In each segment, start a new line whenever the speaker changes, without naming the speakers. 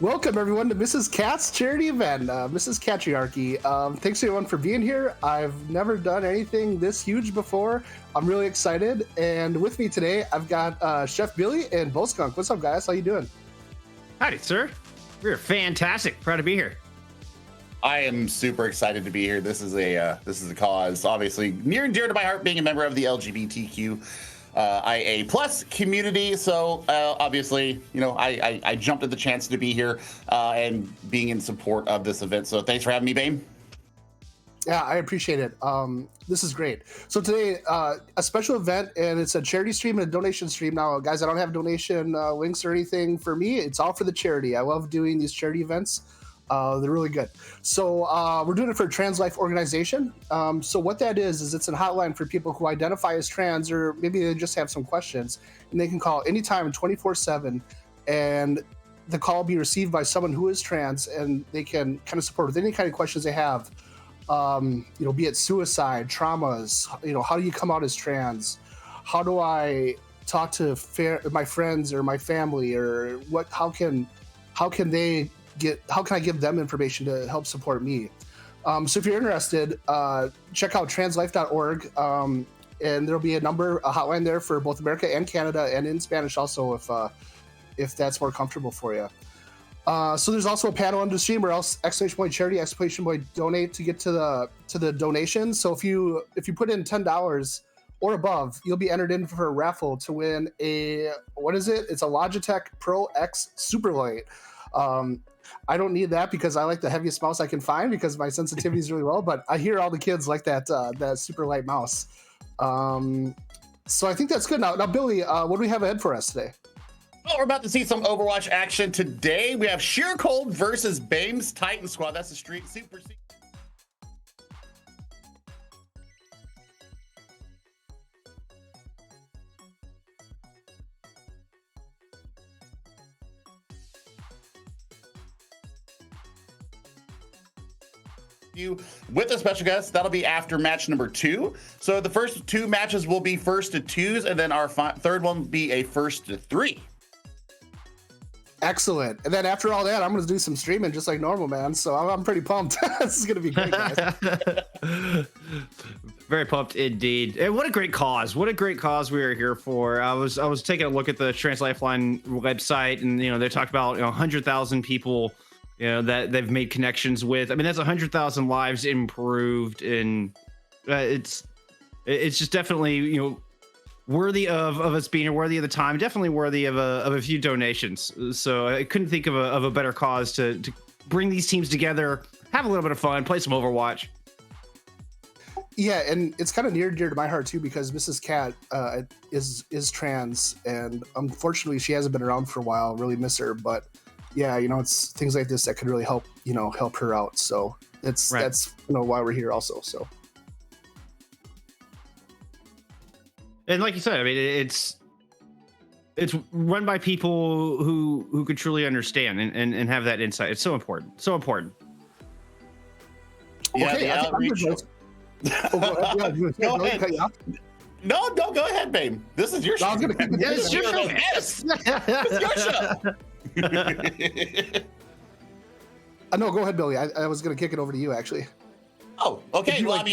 Welcome everyone to Mrs. Cat's charity event, Mrs. Catriarchy. Thanks everyone for being here. I've never done anything this huge before. I'm really excited, and with me today I've got Chef Billy and Boskunk. What's up, guys? How you doing?
Howdy, sir. We're fantastic. Proud to be here.
I am super excited to be here. This is a cause obviously near and dear to my heart, being a member of the LGBTQ IA plus community. So obviously, I jumped at the chance to be here and being in support of this event. So thanks for having me, Bame.
Yeah, I appreciate it. This is great. So today, a special event, and it's a charity stream and a donation stream. Now, guys, I don't have donation links or anything for me. It's all for the charity. I love doing these charity events. They're really good. So we're doing it for a trans life organization. So what that is it's a hotline for people who identify as trans, or maybe they just have some questions, and they can call anytime 24/7, and the call will be received by someone who is trans, and they can kind of support with any kind of questions they have. Be it suicide, traumas, how do you come out as trans? How do I talk to my friends or my family, or how can I give them information to help support me? So if you're interested, check out translife.org, and there'll be a hotline there for both America and Canada, and in Spanish also, if that's more comfortable for you. So there's also a panel on the stream, or else !charity, !donate to get to the donation. So if you put in $10 or above, you'll be entered in for a raffle to win it's a Logitech Pro X Superlight. I don't need that because I like the heaviest mouse I can find because my sensitivity is really low, but I hear all the kids like that super light mouse. So I think that's good. Now Billy, what do we have ahead for us today?
Well, we're about to see some Overwatch action today. We have Sheer Cold versus Bame's Titan Squad. That's the Street Super. With a special guest that'll be after match number 2. So the first 2 matches will be 1st to 2s, and then our third one will be a 1st to 3.
Excellent. And then after all that, I'm going to do some streaming just like normal, man. So I'm pretty pumped. This is going to be great, guys.
Very pumped indeed. And what a great cause. What a great cause we are here for. I was taking a look at the Trans Lifeline website, and they talked about 100,000 people that they've made connections with. I mean, that's 100,000 lives improved, and it's just definitely worthy of us being worthy of the time, definitely worthy of a few donations. So I couldn't think of a better cause to bring these teams together, have a little bit of fun, play some Overwatch.
Yeah, and it's kind of near and dear to my heart too, because Mrs. Cat is trans, and unfortunately she hasn't been around for a while. Really miss her, but yeah, it's things like this that could really help her out. So that's why we're here also. So.
And like you said, I mean, it's run by people who could truly understand and have that insight. It's so important. So important.
Yeah,
okay,
the outreach.
Go ahead.
No, go ahead, Bame. This is your show.
It's your show.
Yes. It's your show.
No, go ahead, Billy. I was going to kick it over to you, actually.
Oh, okay. Well,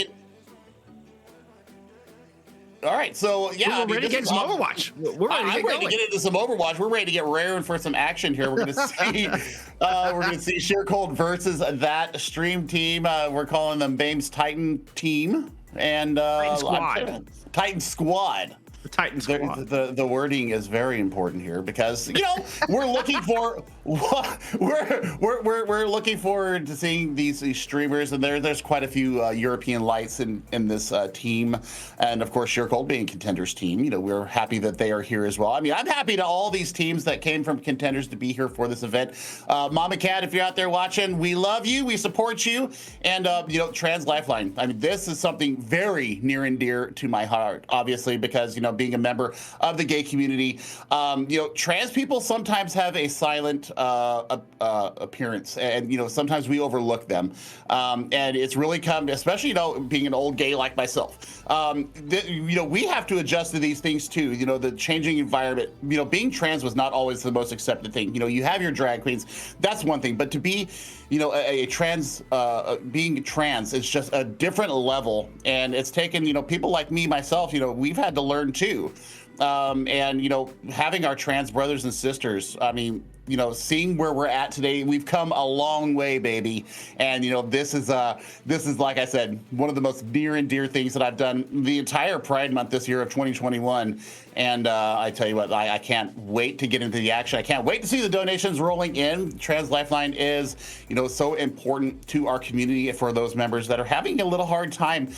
all right, so yeah,
we're ready to get some Overwatch.
I'm ready to get into some Overwatch. We're ready to get raring for some action here. We're gonna see Sheer Cold versus that stream team. We're calling them Bame's Titan team and
Titan Squad.
Titan Squad.
The Titan Squad.
The wording is very important here because we're looking for we're looking forward to seeing these streamers, and there's quite a few European lights in this team, and of course Sheer Cold being Contenders team. We're happy that they are here as well. I mean, I'm happy to all these teams that came from Contenders to be here for this event. Mama Cat, if you're out there watching, we love you, we support you, and Trans Lifeline. I mean, this is something very near and dear to my heart, obviously, because being a member of the gay community. Trans people sometimes have a silent appearance, and sometimes we overlook them. And it's really come, especially being an old gay like myself. We have to adjust to these things too. The changing environment. Being trans was not always the most accepted thing. You have your drag queens. That's one thing, but to be a trans, being trans is just a different level, and it's taken people like me, myself, we've had to learn too. And having our trans brothers and sisters, I mean, seeing where we're at today, we've come a long way, baby. And this is like I said, one of the most near and dear things that I've done the entire Pride Month this year of 2021. And I tell you what, I can't wait to get into the action. I can't wait to see the donations rolling in. Trans Lifeline is, so important to our community for those members that are having a little hard time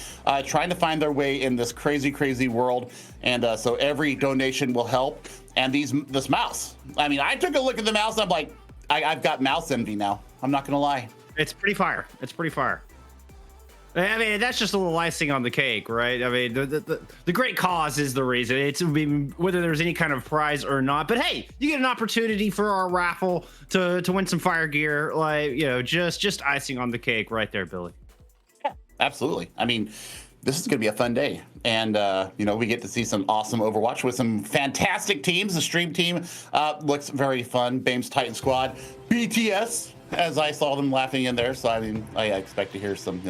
trying to find their way in this crazy, crazy world. And so every donation will help. And this mouse, I mean, I took a look at the mouse and I'm like, I've got mouse envy now. I'm not gonna lie.
It's pretty fire. It's pretty fire. I mean, that's just a little icing on the cake, right? I mean, the great cause is the reason. It's whether there's any kind of prize or not. But hey, you get an opportunity for our raffle to win some fire gear, like just icing on the cake right there, Billy.
Yeah, absolutely. I mean, this is going to be a fun day. And, we get to see some awesome Overwatch with some fantastic teams. The stream team looks very fun. Bame's Titan Squad. BTS, as I saw them laughing in there. So, I mean, I expect to hear some,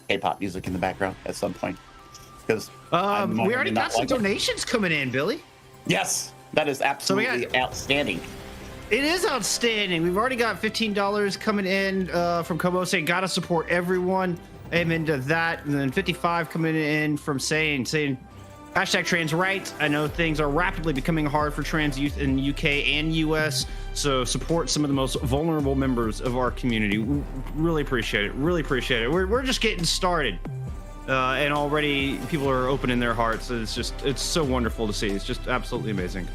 K-pop music in the background at some point. Because
we already got some donations coming in, Billy.
Yes, that is absolutely outstanding.
It is outstanding. We've already got $15 coming in from Kobo saying, gotta support everyone. Amen to that. And then 55 coming in from saying hashtag trans rights. I know things are rapidly becoming hard for trans youth in the UK and US, so support some of the most vulnerable members of our community. Really appreciate it. Really appreciate it. We're just getting started. And already people are opening their hearts. It's so wonderful to see. It's just absolutely amazing.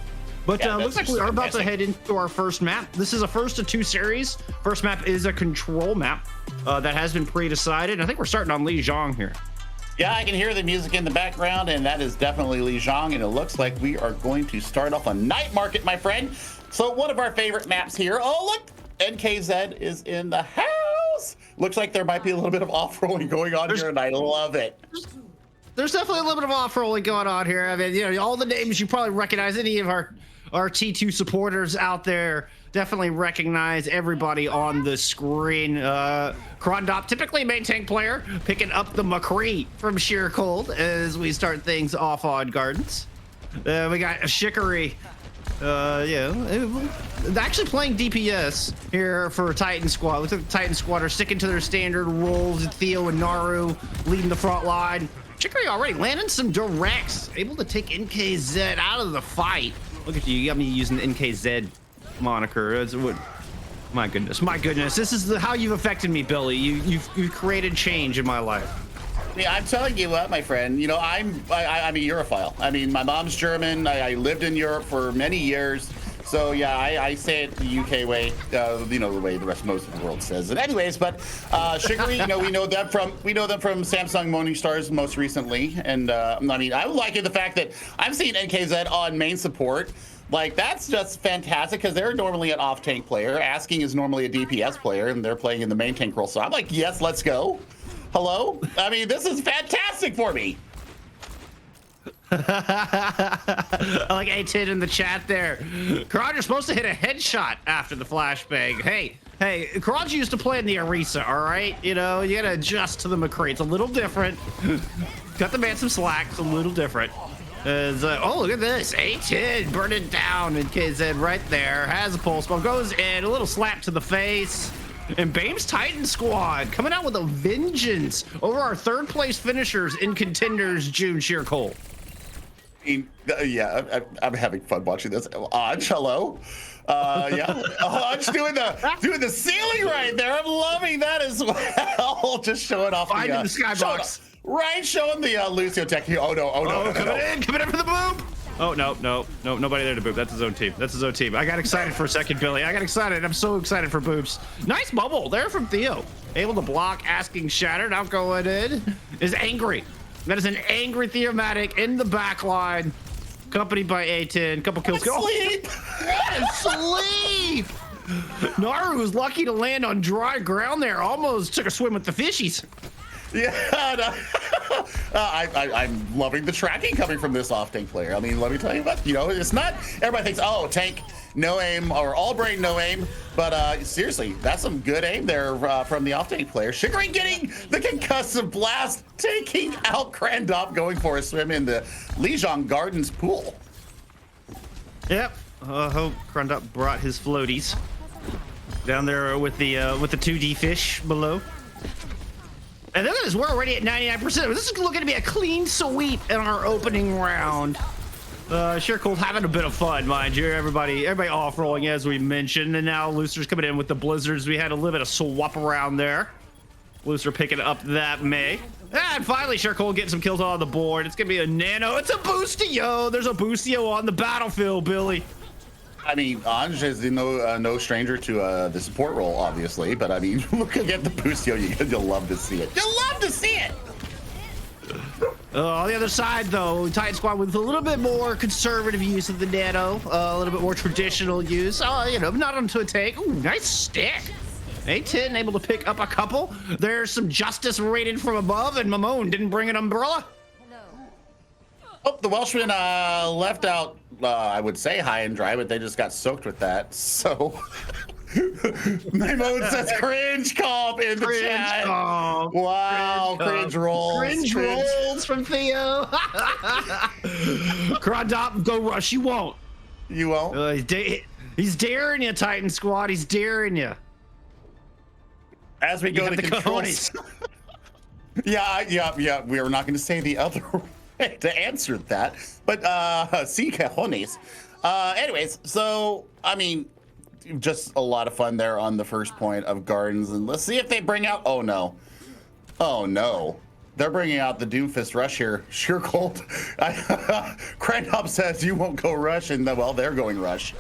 But looks like we are about to head into our first map. This is a first of two series. First map is a control map that has been pre-decided. I think we're starting on Lijiang here.
Yeah, I can hear the music in the background, and that is definitely Lijiang, and it looks like we are going to start off on Night Market, my friend. So one of our favorite maps here. Oh, look, NKZ is in the house. Looks like there might be a little bit of off-rolling going on here, and I love it.
There's definitely a little bit of off-rolling going on here. I mean, all the names you probably recognize. Any of our T2 supporters out there definitely recognize everybody on the screen. Krondop, typically main tank player, picking up the McCree from Sheer Cold as we start things off on Gardens. We got Shikari, actually playing DPS here for Titan Squad. Looks like the Titan Squad are sticking to their standard roles. Theo and Naru leading the front line. Shikari already landing some directs, able to take NKZ out of the fight. Look at you got me using the NKZ moniker. My goodness, this is how you've affected me, Billy. You've created change in my life.
Yeah, I'm telling you what, my friend, I'm a Europhile. I mean, my mom's German. I lived in Europe for many years. So yeah, I say it the UK way, the way the rest most of the world says it. Anyways, but Shikari, we know them from Samsung Morning Stars most recently, and I mean, I like the fact that I'm seeing NKZ on main support. Like, that's just fantastic because they're normally an off tank player. Asking is normally a DPS player, and they're playing in the main tank role. So I'm like, yes, let's go. Hello? I mean, this is fantastic for me.
I like A-Tin in the chat there. Karaj, you're supposed to hit a headshot after the flashbang. Hey, Karaj used to play in the Arisa, all right? You gotta adjust to the McCree. It's a little different. Cut the man some slack. It's a little different. Oh, look at this. A-Tin burning down. And KZ right there. Has a pulse bomb. Goes in. A little slap to the face. And Bame's Titan Squad coming out with a vengeance over our third place finishers in Contenders June Sheer Cole.
Yeah, I'm having fun watching this. Anj, hello. Yeah, Anj doing the ceiling right there. I'm loving that as well. Just showing off
the skybox.
Showing the Lucio tech here. Oh no,
coming in for the boop. Oh no, nobody there to boop. That's his own team. I got excited for a second, Billy. I got excited. I'm so excited for boops. Nice bubble there from Theo. Able to block, asking shattered, out going in. Is angry. That is an angry Theomatic in the back line, accompanied by A10. Couple kills.
Sleep.
Sleep. Naru was lucky to land on dry ground there. Almost took a swim with the fishies.
Yeah, no. I'm loving the tracking coming from this off-tank player. I mean, let me tell you what, it's not, everybody thinks, oh, tank, no aim, or all brain, no aim. But seriously, that's some good aim there from the off-tank player. Shikari getting the concussive blast, taking out Krandop, going for a swim in the Lijiang Gardens pool.
Yep. I hope Krandop brought his floaties down there with the 2D fish below. And look at this, we're already at 99%. This is looking to be a clean sweep in our opening round. Sure cool, having a bit of fun, mind you. Everybody off-rolling, as we mentioned. And now Looser's coming in with the blizzards. We had a little bit of swap around there. Looser picking up that May. And finally, Sure cool getting some kills on the board. It's going to be a nano. It's a boostio. There's a boostio on the battlefield, Billy.
I mean, Anj is no stranger to the support role, obviously, but I mean, looking at the boostio, you'll love to see it. You'll love to see it!
On the other side, though, Titan Squad with a little bit more conservative use of the nano, a little bit more traditional use, not onto a tank. Ooh, nice stick. A10 able to pick up a couple. There's some justice rated from above, and Mamone didn't bring an umbrella.
Oh, the Welshman left out, I would say high and dry, but they just got soaked with that. So, Mamone says cringe comp in the chat. Comp. Wow, cringe rolls.
Cringe rolls from Theo. Krandop, go rush. You won't.
You won't?
He's daring you, Titan Squad. He's daring you.
As we go to controls. Yeah. We're not going to say the other to answer that, but sí cajones. Anyways, so I mean, just a lot of fun there on the first point of Gardens, and let's see if they bring out. Oh no, they're bringing out the Doomfist rush here. Sure cold. Krandop says you won't go rush, and well, they're going rush.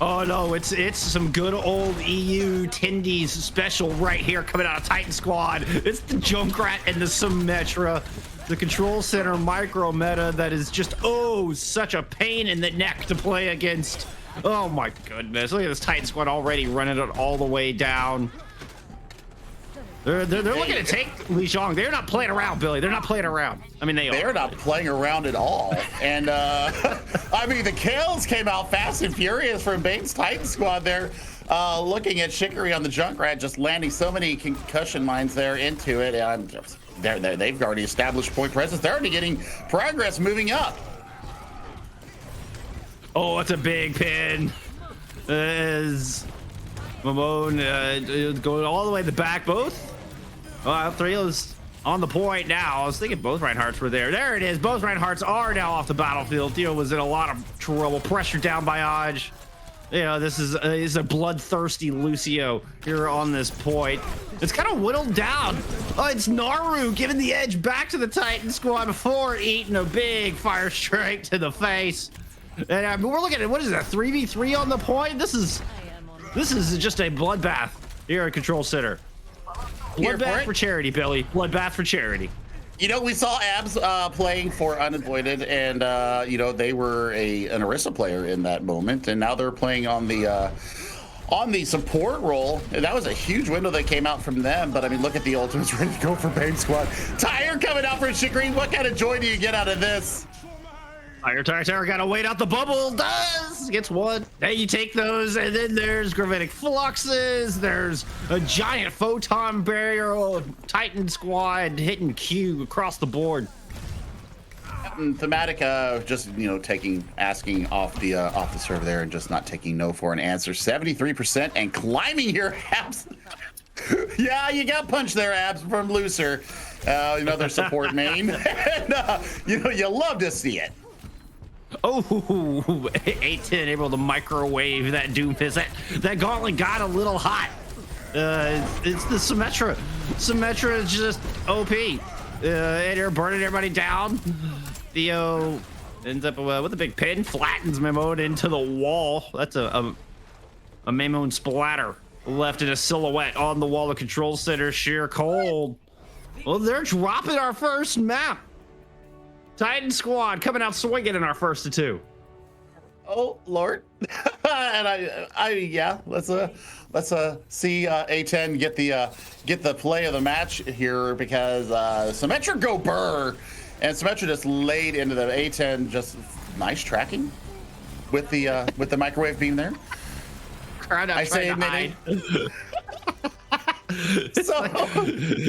Oh no, it's some good old EU Tendies special right here coming out of Titan Squad. It's the Junkrat and the Symmetra. The control center micro meta that is just, such a pain in the neck to play against. Oh my goodness. Look at this Titan Squad already running it all the way down. They're looking to take Lijiang. They're not playing around, Billy. They're not playing around. I mean,
they're not playing around at all. And I mean, the kills came out fast and furious from Bame's Titan Squad there. Looking at Shikari on the Junkrat, just landing so many concussion mines there into it. And they've already established point presence. They're already getting progress moving up.
Oh, it's a big pin. As Mamone going all the way to the back. Both Threo's on the point now. I was thinking both Reinhardts were there. There it is. Both Reinhardts are now off the battlefield. Theo was in a lot of trouble. Pressure down by Aj. This is a bloodthirsty Lucio here on this point. It's kind of whittled down. Oh, it's Naru giving the edge back to the Titan Squad before eating a big fire strike to the face. And we're looking at, what is that, 3v3 on the point? This is just a bloodbath here at Control Center. Bloodbath for charity, Billy. Bloodbath for charity.
We saw Abs playing for Unavoided, and they were an Orisa player in that moment, and now they're playing on the support role. And that was a huge window that came out from them. But I mean, look at the ultimates ready to go for Bame Squad. Tire coming out for Shikari. What kind of joy do you get out of this?
Tire, gotta wait out the bubble. Gets one. Hey, you take those, and then there's gravitic fluxes. There's a giant photon barrier. Titan Squad hitting Q across the board.
Thematic, just asking off the server there and just not taking no for an answer. 73% and climbing here, Abs. Yeah, you got punched there, Abs, from Looser. Another support main. And, you love to see it.
Oh, A10 able to microwave that Doomfist. That gauntlet got a little hot. It's the Symmetra. Symmetra is just OP. And they're burning everybody down. Theo ends up with a big pin, flattens Mamone into the wall. That's a Mamone splatter left in a silhouette on the wall of Control Center. Sheer cold Well, they're dropping our first map. Titan Squad coming out swinging in our first of two.
Oh Lord. And yeah, let's see A10 get the play of the match here, because Symmetra go burr, and Symmetra just laid into the A10. Just nice tracking with the microwave beam there.
I say hide.
So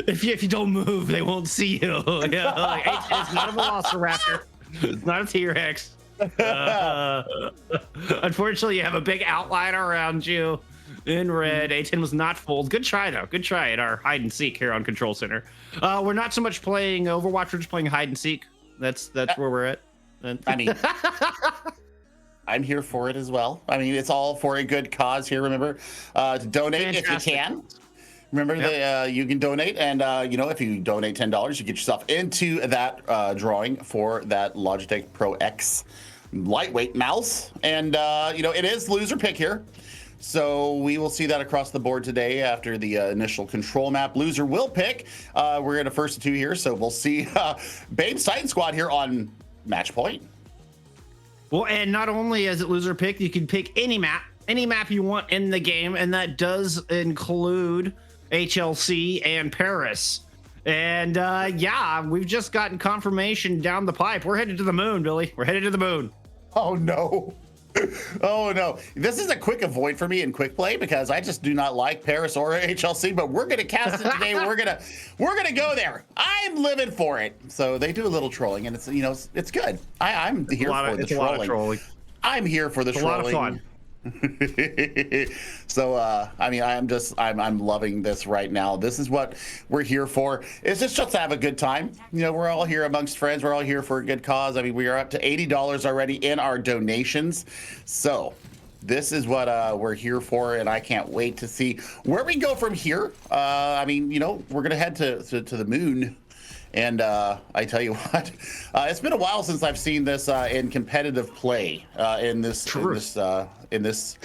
if you don't move, they won't see you. Yeah, like, it's not a Velociraptor. It's not a T-Rex. Unfortunately, you have a big outline around you in red. A10 was not fooled. Good try, though. Good try at our hide and seek here on Control Center. We're not so much playing Overwatch. We're just playing hide and seek. That's where we're at.
I mean, I'm here for it as well. I mean, it's all for a good cause here. Remember, to donate if you can. Remember that you can donate, and if you donate $10, you get yourself into that drawing for that Logitech Pro X lightweight mouse. And it is loser pick here, so we will see that across the board today after the initial control map. Loser will pick. We're in a first of two here, so we'll see Bame's Titan Squad here on match point.
Well, and not only is it loser pick, you can pick any map you want in the game, and that does include HLC and Paris. And we've just gotten confirmation down the pipe. We're headed to the moon, Billy. We're headed to the moon.
Oh no. Oh no. This is a quick avoid for me in quick play, because I just do not like Paris or HLC, but we're gonna cast it today. We're gonna go there. I'm living for it. So they do a little trolling, and it's good. I'm here for the trolling.
A lot of trolling.
I'm here for the trolling.
A lot of fun.
So I'm loving this right now. This is what we're here for. It's just to have a good time. We're all here amongst friends. We're all here for a good cause. I mean, we are up to $80 already in our donations. So this is what we're here for, and I can't wait to see where we go from here. We're gonna head to the moon. And I tell you what, it's been a while since I've seen this in competitive play in this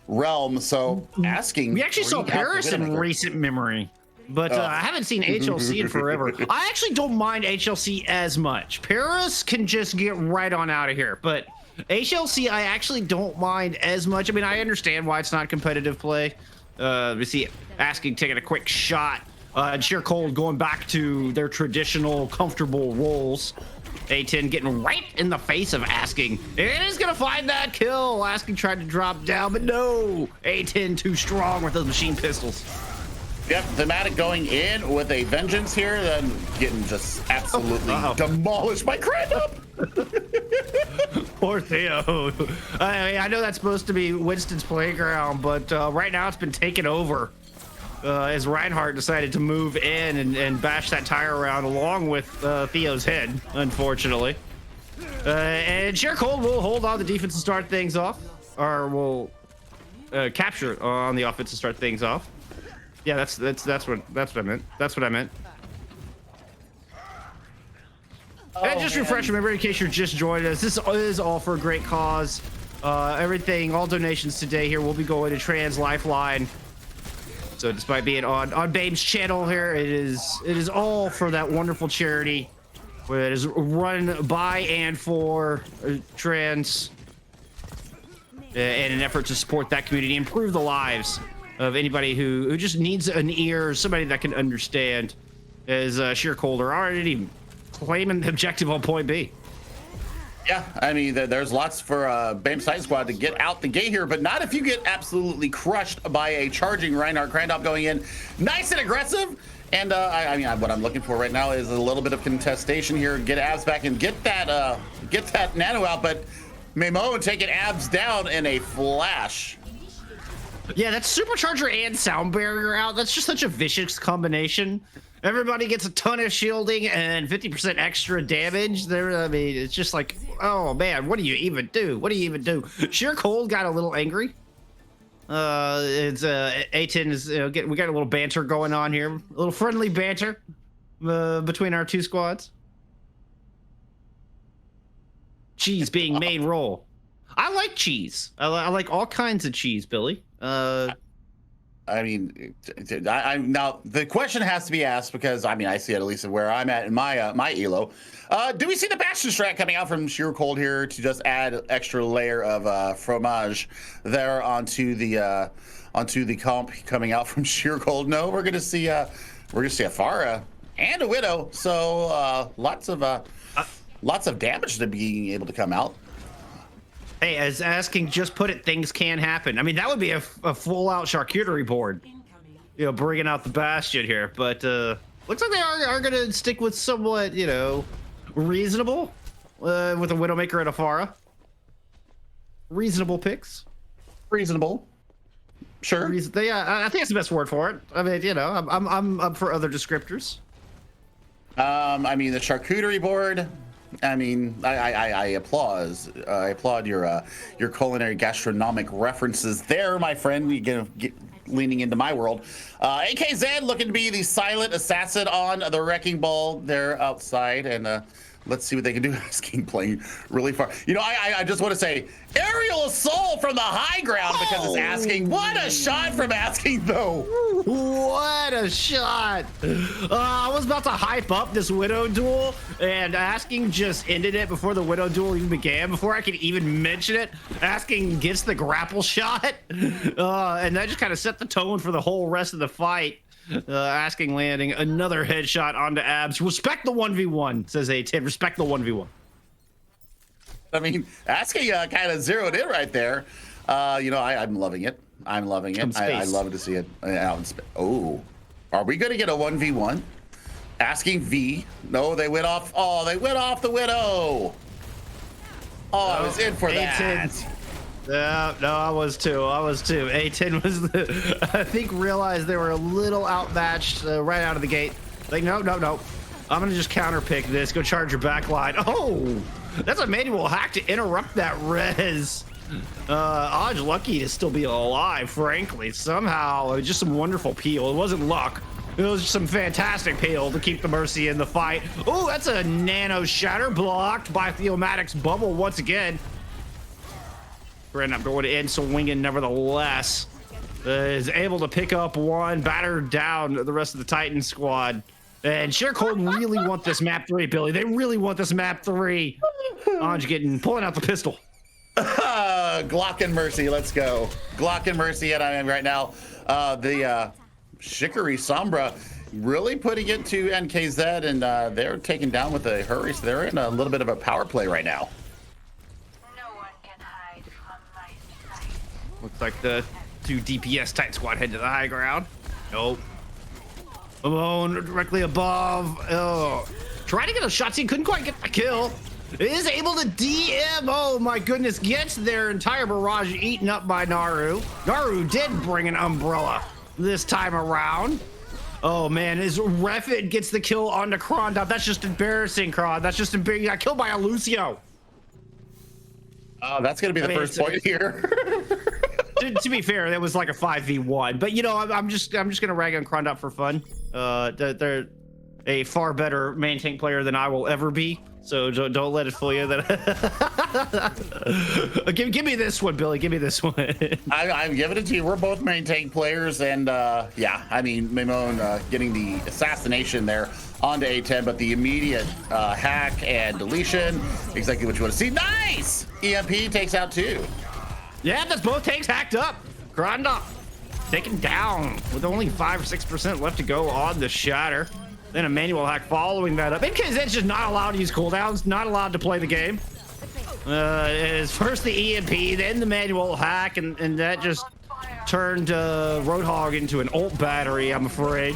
realm. So asking,
we actually saw Paris in recent memory, but I haven't seen HLC in forever. I actually don't mind HLC as much. Paris can just get right on out of here, but HLC I actually don't mind as much. I mean, I understand why it's not competitive play. We see asking taking a quick shot. And Sheer Cold going back to their traditional comfortable roles. A10 getting right in the face of Asking. It is gonna find that kill. Asking tried to drop down, but no. A10 too strong with those machine pistols.
Yep, Thematic going in with a vengeance here, then getting just absolutely demolished by Crandop.
Poor Theo. I know that's supposed to be Winston's playground, but right now it's been taken over. As Reinhardt decided to move in and bash that tire around along with Theo's head, unfortunately. And Sheer Cold will hold on the defense to start things off, or will capture on the offense to start things off. Yeah, that's what I meant. That's what I meant. And just refresh, remember, in case you're just joining us, this is all for a great cause. All donations today here will be going to Trans Lifeline. So despite being on Bame's channel here, it is all for that wonderful charity that is run by and for trans in an effort to support that community, improve the lives of anybody who just needs an ear, somebody that can understand. As Sheer Cold are already claiming the objective on point B.
Yeah, I mean, there's lots for Bame's Titan Squad to get out the gate here, but not if you get absolutely crushed by a charging Reinhardt. Crandop going in nice and aggressive. And what I'm looking for right now is a little bit of contestation here. Get Abs back and get that nano out, but Memo taking Abs down in a flash.
Yeah, that's supercharger and sound barrier out. That's just such a vicious combination. Everybody gets a ton of shielding and 50% extra damage. I mean, it's just like, oh man, what do you even do? What do you even do? Sheer Cold got a little angry. It's A10 is we got a little banter going on here, a little friendly banter between our two squads. Cheese being main role. I like cheese. I like all kinds of cheese, Billy.
I mean, I'm now the question has to be asked because I mean I see it at least where I'm at in my my elo. Do we see the Bastion strat coming out from Sheer Cold here to just add an extra layer of fromage there onto the comp coming out from Sheer Cold? No, we're gonna see a Pharah and a Widow. So lots of damage to being able to come out.
Hey, as asking, just put it, things can happen. I mean, that would be a full-out charcuterie board, you know, bringing out the Bastion here. But looks like they are going to stick with somewhat, you know, reasonable with a Widowmaker and a Pharah. Reasonable picks.
Reasonable. Sure.
Yeah, I think that's the best word for it. I mean, you know, I'm up for other descriptors.
I mean, the charcuterie board. I mean, I applaud your culinary gastronomic references there, my friend. You get leaning into my world. AKZ looking to be the silent assassin on the wrecking ball there outside, and let's see what they can do. Asking playing really far. You know, I just want to say aerial assault from the high ground because it's asking. What a shot from asking though.
What a shot. I was about to hype up this Widow duel, and asking just ended it before the Widow duel even began. Before I could even mention it, asking gets the grapple shot, and that just kind of set the tone for the whole rest of the fight. Asking landing another headshot onto Abs. Respect the 1v1, says A10. Respect the 1v1.
I mean, asking kind of zeroed in right there. You know, I'm loving it. I'm loving it. I love to see it out in space. Oh, are we going to get a 1v1? Asking V. No, they went off. Oh, they went off the Widow. Oh, I was in for that.
No, I was too. A10 was I think realized they were a little outmatched right out of the gate. Like, no. I'm gonna just counter pick this. Go charge your backline. Oh, that's a manual hack to interrupt that res. Odds lucky to still be alive, frankly. Somehow, just some wonderful peel. It wasn't luck. It was some fantastic peel to keep the Mercy in the fight. Oh, that's a nano shatter blocked by Theomatic's bubble once again. We're ending up going in swinging nevertheless. Is able to pick up one, batter down the rest of the Titan squad. And Sheer Cold really want this map 3, Billy. They really want this map 3. Anj pulling out the pistol.
Glock and Mercy, let's go. Glock and Mercy, and I am right now. The Shikari Sombra really putting it to NKZ, and they're taken down with a hurry, so they're in a little bit of a power play right now.
Looks like the 2 DPS Titan squad head to the high ground. Nope. Alone directly above. Oh, trying to get a shot. He couldn't quite get the kill. Is able to DM. Oh my goodness, gets their entire barrage eaten up by Naru. Naru did bring an umbrella this time around. Oh man, his Refit gets the kill onto Krondop. That's just embarrassing, Kron. That's just embarrassing. He got killed by a Lucio.
Oh, that's gonna be the first point here.
To be fair, that was like a 5v1, but you know, I'm just gonna rag on Krondop for fun. They're a far better main tank player than I will ever be, so don't let it fool you. That give me this one, Billy. Give me this one.
I'm giving it to you. We're both main tank players, and yeah, I mean, Mimone getting the assassination there onto A10, but the immediate hack and deletion, exactly what you want to see. Nice! EMP takes out 2.
Yeah, that's both tanks hacked up. Krondop taken down with only 5 or 6% left to go on the shatter. Then a manual hack following that up. MKZ's just not allowed to use cooldowns, not allowed to play the game. It's first the EMP, then the manual hack, and that just turned Roadhog into an ult battery, I'm afraid.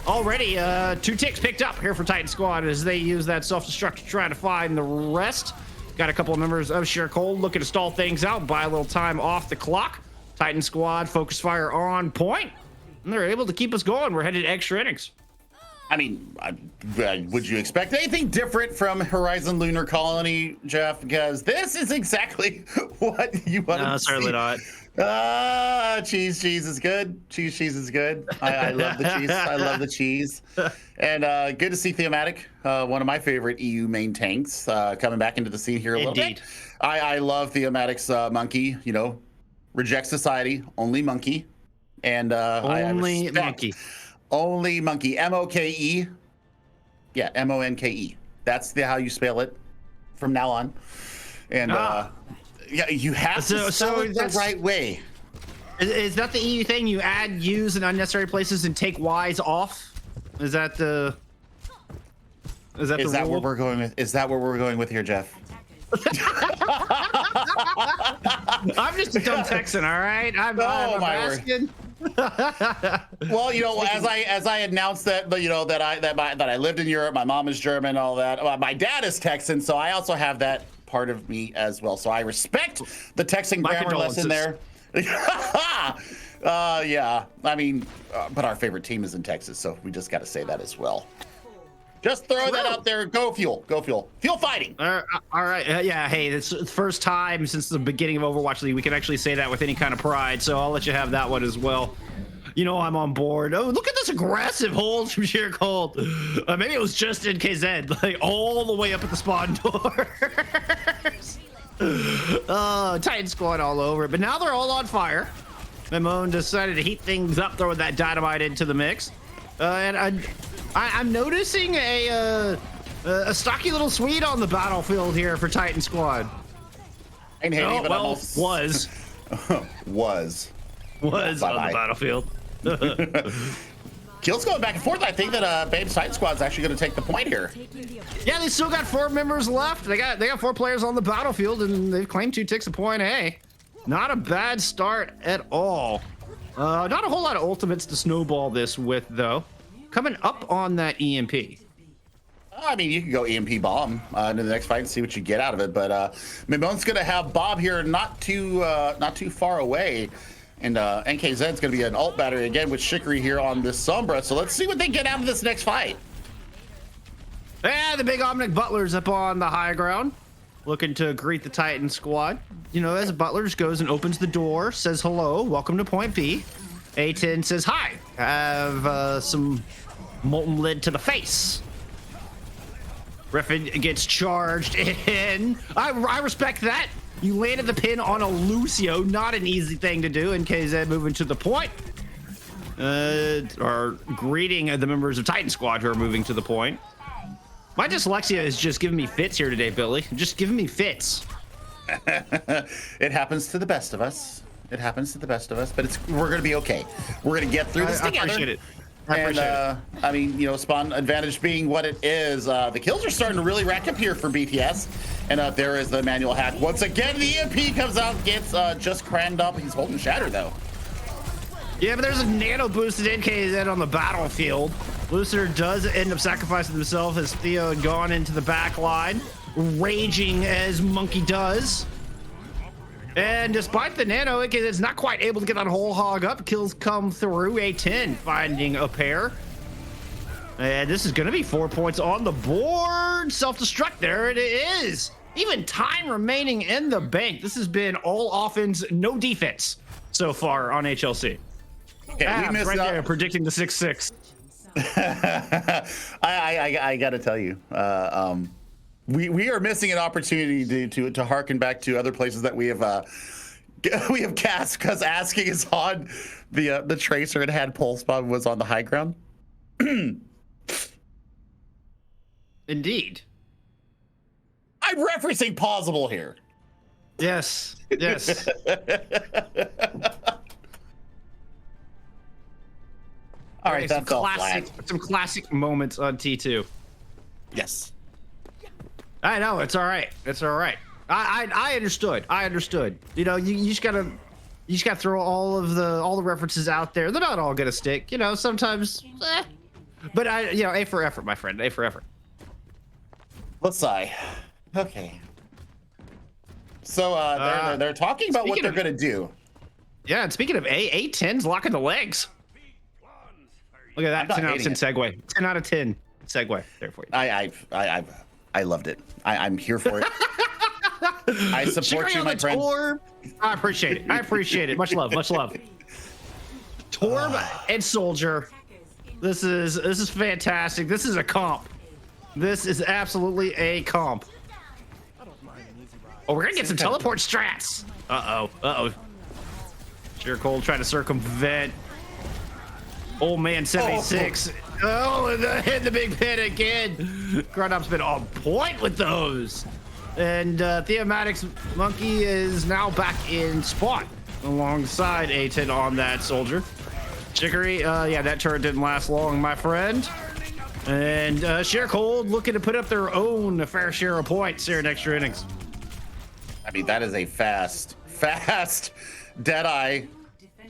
Already, 2 ticks picked up here for Titan Squad as they use that self-destruct to try to find the rest. Got a couple of members of Sheer Cold looking to stall things out, buy a little time off the clock. Titan Squad, focus fire on point. And they're able to keep us going. We're headed extra innings.
I mean, would you expect anything different from Horizon Lunar Colony, Jeff? Because this is exactly what you want to see.
Certainly not.
Cheese is good. Cheese is good. I love the cheese. I love the cheese. And good to see Theomatic, one of my favorite EU main tanks, coming back into the scene here a little bit. I love Theomatic's monkey, you know, reject society, only monkey. And
Only
respect
monkey.
Only monkey. M-O-K-E. Yeah, M-O-N-K-E. That's how you spell it from now on. And yeah, you have to spell it the right way.
Is that the EU thing? You add U's in unnecessary places and take Y's off? Is that the
Where
rule?
we're going with? Is that where we're going with here, Jeff?
I'm just a dumb Texan, all right? I'm asking.
Well, you know, as I announced that, but you know that I lived in Europe. My mom is German, all that. My dad is Texan, so I also have that part of me as well. So I respect the Texan grammar lesson there. Yeah, I mean, but our favorite team is in Texas, so we just got to say that as well. Just throw that out there. Go Fuel. Go Fuel. Fuel fighting.
All right. Yeah. Hey, it's the first time since the beginning of Overwatch League we can actually say that with any kind of pride. So I'll let you have that one as well. You know I'm on board. Oh, look at this aggressive hold from Sheer Cold. Maybe it was just in KZ, like all the way up at the spawn doors. Oh, Titan Squad all over it. But now they're all on fire. Mamone decided to heat things up, throwing that dynamite into the mix. And I'm noticing a stocky little Swede on the battlefield here for Titan Squad.
Ain't handy, but
was on the battlefield.
Kills going back and forth. I think that Bame's Titan Squad is actually going to take the point here.
Yeah, they still got 4 members left. They got 4 players on the battlefield, and they've claimed 2 ticks a point. Hey, not a bad start at all. Not a whole lot of ultimates to snowball this with, though. Coming up on that EMP.
I mean, you can go EMP bomb into the next fight and see what you get out of it. But Mimone's going to have Bob here not too far away. And NKZ's going to be an ult battery again with Shikari here on this Sombra. So let's see what they get out of this next fight.
Yeah, the big Omnic Butler's up on the high ground, looking to greet the Titan Squad. You know, as Butler just goes and opens the door, says hello, welcome to Point B. A10 says hi, have some molten lid to the face. Griffin gets charged in. I respect that. You landed the pin on a Lucio, not an easy thing to do. And KZ moving to the point. Are greeting the members of Titan Squad who are moving to the point. My dyslexia is just giving me fits here today, Billy. Just giving me fits.
It happens to the best of us. It happens to the best of us, but we're going to be okay. We're going to get through this together.
I appreciate it. I
mean, you know, spawn advantage being what it is, the kills are starting to really rack up here for BTS. And there is the manual hack. Once again, the EMP comes out, gets just crammed up. He's holding Shatter, though.
Yeah, but there's a nano boosted NKZ on the battlefield. Lucifer does end up sacrificing himself as Theo had gone into the back line, raging as Monkey does. And despite the nano, it's not quite able to get that whole hog up. Kills come through. A10 finding a pair. And this is going to be 4 points on the board. Self-destruct. There it is. Even time remaining in the bank. This has been all offense, no defense so far on HLC.
Okay, we missed
right there, predicting the 6-6.
I got to tell you, we are missing an opportunity to harken back to other places that we have cast, because asking is on the tracer and had pulse bomb was on the high ground.
Indeed.
I'm referencing plausible here.
Yes.
All right, that's
some classic moments on T2.
Yes.
I know, it's all right. It's all right. I understood. You know, you just gotta throw all the references out there. They're not all gonna stick. You know, sometimes. But A for effort, my friend. A for effort.
Let's sigh. Okay. So they're talking about what they're gonna do.
Yeah, and speaking of A10's locking the legs. Look at that 10 out of 10 segue. 10 out of 10 segue there for you.
I loved it. I'm here for it. I support you, my friend.
Torb. I appreciate it. Much love. Torb and Soldier. This is fantastic. This is a comp. This is absolutely a comp. Oh, we're gonna get some teleport strats. Uh-oh. Sheer Cold trying to circumvent Old man 76. Oh, and hit the big pin again. Grunup's been on point with those. And Theomatic's monkey is now back in spot alongside A10 on that soldier. Chicory, yeah, that turret didn't last long, my friend. And Sheer Cold looking to put up their own fair share of points here in extra innings.
I mean, that is a fast Deadeye.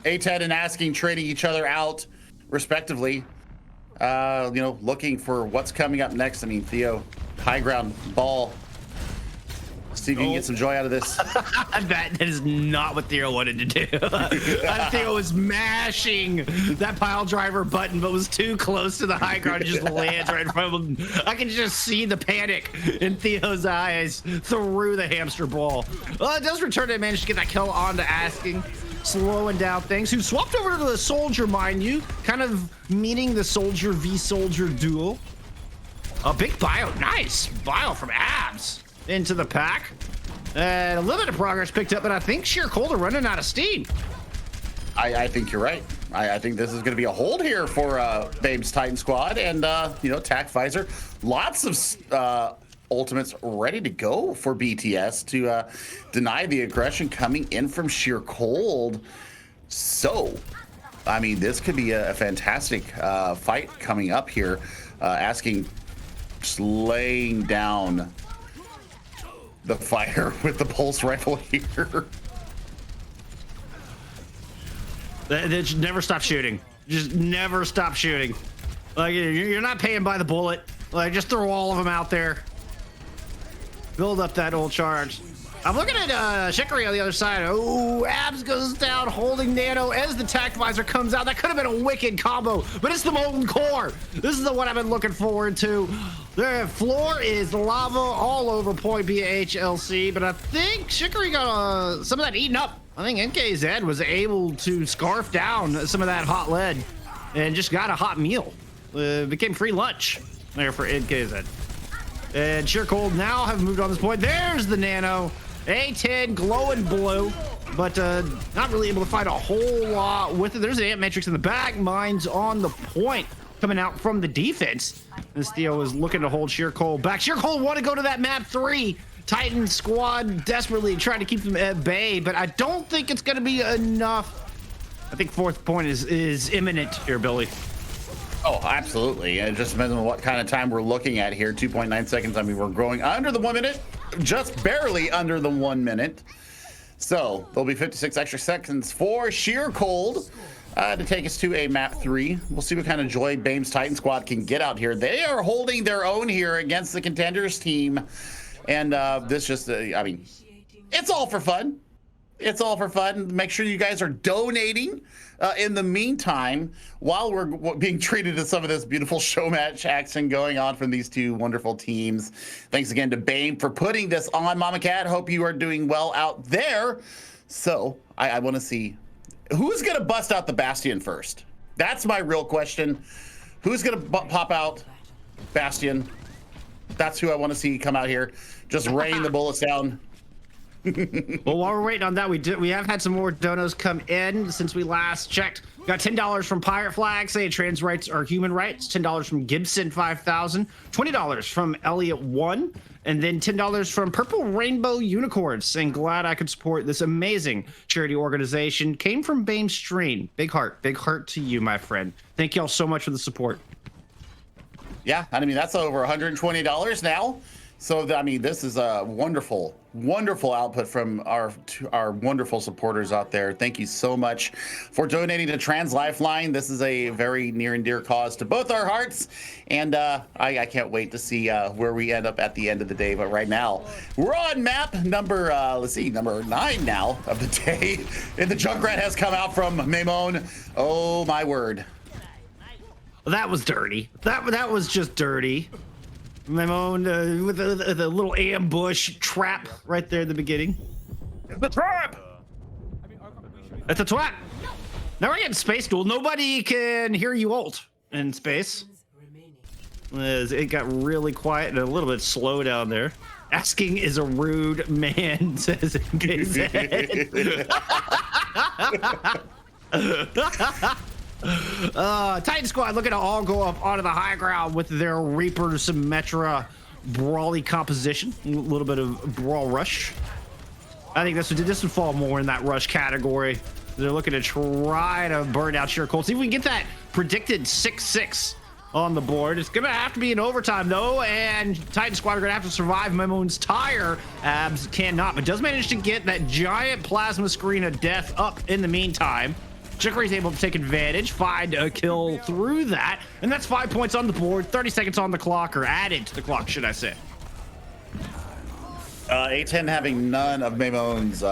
A10 and Asking trading each other out, respectively. Looking for what's coming up next. I mean, Theo, high ground ball. See if you can get some joy out of this.
That is not what Theo wanted to do. Theo was mashing that pile driver button, but was too close to the high ground. Just lands right in front of him. I can just see the panic in Theo's eyes through the hamster ball. Well, it does return to manage to get that kill onto Asking, slowing down things. Who swapped over to the soldier, mind you, kind of meeting the soldier v soldier duel. A big bio, nice bio from Abs into the pack, and a little bit of progress picked up, but I think Sheer Cold are running out of steam.
I think you're right. I think this is going to be a hold here for Bame's Titan squad, and Tac Visor, lots of ultimates ready to go for BTS to deny the aggression coming in from Sheer Cold. So, I mean, this could be a fantastic fight coming up here. Asking, just laying down the fire with the pulse rifle here.
They should never stop shooting. Just never stop shooting. Like, you're not paying by the bullet. Like, just throw all of them out there. Build up that old charge. I'm looking at Chicory on the other side. Oh, Abs goes down, holding Nano as the Tact Visor comes out. That could have been a wicked combo, but it's the Molten Core. This is the one I've been looking forward to. The floor is lava all over Point BHLC, but I think Chicory got some of that eaten up. I think NKZ was able to scarf down some of that hot lead and just got a hot meal. Became free lunch there for NKZ. And Sheer Cold now have moved on this point. There's the Nano. A10 glowing blue, but not really able to find a whole lot with it. There's an Ant Matrix in the back. Mine's on the point coming out from the defense. As Theo is looking to hold Sheer Cold back. Sheer Cold want to go to that map 3. Titan squad desperately trying to keep them at bay, but I don't think it's going to be enough. I think fourth point is imminent here, Billy.
Oh, absolutely. It just depends on what kind of time we're looking at here. 2.9 seconds. I mean, we're growing under the 1 minute, just barely under the 1 minute. So there'll be 56 extra seconds for Sheer Cold to take us to a map 3. We'll see what kind of joy Bame's Titan squad can get out here. They are holding their own here against the Contenders team. And this just, I mean, it's all for fun. It's all for fun. Make sure you guys are donating in the meantime while we're being treated to some of this beautiful show match action going on from these two wonderful teams. Thanks again to Bame for putting this on, Mama Cat. Hope you are doing well out there. So I want to see who's going to bust out the Bastion first. That's my real question. Who's going to pop out Bastion? That's who I want to see come out here. Just rain the bullets down.
Well, while we're waiting on that, we have had some more donos come in since we last checked. Got $10 from Pirate Flag saying trans rights are human rights. $10 from Gibson 5000. $20 from Elliot 1, and then $10 from Purple Rainbow Unicorns saying glad I could support this amazing charity organization. Came from Bame Stream. Big heart to you, my friend. Thank y'all so much for the support.
Yeah, I mean that's over $120 now. So I mean, this is a wonderful output from our wonderful supporters out there. Thank you so much for donating to Trans Lifeline. This is a very near and dear cause to both our hearts, and I can't wait to see where we end up at the end of the day. But right now, we're on map number number 9 now of the day, and the Junkrat has come out from Maimon. Oh my word!
That was dirty. That was just dirty. Maimon with a little ambush trap right there at the beginning. The trap! It's a trap! Now we're getting Space Duel. Nobody can hear you ult in space. It got really quiet and a little bit slow down there. Asking is a rude man, says NKZ. Titan Squad looking to all go up onto the high ground with their Reaper Symmetra brawly composition. A little bit of brawl rush. I think this would fall more in that rush category. They're looking to try to burn out Sheer Cold. See if we can get that predicted 6-6 on the board. It's gonna have to be in overtime though, and Titan Squad are gonna have to survive Memoon's tire. Abs cannot, but does manage to get that giant plasma screen of death up in the meantime. Chicory's able to take advantage, find a kill through that, and that's 5 points on the board, 30 seconds on the clock, or added to the clock, should I say.
A10 having none of Memoon's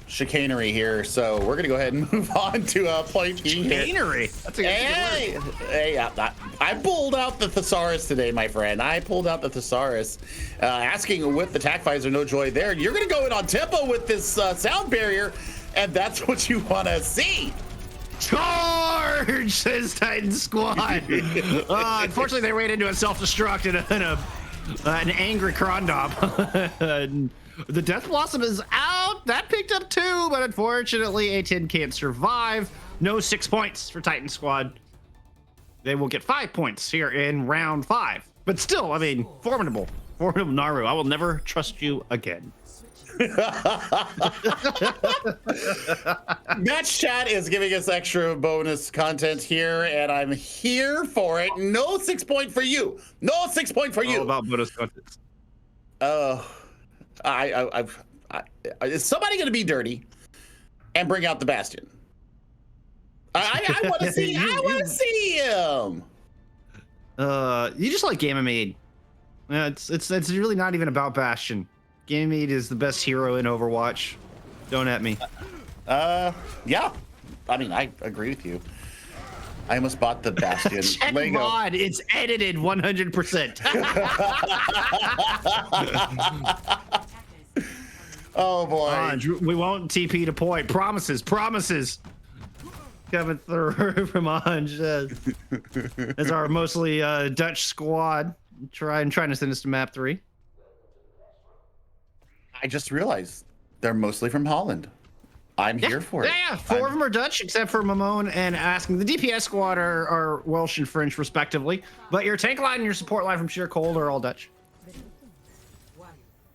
chicanery here, so we're gonna go ahead and move on to point B here.
Chicanery? That's a good word.
Hey, I pulled out the thesaurus today, my friend. I pulled out the thesaurus, asking with the tac visor, no joy there. You're gonna go in on tempo with this sound barrier, and that's what you want to see.
Charge, says Titan Squad. Unfortunately, they ran into a self-destruct and an angry Krondop. The Death Blossom is out. That picked up 2, but unfortunately, A10 can't survive. No 6 points for Titan Squad. They will get 5 points here in round 5. But still, I mean, formidable. Formidable Naru. I will never trust you again.
Match chat is giving us extra bonus content here, and I'm here for it. No 6 point for you. No 6 point for you.
All about bonus content.
Is somebody going to be dirty and bring out the Bastion? I want to see. I want to see him.
You just like Ganymede. It's really not even about Bastion. Ganymede is the best hero in Overwatch. Don't at me.
Yeah. I mean, I agree with you. I almost bought the Bastion
Check
Lego.
mod, it's edited 100%.
Oh boy.
We won't TP to point. Promises. Coming through from Anj as our mostly Dutch squad trying to send us to map 3.
I just realized they're mostly from Holland. I'm here for it.
Yeah, 4 of them are Dutch, except for Mamone and Asking. The DPS squad are Welsh and French, respectively. But your tank line and your support line from Sheer Cold are all Dutch.
I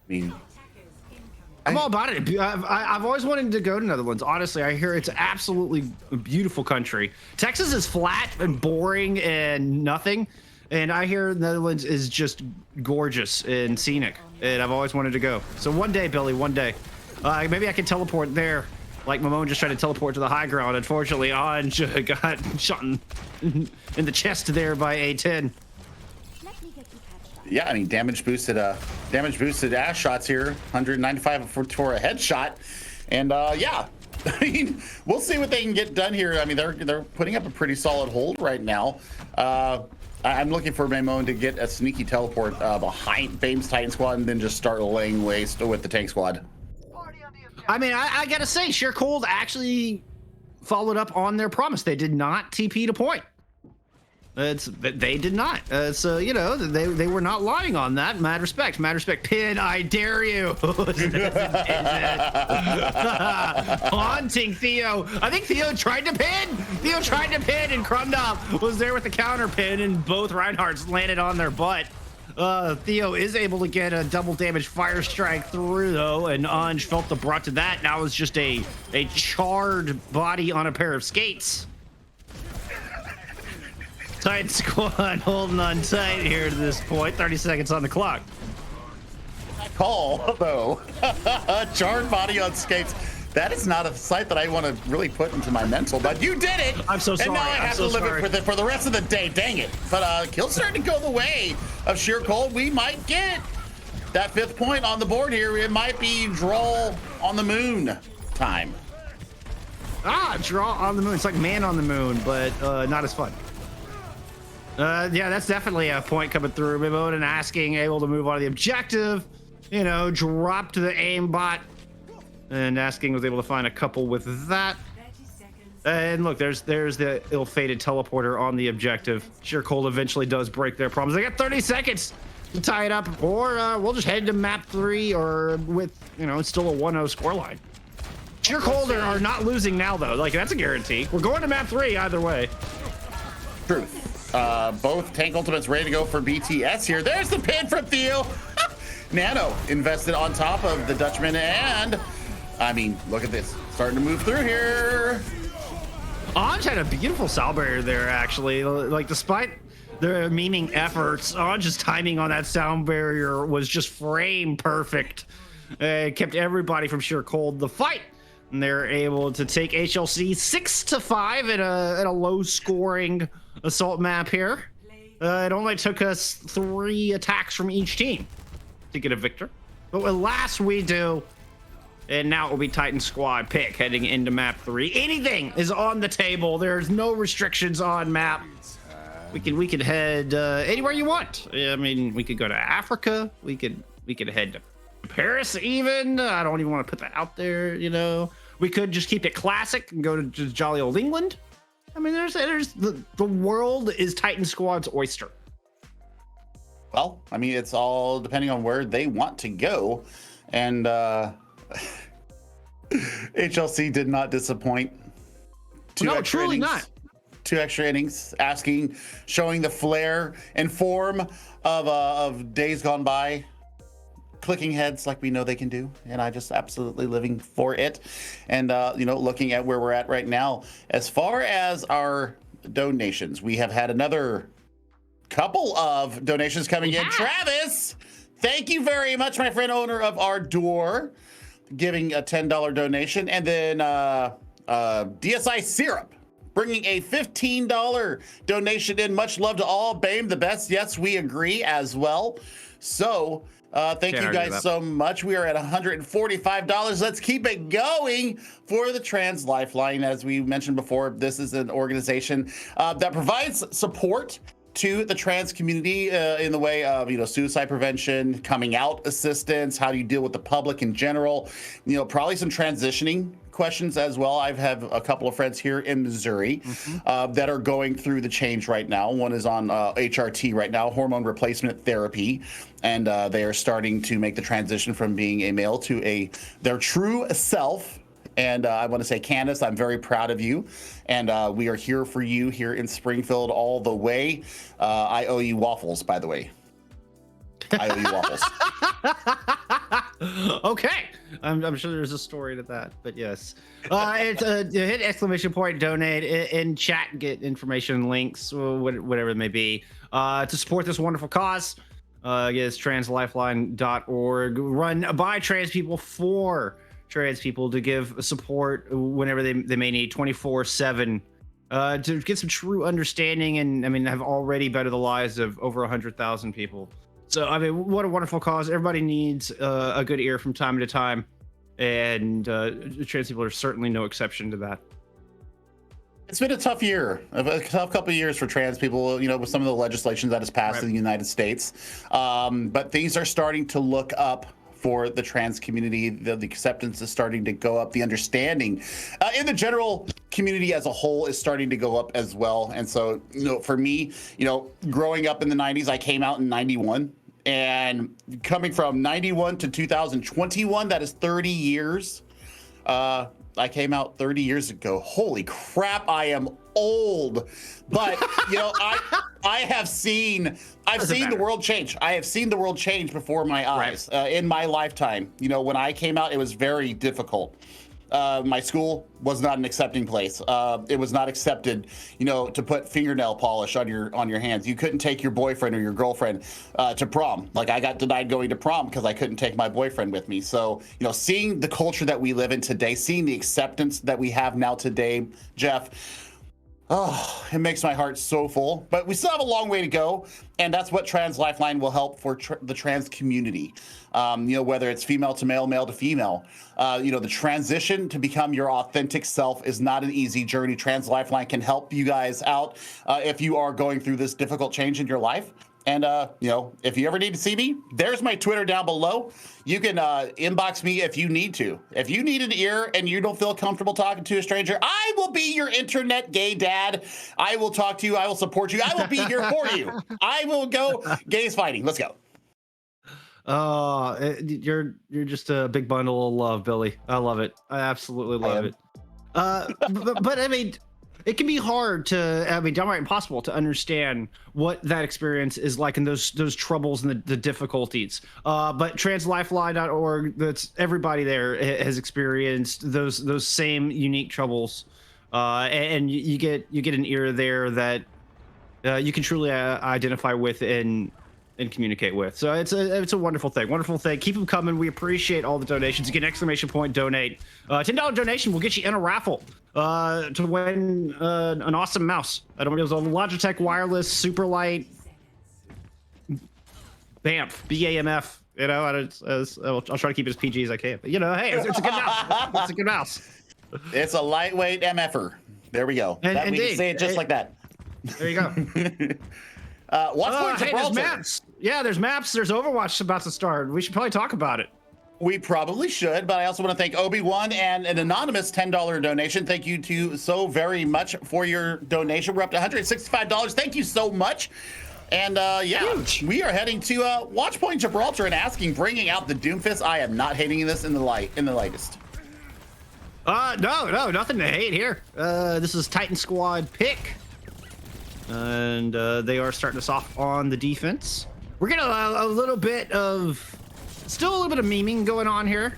mean,
I'm all about it. I've always wanted to go to Netherlands. Honestly, I hear it's absolutely a beautiful country. Texas is flat and boring and nothing. And I hear Netherlands is just gorgeous and scenic. And I've always wanted to go. So one day, Billy, one day. Maybe I can teleport there. Like Mamone just tried to teleport to the high ground. Unfortunately, Anj got shot in the chest there by A10.
Yeah, I mean, damage boosted ass shots here. 195 for a headshot. And yeah, I mean, we'll see what they can get done here. I mean, they're putting up a pretty solid hold right now. I'm looking for Bame to get a sneaky teleport behind Bame's Titan Squad and then just start laying waste with the tank squad.
I mean, I gotta say, Sheer Cold actually followed up on their promise. They did not TP to point. They did not. So, you know, they were not lying on that. Mad respect. Pin, I dare you. Haunting Theo. I think Theo tried to pin. And Krumdop was there with the counter pin, and both Reinhardts landed on their butt. Theo is able to get a double damage fire strike through though, and Anj felt the brunt of that. Now it's just a charred body on a pair of skates. Titan Squad holding on tight here to this point. 30 seconds on the clock.
Call though. Charred body on skates. That is not a sight that I want to really put into my mental, but you did it.
I'm so sorry.
And now I have to live it for the rest of the day. Dang it. But kill's starting to go the way of Sheer Cold. We might get that 5th point on the board here. It might be draw on the moon time.
Draw on the moon. It's like Man on the Moon, but not as fun. Yeah, that's definitely a point coming through. Mimon and Asking able to move on to the objective. You know, drop to the aimbot. And Asking was able to find a couple with that. And look, there's the ill-fated teleporter on the objective. Sheer Cold eventually does break their problems. They got 30 seconds to tie it up, or we'll just head to map 3, or with, you know, it's still a 1-0 scoreline. Sheer Cold are not losing now, though. Like, that's a guarantee. We're going to map 3 either way.
truth. Both tank ultimates ready to go for BTS here. There's the pin from Theo. Nano invested on top of the Dutchman, and I mean, look at this. Starting to move through here.
Anj had a beautiful sound barrier there, actually. Like, despite their meaning efforts, Anj's timing on that sound barrier was just frame perfect. It kept everybody from sheer cold. The fight, and they're able to take HLC 6-5 in a low-scoring assault map here. It only took us 3 attacks from each team to get a victor. But with last we do, and now it will be Titan Squad pick heading into map 3. Anything is on the table. There's no restrictions on map. We could head anywhere you want. I mean, we could go to Africa. We could head to Paris even. I don't even want to put that out there, you know. We could just keep it classic and go to just jolly old England. I mean, there's the world is Titan Squad's oyster.
Well, I mean, it's all depending on where they want to go. And HLC did not disappoint.
No, truly not.
2 extra innings, showing the flair and form of days gone by, clicking heads like we know they can do, and I just absolutely living for it. And you know, looking at where we're at right now, as far as our donations, we have had another couple of donations coming in. Travis, thank you very much, my friend, owner of Ardour, giving a $10 donation, and then DSI Syrup bringing a $15 donation in. Much love to all. Bame, the best. Yes, we agree as well. So thank you guys so much. We are at $145. Let's keep it going for the Trans Lifeline. As we mentioned before, this is an organization that provides support to the trans community in the way of, you know, suicide prevention, coming out assistance, how do you deal with the public in general, you know, probably some transitioning questions as well. I have a couple of friends here in Missouri that are going through the change right now. One is on HRT right now, hormone replacement therapy, and they are starting to make the transition from being a male to their true self. And I want to say, Candace, I'm very proud of you. And we are here for you here in Springfield all the way. I owe you waffles, by the way. I owe you waffles.
Okay. I'm sure there's a story to that, but yes. It's hit exclamation point donate in chat, get information, links, whatever it may be, to support this wonderful cause. It's translifeline.org, run by trans people for trans people, to give support whenever they may need, 24/7, to get some true understanding, and I mean, have already bettered the lives of over 100,000 people. So I mean, what a wonderful cause. Everybody needs a good ear from time to time, and trans people are certainly no exception to that.
It's been a tough year, a tough couple of years for trans people, you know, with some of the legislation that has passed in the United States. But things are starting to look up for the trans community. The acceptance is starting to go up. The understanding in the general community as a whole is starting to go up as well. And so, you know, for me, you know, growing up in the 90s, I came out in 91. And coming from 91 to 2021, that is 30 years. I came out 30 years ago. Holy crap, I am old. But, you know, I've seen the world change. I have seen the world change before my eyes in my lifetime. You know, when I came out, it was very difficult. My school was not an accepting place. It was not accepted, you know, to put fingernail polish on your hands. You couldn't take your boyfriend or your girlfriend to prom. Like, I got denied going to prom because I couldn't take my boyfriend with me. So, you know, seeing the culture that we live in today, seeing the acceptance that we have now today, Jeff, oh, it makes my heart so full. But we still have a long way to go, and that's what Trans Lifeline will help for the trans community. You know, whether it's female to male, male to female, you know, the transition to become your authentic self is not an easy journey. Trans Lifeline can help you guys out if you are going through this difficult change in your life. And, you know, if you ever need to see me, there's my Twitter down below. You can inbox me if you need to. If you need an ear and you don't feel comfortable talking to a stranger, I will be your internet gay dad. I will talk to you. I will support you. I will be here for you. I will go gays fighting. Let's go.
You're just a big bundle of love, Billy. I love it. I absolutely love it. But I mean, it can be hard to, I mean, downright impossible to understand what that experience is like and those troubles and the difficulties. But translifeline.org, that's everybody there has experienced those same unique troubles. And you get an ear there that you can truly identify with and communicate with. So it's a wonderful thing. Wonderful thing. Keep them coming. We appreciate all the donations. You get an ! Donate. $10 donation will get you in a raffle to win an awesome mouse. I don't know. It was a Logitech wireless super light Bamf BAMF. You know, I'll try to keep it as PG as I can. But you know, hey, it's a good mouse. It's a good mouse.
It's a lightweight MFer. There we go.
And,
we can say it just like that.
There you go.
Watch points
hey, there's maps. Yeah, there's maps. There's Overwatch about to start. We should probably talk about it.
We probably should, but I also want to thank Obi-Wan and an anonymous $10 donation. Thank you to so very much for your donation. We're up to $165. Thank you so much. And yeah, huge. We are heading to Watchpoint Gibraltar and bringing out the Doomfist. I am not hating this in the latest.
No, nothing to hate here. This is Titan Squad pick. And they are starting us off on the defense. We're getting a little bit of, still a little bit of memeing going on here.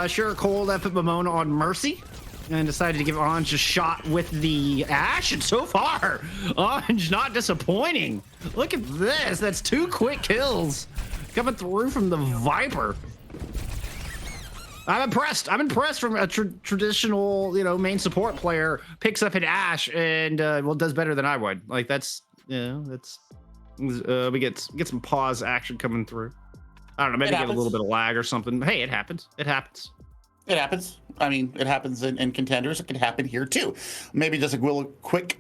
Sure, Cole left Mamona on Mercy and decided to give Anj a shot with the Ash. And so far, Anj not disappointing. Look at this. That's 2 quick kills coming through from the Viper. I'm impressed. I'm impressed from a traditional, you know, main support player picks up an Ash and well does better than I would. Like that's, you know, that's we get some pause action coming through. I don't know, maybe get a little bit of lag or something. Hey, it happens. It happens.
It happens. I mean, it happens in contenders. It can happen here too. Maybe just a quick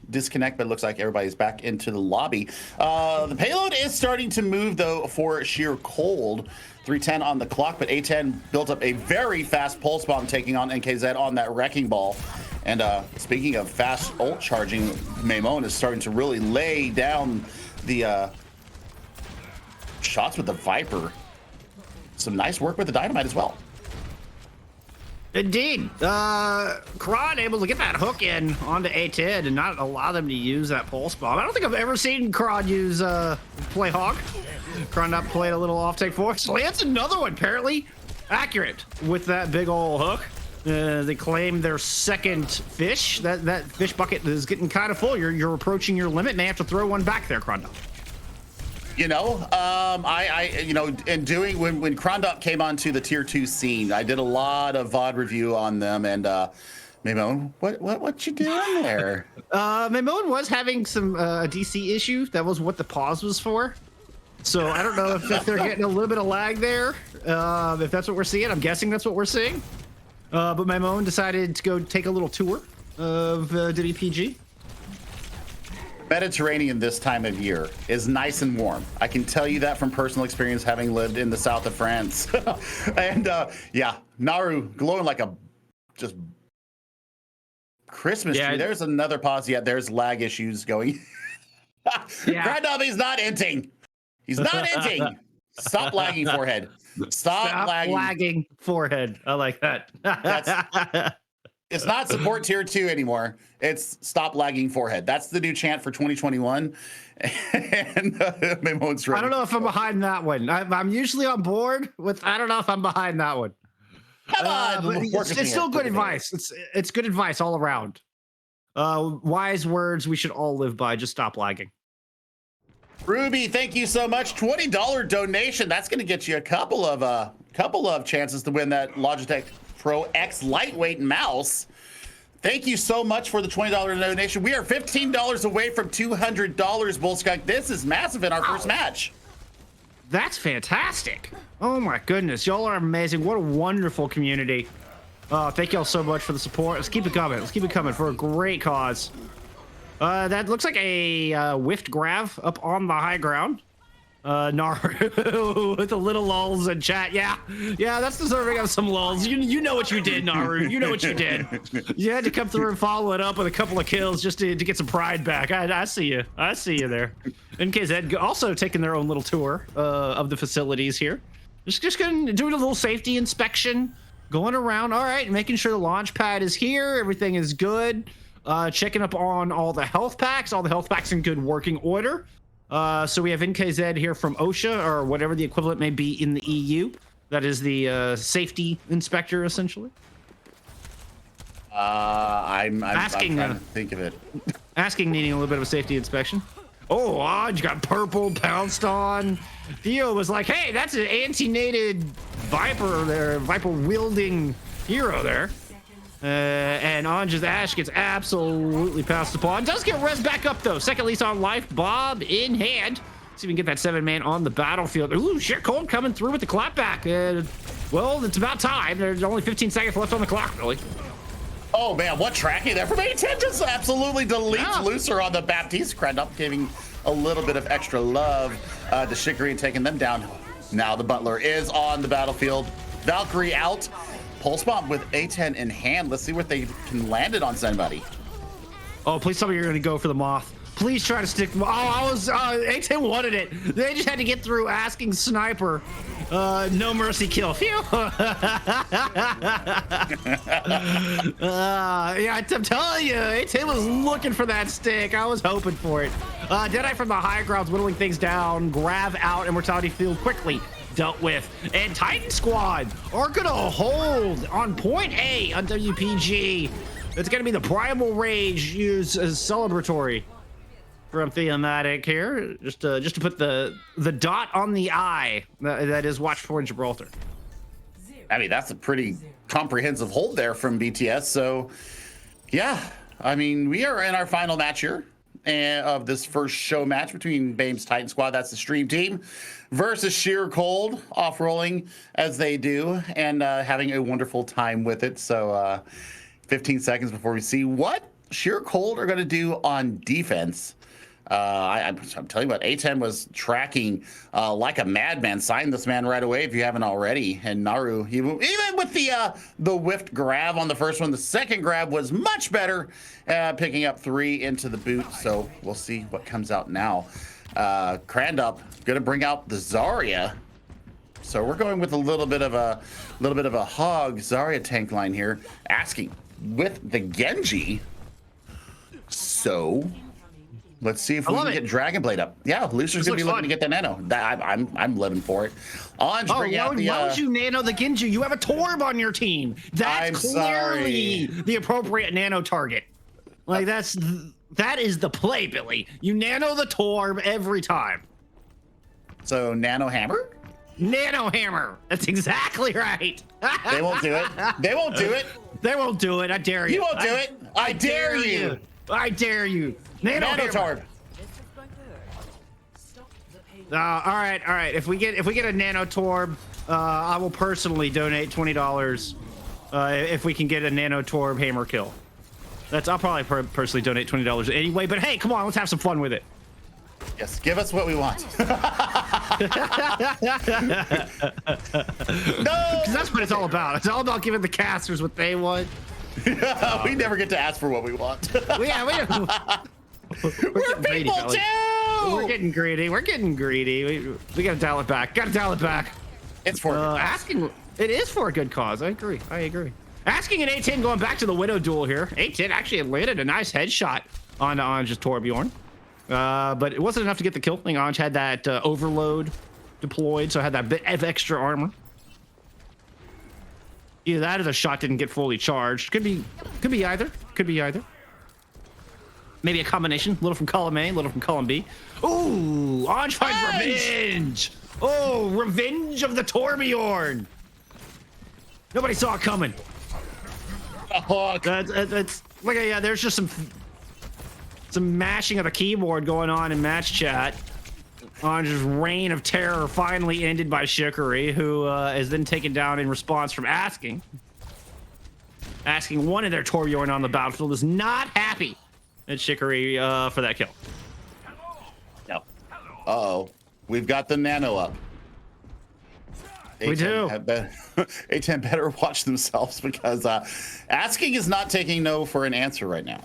disconnect, but it looks like everybody's back into the lobby. The payload is starting to move though for sheer cold. 3:10 on the clock, but A10 built up a very fast pulse bomb taking on NKZ on that wrecking ball. And speaking of fast ult charging, Maimon is starting to really lay down the shots with the Viper. Some nice work with the Dynamite as well.
Indeed. Kron able to get that hook in onto A10 and not allow them to use that pulse bomb. I don't think I've ever seen Kron use play hog. Kron not played a little off take for. So that's another one, apparently accurate with that big ol' hook. They claim their second fish. That fish bucket is getting kind of full. You're approaching your limit. May have to throw one back there, Krondop.
You know, I you know, in doing when Krondop came onto the tier 2 scene, I did a lot of VOD review on them, and Maimon, what you doing there?
Maimon was having some a DC issue. That was what the pause was for. So I don't know if they're getting a little bit of lag there. If that's what we're seeing, I'm guessing that's what we're seeing. But Maimon decided to go take a little tour of WPG.
Mediterranean this time of year is nice and warm. I can tell you that from personal experience, having lived in the south of France. And yeah, Naru glowing like a just Christmas tree. There's another pause. Yeah, there's lag issues going. Krondop, he's not inting. He's not inting. Stop lagging, forehead. Stop lagging
forehead. I like that.
It's not support tier 2 anymore. It's stop lagging forehead. That's the new chant for 2021. And Maimon's ready.
I don't know if I'm behind that one. I'm usually on board with. I don't know if I'm behind that one.
Come on,
it's still good advice. It's good advice all around. Wise words we should all live by. Just stop lagging.
Ruby, thank you so much. $20 donation. That's going to get you a couple of chances to win that Logitech Pro X lightweight mouse. Thank you so much for the $20 donation. We are $15 away from $200, Bullskunk. This is massive in our first match.
That's fantastic. Oh my goodness. Y'all are amazing. What a wonderful community. Thank y'all so much for the support. Let's keep it coming. Let's keep it coming for a great cause. That looks like a whiffed grav up on the high ground. Naru with the little lulls in chat. Yeah, that's deserving of some lulls. You know what you did, Naru. You know what you did. You had to come through and follow it up with a couple of kills just to get some pride back. I see you. I see you there. NKZ also taking their own little tour of the facilities here. Just doing a little safety inspection. going around. All right, making sure the launch pad is here. Everything is good. Checking up on all the health packs. All the health packs in good working order. So we have NKZ here from OSHA, or whatever the equivalent may be in the EU. That is the safety inspector, essentially.
I'm trying to think of it.
Asking, needing a little bit of a safety inspection. Oh, Odge got purple, pounced on. Theo was like, hey, that's an anti-nated Viper there, Viper-wielding hero there. And Odge's Ash gets absolutely passed upon. Does get res back up, though. Second lease on life, Bob in hand. See if we can get that 7-man on the battlefield. Ooh, shit, Cold coming through with the clapback. Well, it's about time. There's only 15 seconds left on the clock, really.
Oh man, what tracking there from A10, just absolutely deletes Looser on the Baptiste. Crend up, giving a little bit of extra love to Shikari and taking them down. Now the Butler is on the battlefield. Valkyrie out. Pulse Bomb with A10 in hand. Let's see what they can land it on somebody.
Oh, please tell me you're going to go for the Moth. Please try to stick. Oh, A10 wanted it. They just had to get through asking Sniper. No mercy kill. Phew. Yeah, I'm telling you, A10 was looking for that stick. I was hoping for it. Deadeye from the high grounds, whittling things down. Grav out, Immortality Field quickly dealt with. And Titan Squad are going to hold on point A on WPG. It's going to be the Primal Rage used as celebratory from Theomatic here, just to put the dot on the I that is watch for in Gibraltar.
I mean, that's a pretty comprehensive hold there from BTS. So, yeah, I mean, we are in our final match here of this first show match between Bame's Titan Squad, that's the stream team, versus Sheer Cold, off-rolling as they do, and having a wonderful time with it. So, 15 seconds before we see what Sheer Cold are going to do on defense. I'm telling you what, A10 was tracking like a madman. Sign this man right away if you haven't already. And Naru, even with the whiffed grab on the first one, the second grab was much better, picking up 3 into the boot. So we'll see what comes out now. Crandup gonna bring out the Zarya. So we're going with a little bit of a hog Zarya tank line here, asking with the Genji. So let's see if we can get Dragon Blade up. Yeah, Lucer's gonna be looking to get the nano. I'm living for it. Ange, bring out the.
Why would you nano the Genji? You have a Torb on your team. That's clearly the appropriate nano target. Like that is the play, Billy. You nano the Torb every time.
So nano hammer.
Nano hammer. That's exactly right.
They won't do it. They won't do it.
They won't do it. I dare you.
You won't do it. I dare you.
I dare you. Nano
Torb.
All right. If we get a nano Torb, I will personally donate $20 if we can get a nano Torb hammer kill. I'll probably personally donate $20 anyway. But hey, come on, let's have some fun with it.
Yes, give us what we want. No,
because that's what it's all about. It's all about giving the casters what they want.
We never get to ask for what we want.
We're
people too.
We're getting greedy. We gotta dial it back.
It's for
asking. It is for a good cause. I agree. Asking an A10 going back to the Widow duel here. A10 actually landed a nice headshot on just Torbjorn. But it wasn't enough to get the kill. I think Ange had that overload deployed, so I had that bit of extra armor. Either that or the shot didn't get fully charged. Could be either. Maybe a combination. A little from column A, a little from column B. Ooh, Ange finds revenge. Oh, revenge of the Torbjorn. Nobody saw it coming. That's like there's just some mashing of the keyboard going on in match chat. Ange's reign of terror finally ended by Shikari, who is then taken down in response from asking one of their Torbjorn on the battlefield is not happy at Shikari for that kill.
No. Uh-oh. We've got the nano up.
We do.
A10 better watch themselves because asking is not taking no for an answer right now.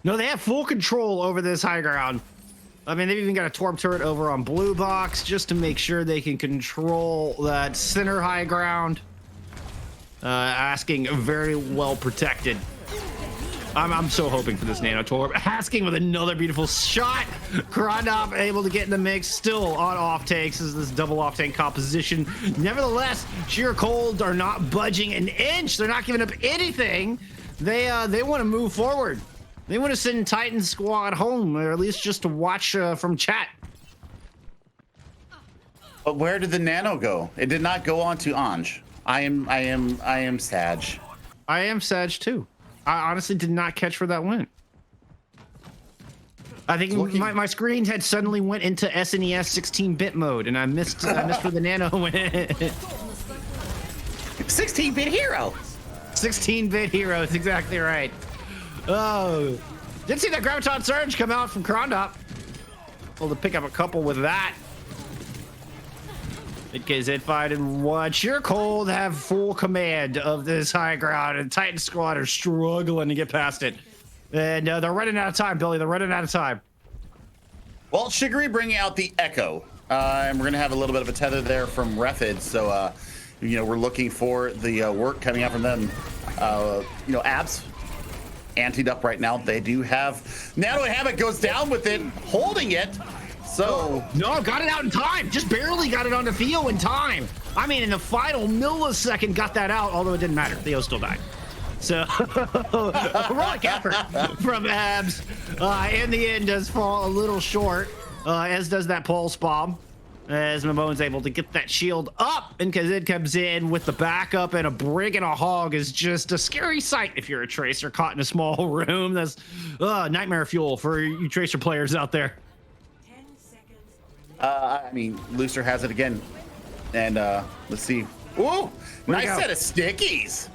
No, they have full control over this high ground. I mean, they've even got a Torp turret over on blue box just to make sure they can control that center high ground. Asking very well protected. I'm so hoping for this Nano Torp. Asking with another beautiful shot. Krondop able to get in the mix, still on off takes as this double off tank composition. Nevertheless, Sheer Cold are not budging an inch. They're not giving up anything. They want to move forward. They want to send Titan Squad home, or at least just to watch from chat.
But where did the Nano go? It did not go on to Anj. I am Sag.
I am Sag too. I honestly did not catch where that went. I think my screen had suddenly went into SNES 16-bit mode, and I missed where the Nano went.
16-bit hero.
16-bit hero is exactly right. Oh, did see that Graviton Surge come out from Krondop. Able to pick up a couple with that. KZ fight and one. Sheer Cold have full command of this high ground, and Titan Squad are struggling to get past it. And they're running out of time, Billy. They're running out of time.
Well, Shigiri bringing out the Echo. And we're going to have a little bit of a tether there from Refid. So, you know, we're looking for the work coming out from them. You know, Abs anteed up right now. They do have Nano and Havoc goes down with it, holding it. So
no, got it out in time. Just barely got it onto Theo in time. I mean, in the final millisecond, got that out. Although it didn't matter, Theo still died. So heroic effort from Abs. In the end, does fall a little short, as does that pulse bomb. As Mamone's able to get that shield up, and Kazid comes in with the backup, and a brig and a hog is just a scary sight if you're a Tracer caught in a small room. That's nightmare fuel for you Tracer players out there.
I mean, Looser has it again. And let's see. Ooh, nice set of stickies.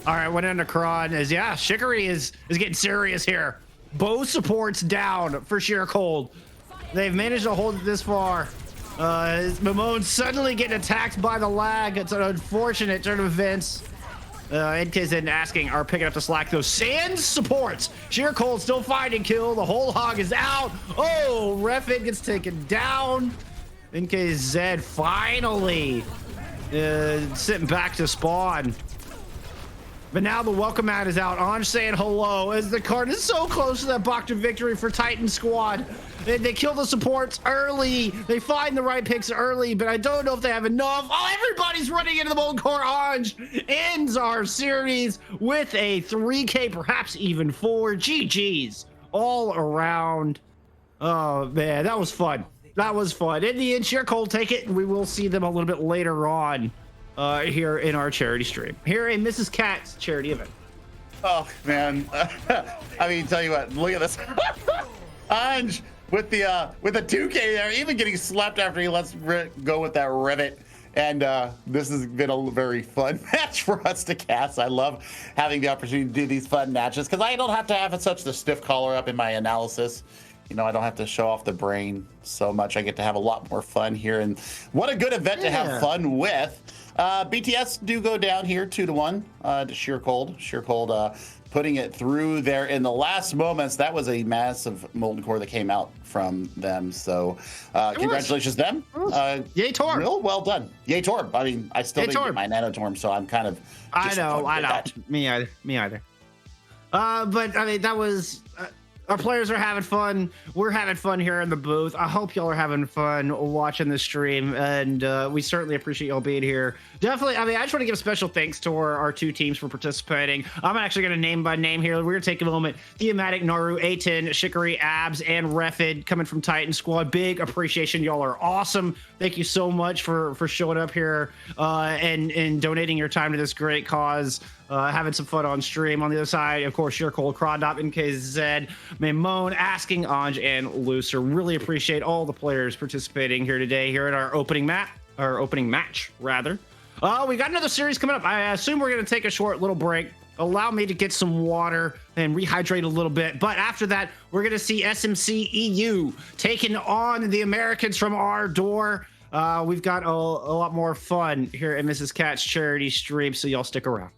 All right, went into Kron as Shikari is getting serious here. Both supports down for Sheer Cold. They've managed to hold it this far. Mamone suddenly getting attacked by the lag. It's an unfortunate turn of events. NK's in asking, are picking up the slack. Those Sands supports. Sheer Cold still fighting kill. The whole hog is out. Oh, Refid gets taken down. NKZ finally sitting back to spawn. But now the welcome mat is out. Anj saying hello as the card is so close to that Bacta victory for Titan Squad. They kill the supports early. They find the right picks early, but I don't know if they have enough. Oh, everybody's running into the Molten Core. Anj ends our series with a 3K, perhaps even 4. GG's all around. Oh, man, that was fun. That was fun. In the end, Sheer Cold take it, and we will see them a little bit later on here in our charity stream. Here in Mrs. Cat's charity event.
Oh, man. I mean, tell you what, look at this. Anj with the 2K there, even getting slapped after he lets go with that rivet. And this has been a very fun match for us to cast. I love having the opportunity to do these fun matches because I don't have to have such the stiff collar up in my analysis. You know, I don't have to show off the brain so much. I get to have a lot more fun here. And what a good event to have fun with. BTS do go down here 2-1 to Sheer Cold. Sheer Cold putting it through there in the last moments. That was a massive Molten Core that came out from them. So congratulations to them.
Yay, Torb.
Real well done. Yay, Torb. I mean, I still didn't get my Nano Torb, so I'm kind of
I know. Me either. But I mean, that was... our players are having fun. We're having fun here in the booth. I hope y'all are having fun watching the stream, and we certainly appreciate y'all being here. Definitely, I mean, I just want to give special thanks to our two teams for participating. I'm actually going to name by name here. We're going to take a moment. Theomatic, Naru, A10, Shikari, Abs, and Refid coming from Titan Squad. Big appreciation. Y'all are awesome. Thank you so much for showing up here and donating your time to this great cause. Having some fun on stream. On the other side, of course, Sheer Cold, Krondop, NKZ, Mamone, Asking, Anj, and Looser. Really appreciate all the players participating here today, here at our opening match, rather. We got another series coming up. I assume we're going to take a short little break. Allow me to get some water and rehydrate a little bit. But after that, we're going to see SMC EU taking on the Americans from Ardour. We've got a lot more fun here at Mrs. Cat's charity stream, so y'all stick around.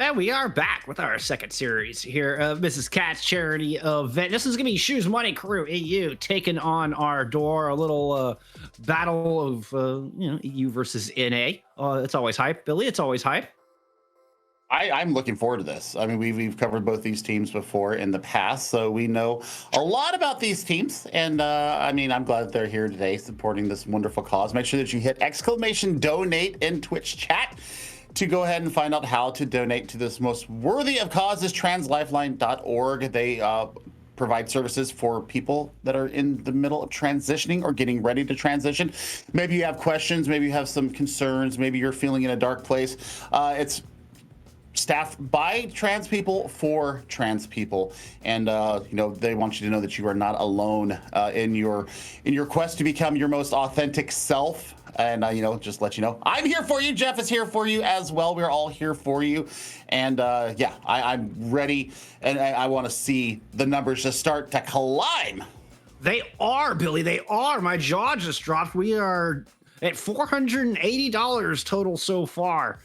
And we are back with our second series here of Mrs. Cat's charity event. This is going to be Shoes Money Crew EU taking on Ardour, a little battle of EU versus NA. It's always hype, Billy. It's always hype.
I'm looking forward to this. I mean, we've covered both these teams before in the past, so we know a lot about these teams. And I mean, I'm glad that they're here today supporting this wonderful cause. Make sure that you hit !donate in Twitch chat to go ahead and find out how to donate to this most worthy of causes, translifeline.org. They provide services for people that are in the middle of transitioning or getting ready to transition. Maybe you have questions, maybe you have some concerns, maybe you're feeling in a dark place. It's staffed by trans people for trans people, and they want you to know that you are not alone in your quest to become your most authentic self. And just let you know, I'm here for you. Jeff is here for you as well. We're all here for you, and I'm ready, and I want to see the numbers just start to climb.
They are, Billy. They are. My jaw just dropped. We are at $480 total so far.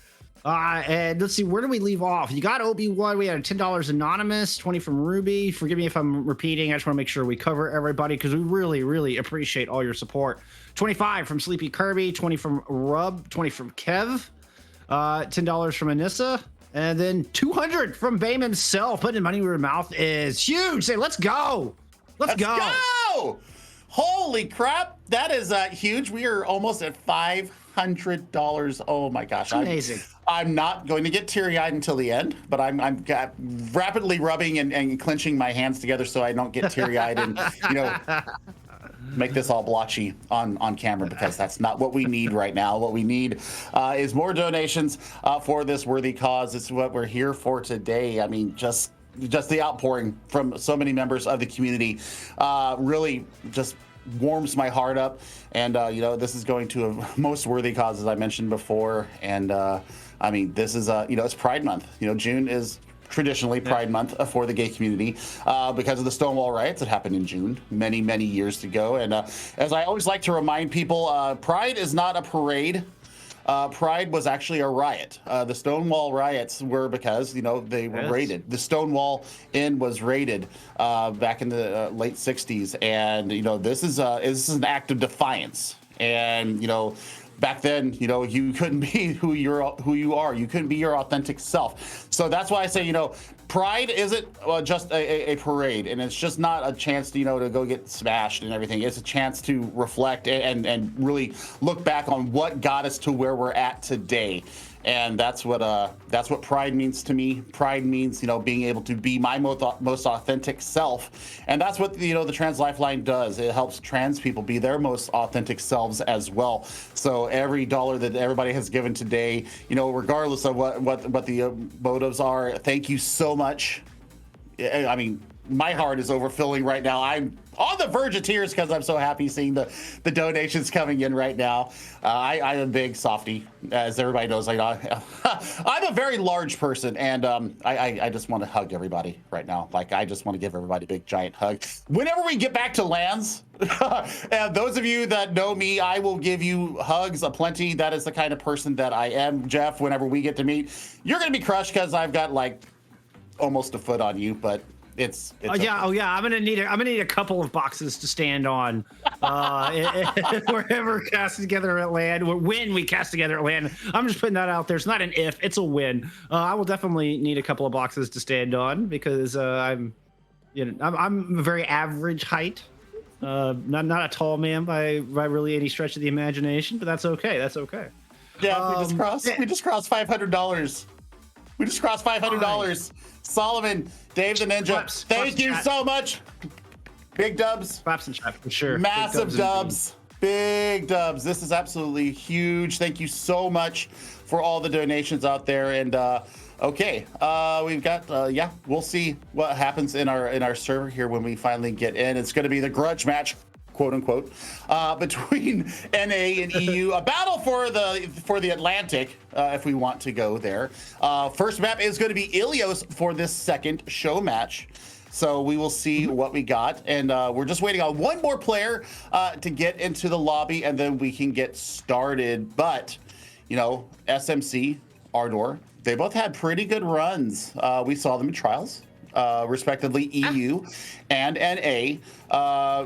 And let's see, where do we leave off? You got Obi-Wan. We had $10 anonymous, 20 from Ruby. Forgive me if I'm repeating. I just want to make sure we cover everybody because we really, really appreciate all your support. 25 from Sleepy Kirby, 20 from Rub, 20 from Kev, $10 from Anissa, and then 200 from Bame himself. Putting money where your mouth is huge. Say, let's go. Let's go.
Holy crap. That is huge. We are almost at $500. Oh my gosh.
Amazing.
I'm not going to get teary-eyed until the end, but I'm rapidly rubbing and clenching my hands together so I don't get teary-eyed and make this all blotchy on camera, because that's not what we need right now. What we need is more donations for this worthy cause. It's what we're here for today. I mean, just the outpouring from so many members of the community really just warms my heart up. And this is going to a most worthy cause, as I mentioned before. And I mean, this is it's Pride Month. June is traditionally Pride Month for the gay community because of the Stonewall riots that happened in June many years ago. And as I always like to remind people, Pride is not a parade. Pride was actually a riot. The Stonewall riots were because they were raided. The Stonewall Inn was raided back in the late '60s, and this is an act of defiance. And back then, you couldn't be who you are. You couldn't be your authentic self. So that's why I say, Pride isn't just a parade, and it's just not a chance to go get smashed and everything. It's a chance to reflect and really look back on what got us to where we're at today. And that's what Pride means to me. Pride means being able to be my most authentic self, and that's what the Trans Lifeline does. It helps trans people be their most authentic selves as well. So every dollar that everybody has given today, regardless of what the motives are, thank you so much. I mean, my heart is overfilling right now. I'm on the verge of tears because I'm so happy seeing the donations coming in right now. I'm a big softie, as everybody knows. I'm a very large person, and I just want to hug everybody right now. I just want to give everybody a big giant hug. Whenever we get back to lands, and those of you that know me, I will give you hugs aplenty. That is the kind of person that I am, Jeff. Whenever we get to meet, you're gonna be crushed because I've got almost a foot on you, but it's okay.
I'm gonna need a couple of boxes to stand on wherever cast together at land. When we cast together at land, I'm just putting that out there. It's not an if, it's a win. I will definitely need a couple of boxes to stand on because I'm a very average height. Not a tall man by really any stretch of the imagination, but that's okay. That's okay.
Yeah, we just crossed $500. We just crossed $500. Solomon, Dave the Ninja, thank you so much. Big dubs.
Claps and chat for sure.
Massive dubs. Big dubs. This is absolutely huge. Thank you so much for all the donations out there. And okay, we've got we'll see what happens in our server here when we finally get in. It's going to be the grudge match, quote unquote, between NA and EU, a battle for the Atlantic, if we want to go there. First map is going to be Ilios for this second show match. So we will see what we got, and we're just waiting on one more player to get into the lobby, and then we can get started. But SMC, Ardour, They both had pretty good runs. We saw them in trials, respectively EU and NA.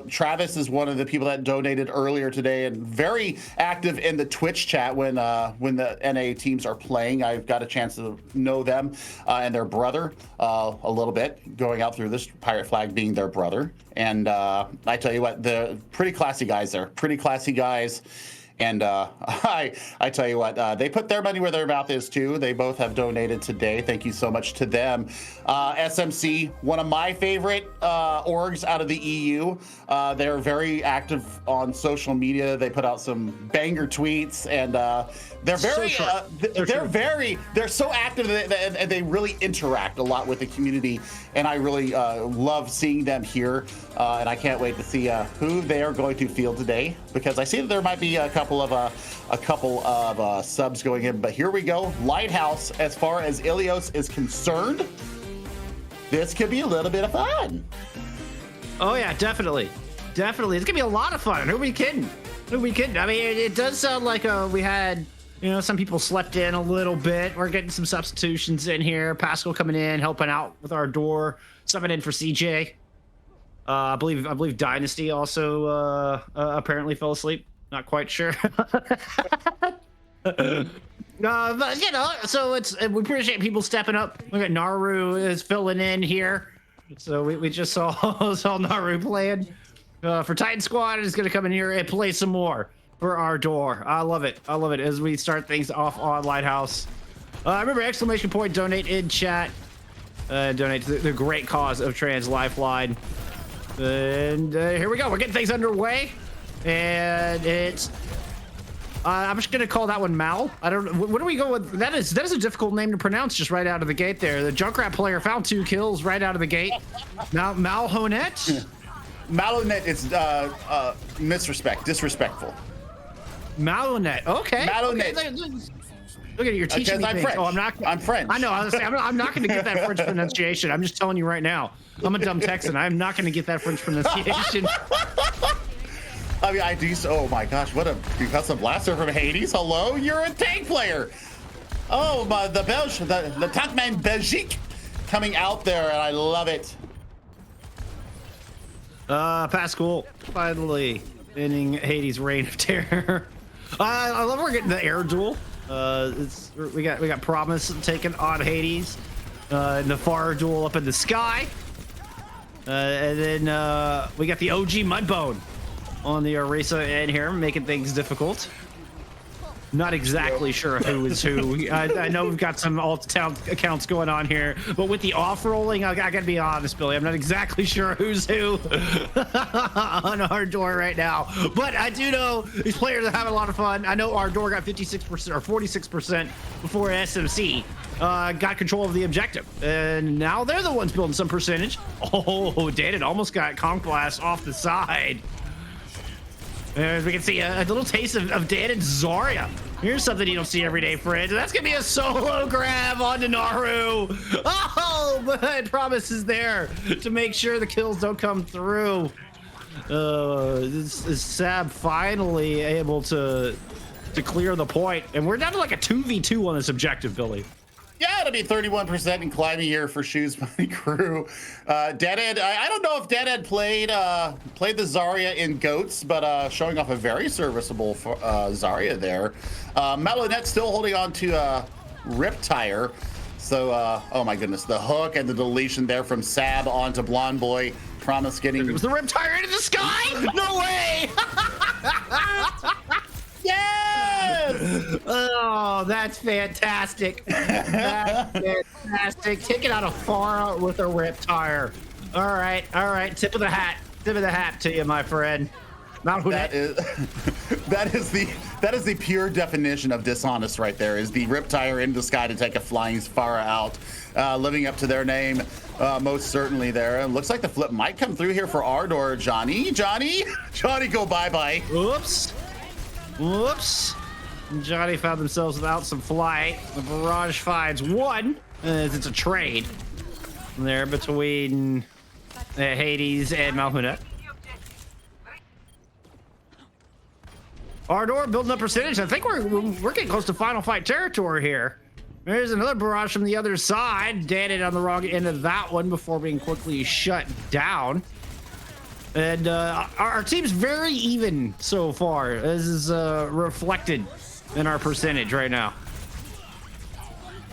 Travis is one of the people that donated earlier today and very active in the Twitch chat when the NA teams are playing. I've got a chance to know them and their brother a little bit, going out through this pirate flag being their brother. And I tell you what, the pretty classy guys there, pretty classy guys. And I tell you what, they put their money where their mouth is too. They both have donated today. Thank you so much to them. SMC, one of my favorite orgs out of the EU. They're very active on social media. They put out some banger tweets, and they're very, they're so active and they really interact a lot with the community. And I really love seeing them here. And I can't wait to see who they are going to field today, because I see that there might be a couple of subs going in. But here we go. Lighthouse, as far as Ilios is concerned, this could be a little bit of fun.
Oh yeah, definitely. It's gonna be a lot of fun. Who are we kidding? I mean, it does sound like we had, some people slept in a little bit. We're getting some substitutions in here. Pascal coming in, helping out with Ardour, subbing in for CJ. I believe Dynasty also apparently fell asleep. Not quite sure. But so we appreciate people stepping up. Look at Naru is filling in here. So we just saw Naru playing for Titan Squad. Is going to come in here and play some more for Ardour. I love it as we start things off on Lighthouse. Remember, exclamation point donate in chat. Donate to the great cause of Trans Lifeline. And here we go. We're getting things underway, and it's. I'm just gonna call that one Mal. I don't. What do we go with? That is a difficult name to pronounce just right out of the gate. There, the Junkrat player found 2 kills right out of the gate. Now Malhonet.
Malhonet is disrespectful.
Malhonet. Okay.
Malhonet.
Okay. Look at it, you're teaching me
I'm
things.
French.
Oh, I'm not.
I'm French.
I know. I'm not going to get that French pronunciation. I'm just telling you right now. I'm a dumb Texan. I'm not going to get that French pronunciation.
I mean, I do. Oh my gosh, what a concussive blaster from Hades. Hello, you're a tank player. Oh, the Belge, the Tankman Belgique coming out there, and I love it.
Pascal finally ending Hades' reign of terror. I love we're getting the air duel. We got Promise taking on Hades, and the far duel up in the sky, and then we got the OG Mudbone on the Orisa in here, making things difficult. Not exactly sure who is who. I know we've got some alt-town accounts going on here, but with the off-rolling, I gotta be honest, Billy, I'm not exactly sure who's who on Ardour right now. But I do know these players are having a lot of fun. I know Ardour got 56% or 46% before SMC got control of the objective, and now they're the ones building some percentage. Oh, David almost got Conk Blast off the side. As we can see, a little taste of Dan and Zarya. Here's something you don't see every day, friends. That's gonna be a solo grab onto Naru. Oh, but Promise is there to make sure the kills don't come through. This is Sab finally able to clear the point, and we're down to like a 2v2 on this objective, Billy.
Yeah, it'll be 31% in climbing here for Shoes Money Crew. Deadhead, I don't know if Deadhead played the Zarya in Goats, but showing off a very serviceable Zarya there. Melonet still holding on to Riptire. So, oh my goodness, the hook and the deletion there from Sab onto Blonde Boy. Promise getting...
It was the Riptire into the sky? No way!
Yes!
Oh, that's fantastic. That's fantastic. Taking out a Pharah with a Riptire. All right. Tip of the hat to you, my friend.
That is the pure definition of dishonest right there, is the Riptire into the sky to take a flying Pharah out. Living up to their name, most certainly there. And looks like the flip might come through here for Ardour. Johnny, go bye-bye.
Whoops. Johnny found themselves without some flight. The barrage finds one, as it's a trade there between Hades and Malhuna. Ardour building up percentage. I think we're getting close to final fight territory here. There's another barrage from the other side. Danny on the wrong end of that one before being quickly shut down. And our team's very even so far. This is reflected in our percentage right now.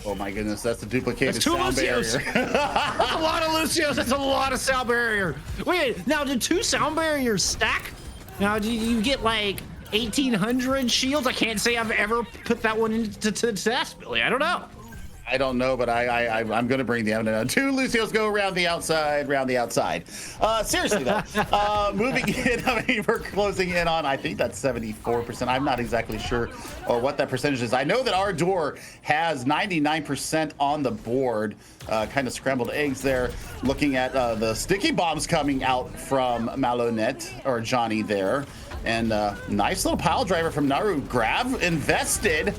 Oh my goodness, that's a duplicated
That's two
sound
Lucios.
barrier.
That's a lot of Lucios. That's a lot of sound barrier. Wait, now do 2 sound barriers stack? Now do you get like 1,800 shields? I can't say I've ever put that one into test, Billy. I don't know.
I don't know, but I'm going to bring the evidence. 2 Lucios go around the outside, seriously, though, moving in, I mean, we're closing in on, I think that's 74%. I'm not exactly sure what that percentage is. I know that Ardour has 99% on the board, kind of scrambled eggs there, looking at the sticky bombs coming out from Malonette, or Johnny there. And nice little pile driver from Naru. Grav invested.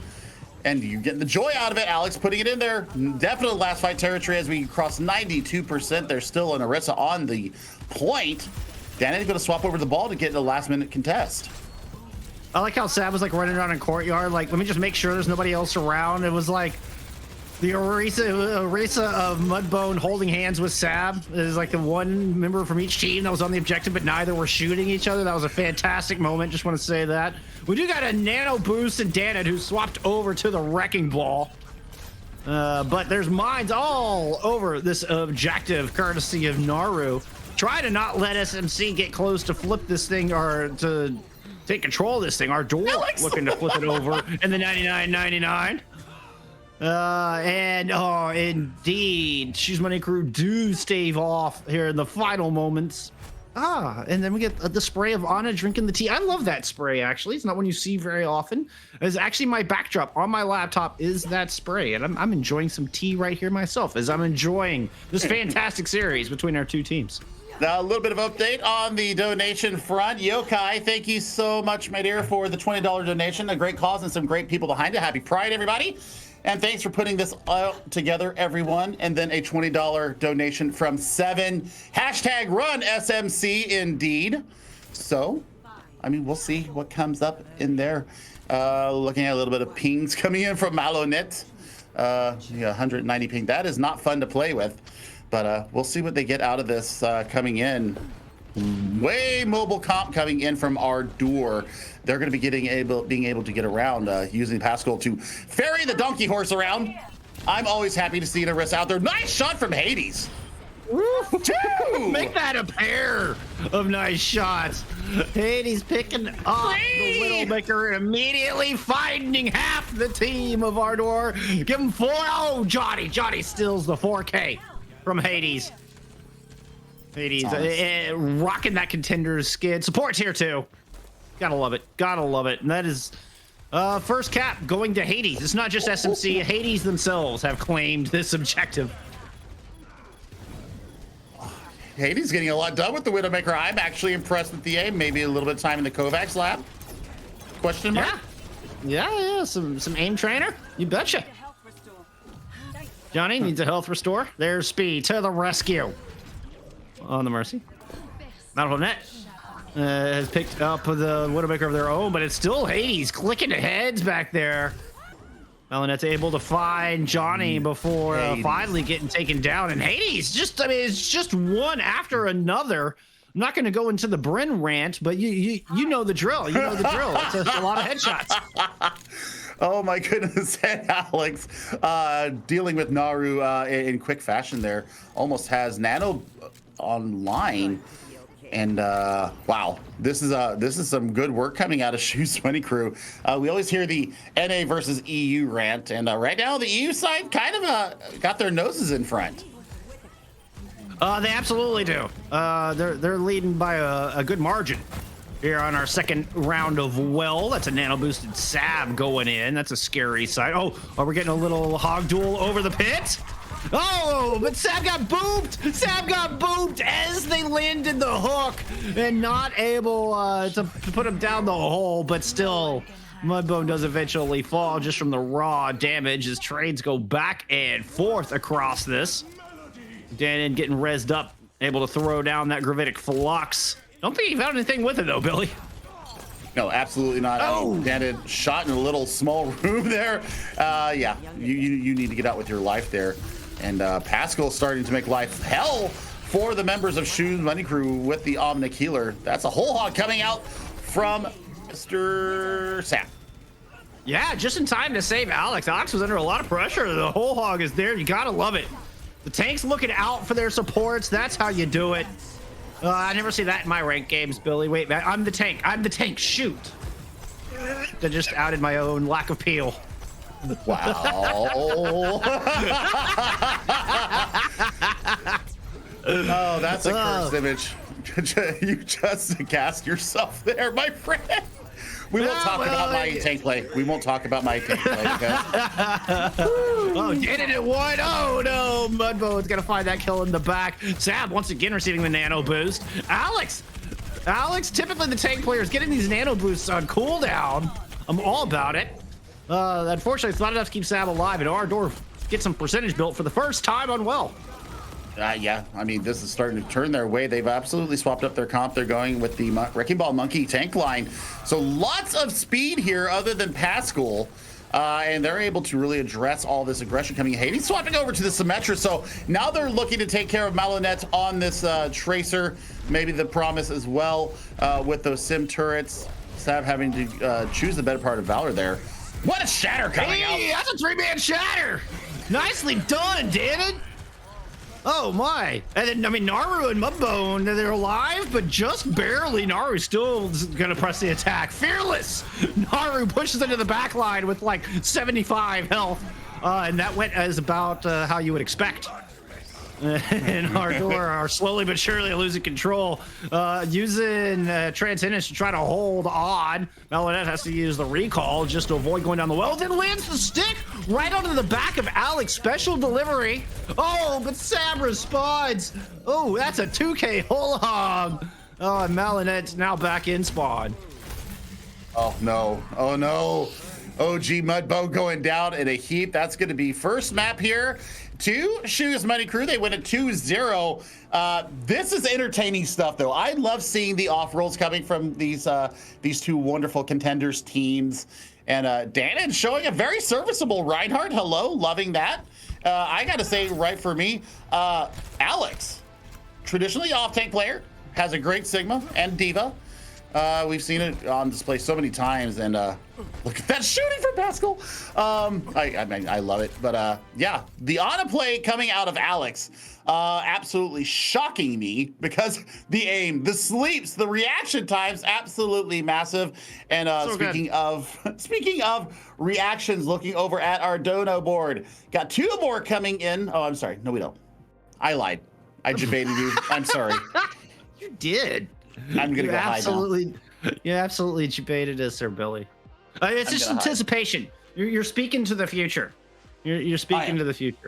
And you're getting the joy out of it, Alex, putting it in there. Definitely last fight territory as we cross 92%. There's still an Orisa on the point. Danny's going to swap over the ball to get a last-minute contest.
I like how Sab was like running around in courtyard. Like, let me just make sure there's nobody else around. It was like the Orisa of Mudbone holding hands with Sab. It was like the one member from each team that was on the objective, but neither were shooting each other. That was a fantastic moment. Just want to say that. We do got a nano boost in Danit, who swapped over to the wrecking ball. But there's mines all over this objective, courtesy of Naru. Try to not let SMC get close to flip this thing or to take control of this thing. Ardour looking to flip it over in the 99.99. And oh, indeed, Shoes Money Crew do stave off here in the final moments. And then we get the spray of Anna drinking the tea. I love that spray, actually. It's not one you see very often. It's actually my backdrop on my laptop is that spray, and I'm enjoying some tea right here myself as I'm enjoying this fantastic series between our 2 teams.
Now, a little bit of update on the donation front. Yokai, thank you so much, my dear, for the $20 donation. A great cause and some great people behind it. Happy Pride, everybody. And thanks for putting this together, everyone. And then a $20 donation from 7. Hashtag run SMC indeed. So, I mean, we'll see what comes up in there. Looking at a little bit of pings coming in from Malonette. 190 ping. That is not fun to play with. But we'll see what they get out of this coming in. Way mobile comp coming in from Ardour. They're going to be being able to get around using Pascal to ferry the donkey horse around. I'm always happy to see an Orisa out there. Nice shot from Hades. Two!
Make that a pair of nice shots. Hades picking up the Widowmaker, immediately finding half the team of Ardour. Give him 4. Oh, Johnny steals the 4K from Hades. Hades rocking that contender's skid. Support's here too. Gotta love it. And that is first cap going to Hades. It's not just SMC. Hades themselves have claimed this objective.
Hades getting a lot done with the Widowmaker. I'm actually impressed with the aim. Maybe a little bit of time in the Kovacs lab. Question mark?
Yeah. Some aim trainer. You betcha. Johnny needs a health restore. There's Speed to the rescue. On the Mercy. Malonette has picked up the Widowmaker of their own, but it's still Hades clicking the heads back there. Malonette's able to find Johnny before finally getting taken down. And Hades, it's just one after another. I'm not going to go into the Bryn rant, but you know the drill. You know the drill. It's a lot of headshots.
Oh my goodness, and Alex dealing with Naru in quick fashion there. Almost has Nano online. And wow, this is some good work coming out of Shoes Money Crew. We always hear the NA versus EU rant, and right now the EU side kind of got their noses in front.
They absolutely do. They're leading by a good margin here on our second round of Well. That's a nano boosted Sab going in. That's a scary sight. Oh, are we getting a little hog duel over the pit? Oh, but Sab got booped. Sab got booped as they landed the hook and not able to put him down the hole, but still Mudbone does eventually fall just from the raw damage as trades go back and forth across this. Danon getting rezzed up, able to throw down that gravitic flux. Don't think he found anything with it though, Billy.
No, absolutely not.
Oh!
Bandit shot in a little small room there. Yeah, you need to get out with your life there. And Pascal starting to make life hell for the members of Shoes Money Crew with the Omnic Healer. That's a whole hog coming out from Mr. Sam.
Yeah, just in time to save Alex. Alex was under a lot of pressure. The whole hog is there. You gotta love it. The tank's looking out for their supports. That's how you do it. I never see that in my ranked games, Billy. Wait, man, I'm the tank. I'm the tank. Shoot. I just outed my own lack of peel.
Wow. Oh, that's a cursed image. You just cast yourself there, my friend. We won't talk about my tank play. We won't talk about my tank play.
Oh, get it at one. Oh, no. Mudbone's going to find that kill in the back. Sab once again receiving the nano boost. Alex, typically the tank player is getting these nano boosts on cooldown. I'm all about it. Unfortunately, it's not enough to keep Sab alive, and Ardour gets some percentage built for the first time on well.
Yeah, I mean, this is starting to turn their way. They've absolutely swapped up their comp. They're going with the Wrecking Ball Monkey tank line. So lots of speed here other than Pascal. And they're able to really address all this aggression coming in. He's swapping over to the Symmetra. So now they're looking to take care of Malinette on this Tracer. Maybe the Promise as well with those Sim turrets. Sab having to choose the better part of Valor there. What a shatter coming out.
That's a 3-man shatter. Nicely done, David. Oh my! And then I mean Naru and Mudbone, they're alive, but just barely. Naru's still gonna press the attack. Fearless! Naru pushes into the back line with like 75 health. And that went as about how you would expect. And Ardour are slowly but surely losing control, using Transcendence to try to hold on. Malinette has to use the recall just to avoid going down the well. Then lands the stick right onto the back of Alex. Special delivery. Oh, but Sam responds. Oh, that's a 2K whole hog. Oh, and Malinette's now back in spawn.
Oh no! Oh no! OG Mudbone going down in a heap. That's going to be first map here to Shoes Money Crew. They win at 2-0. This is entertaining stuff, though. I love seeing the off rolls coming from these two wonderful contenders teams. And Danon showing a very serviceable Reinhardt. Hello, loving that. I got to say, right for me, Alex, traditionally off-tank player, has a great Sigma and Diva. We've seen it on display so many times, and look at that shooting from Pascal. I mean, I love it, but yeah, the auto play coming out of Alex, absolutely shocking me because the aim, the sleeps, the reaction times, absolutely massive. And
so
speaking of reactions, looking over at our dono board, got two more coming in. Oh, I'm sorry, no, we don't. I lied. I debated you. I'm sorry.
You did.
I'm gonna go hide now.
You absolutely debated us, Sir Billy. It's just anticipation. You're speaking to the future. You're speaking to the future.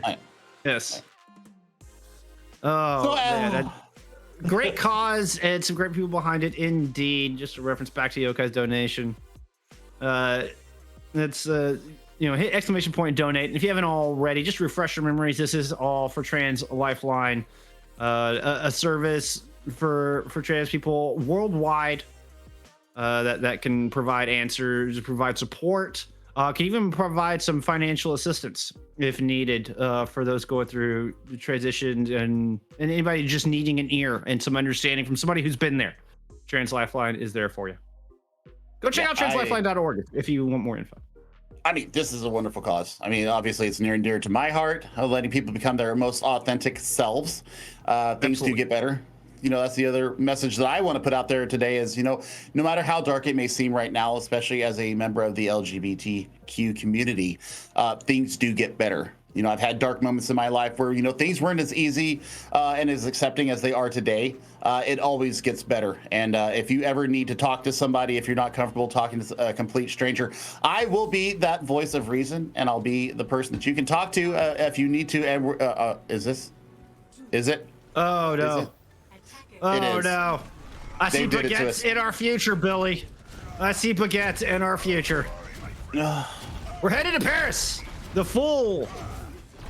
Yes. Oh, man. Great cause and some great people behind it, indeed. Just a reference back to Yokai's donation. That's hit exclamation point and donate. And if you haven't already, just refresh your memories. This is all for Trans Lifeline, a service for trans people worldwide that can provide answers, provide support, can even provide some financial assistance if needed for those going through the transitions and anybody just needing an ear and some understanding from somebody who's been there. Trans Lifeline is there for you. Go check out translifeline.org if you want more info.
I mean, this is a wonderful cause. I mean, obviously, it's near and dear to my heart, letting people become their most authentic selves. Things do get better. That's the other message that I want to put out there today is, no matter how dark it may seem right now, especially as a member of the LGBTQ community, things do get better. I've had dark moments in my life where, things weren't as easy and as accepting as they are today. It always gets better. And if you ever need to talk to somebody, if you're not comfortable talking to a complete stranger, I will be that voice of reason, and I'll be the person that you can talk to if you need to. And is it?
Oh, no.
Is it?
Oh, no. I see baguettes in our future, Billy. I see baguettes in our future. We're headed to Paris. The full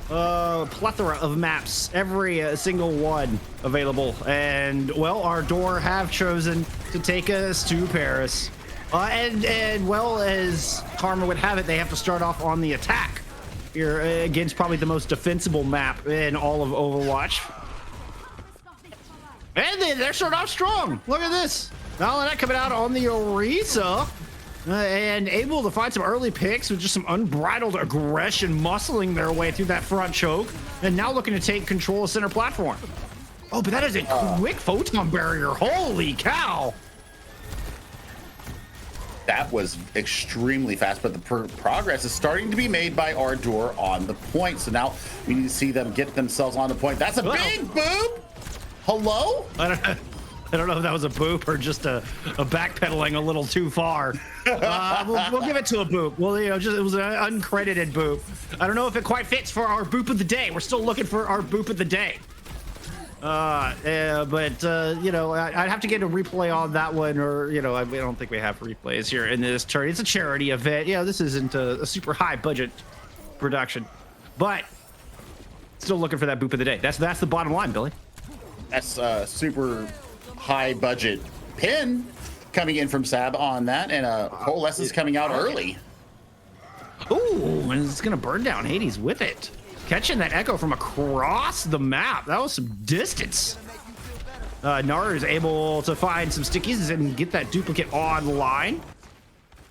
plethora of maps, every single one available. And, well, Ardour have chosen to take us to Paris. And well, as Karma would have it, they have to start off on the attack here against probably the most defensible map in all of Overwatch. And they're starting off strong. Look at this. Now that coming out on the Orisa and able to find some early picks with just some unbridled aggression, muscling their way through that front choke, and now looking to take control of center platform. Oh, but that is a quick photon barrier. Holy cow.
That was extremely fast, but the progress is starting to be made by Ardour on the point. So now we need to see them get themselves on the point. That's a big boop. Hello?
I don't know if that was a boop or just a backpedaling a little too far. We'll give it to a boop. Well, it was an uncredited boop. I don't know if it quite fits for our boop of the day. We're still looking for our boop of the day. I'd have to get a replay on that one, or I don't think we have replays here in this turn. It's a charity event. This isn't a super high budget production, but still looking for that boop of the day. That's the bottom line, Billy.
That's super high budget pin coming in from Sab on that, and Coalesce is coming out early.
Ooh, and it's gonna burn down Hades with it. Catching that echo from across the map. That was some distance. Naru is able to find some stickies and get that duplicate online.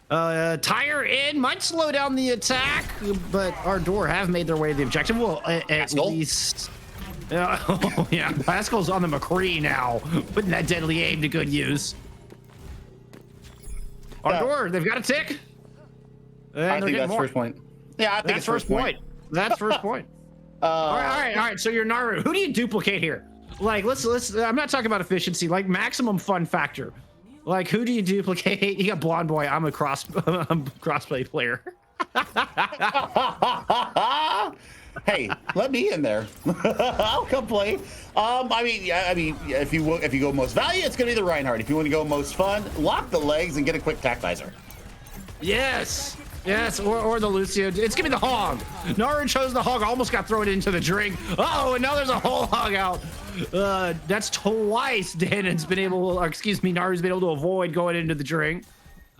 Tire in might slow down the attack, but Ardour have made their way to the objective. Well, at least. Oh, yeah. Pascal's on the McCree now, putting that deadly aim to good use. Ardour, they've got a tick.
I think that's first point. Yeah, I think
that's
it's first point.
That's first point. All right. So you're Naru. Who do you duplicate here? Like, let's. I'm not talking about efficiency. Like maximum fun factor. Like, who do you duplicate? You got Blonde Boy. I'm a crossplay player.
Hey, let me in there. I'll come play. I mean, if you go most value, it's gonna be the Reinhardt. If you want to go most fun, lock the legs and get a quick tack visor.
Yes, or the Lucio. It's gonna be the Hog. Naru chose the Hog, almost got thrown into the drink. Oh, and now there's a whole Hog out. That's twice Naru's been able to avoid going into the drink.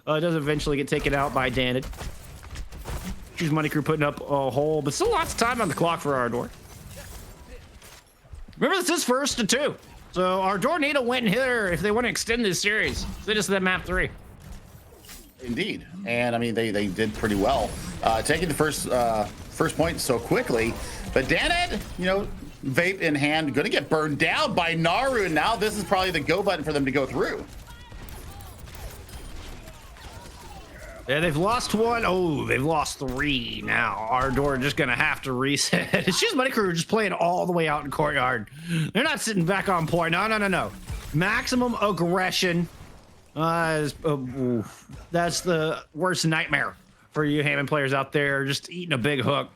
Does eventually get taken out by Danon. Choose Money Crew putting up a hole, but still lots of time on the clock for Ardour. Remember, this is first to 2. So Ardour need a win here if they want to extend this series. They just did map 3.
Indeed, and I mean they did pretty well, taking the first point so quickly. But Danon, vape in hand, going to get burned down by Naru, and now this is probably the go button for them to go through.
Yeah, they've lost 1. Oh, they've lost 3 now. Ardour just gonna have to reset. It's just Money Crew just playing all the way out in courtyard. They're not sitting back on point. No. Maximum aggression. That's the worst nightmare for you Hammond players out there, just eating a big hook.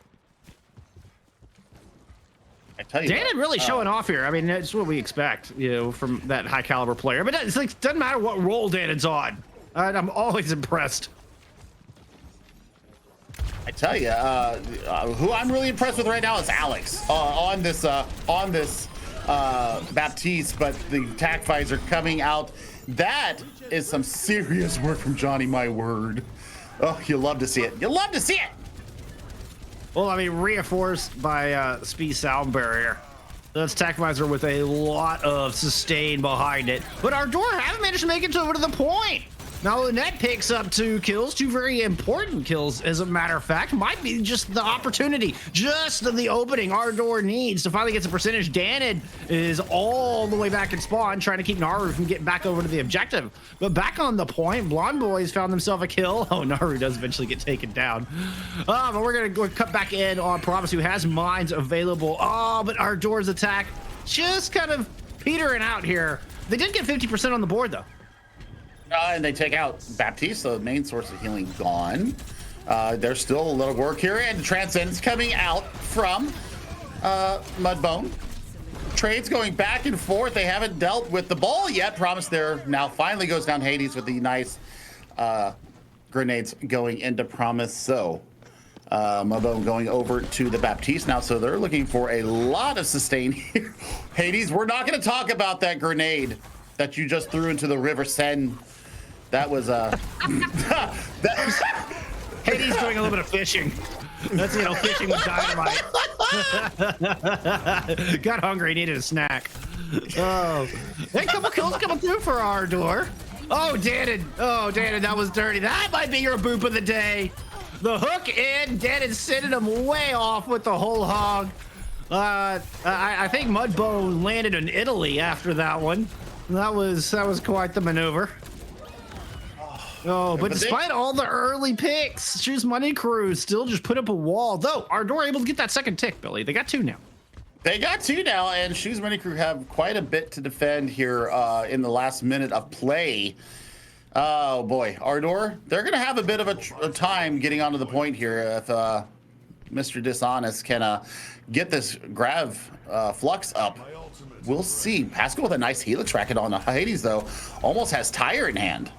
I tell you,
Danon really showing off here. I mean, that's what we expect, from that high caliber player. But it's like, doesn't matter what role Danon's on. I'm always impressed.
I tell you, who I'm really impressed with right now is Alex on this Baptiste, but the attack visor coming out. That is some serious work from Johnny, my word. Oh, you love to see it. You love to see it.
Well, I mean, reinforced by speed sound barrier. That's attack visor with a lot of sustain behind it. But Ardour haven't managed to make it over to the point. Now, Lynette picks up 2 kills, 2 very important kills, as a matter of fact. Might be just the opportunity, just the opening Ardour needs to finally get some percentage. Danon is all the way back in spawn, trying to keep Naru from getting back over to the objective. But back on the point, Blonde Boy's found himself a kill. Oh, Naru does eventually get taken down. But we're going to go cut back in on Promise, who has mines available. Oh, but Ardour's attack just kind of petering out here. They did get 50% on the board, though.
And they take out Baptiste, so the main source of healing gone. There's still a little work here, and Transcendence coming out from Mudbone. Trades going back and forth. They haven't dealt with the ball yet. Promise there now finally goes down Hades with the nice grenades going into Promise. So Mudbone going over to the Baptiste now, so they're looking for a lot of sustain here. Hades, we're not going to talk about that grenade that you just threw into the River Seine. That was
Hades doing a little bit of fishing. That's, you know, fishing with dynamite. Got hungry, needed a snack. Oh, hey, couple kills coming through for Ardour. Oh, Dannon. Oh, Dannon, that was dirty. That might be your boop of the day. The hook in, Dannon sending him way off with the whole hog. I think Mudbone landed in Italy after that one. That was quite the maneuver. Oh, but despite all the early picks, Choose Money Crew still just put up a wall. Though, Ardour able to get that second tick, Billy. They got 2 now.
They got 2 now, and Choose Money Crew have quite a bit to defend here in the last minute of play. Oh, boy. Ardour, they're going to have a bit of a time getting onto the point here if Mr. Dishonest can get this Grav Flux up. We'll see. Pascal with a nice Helix racket on the Hades, though, almost has Tire in hand.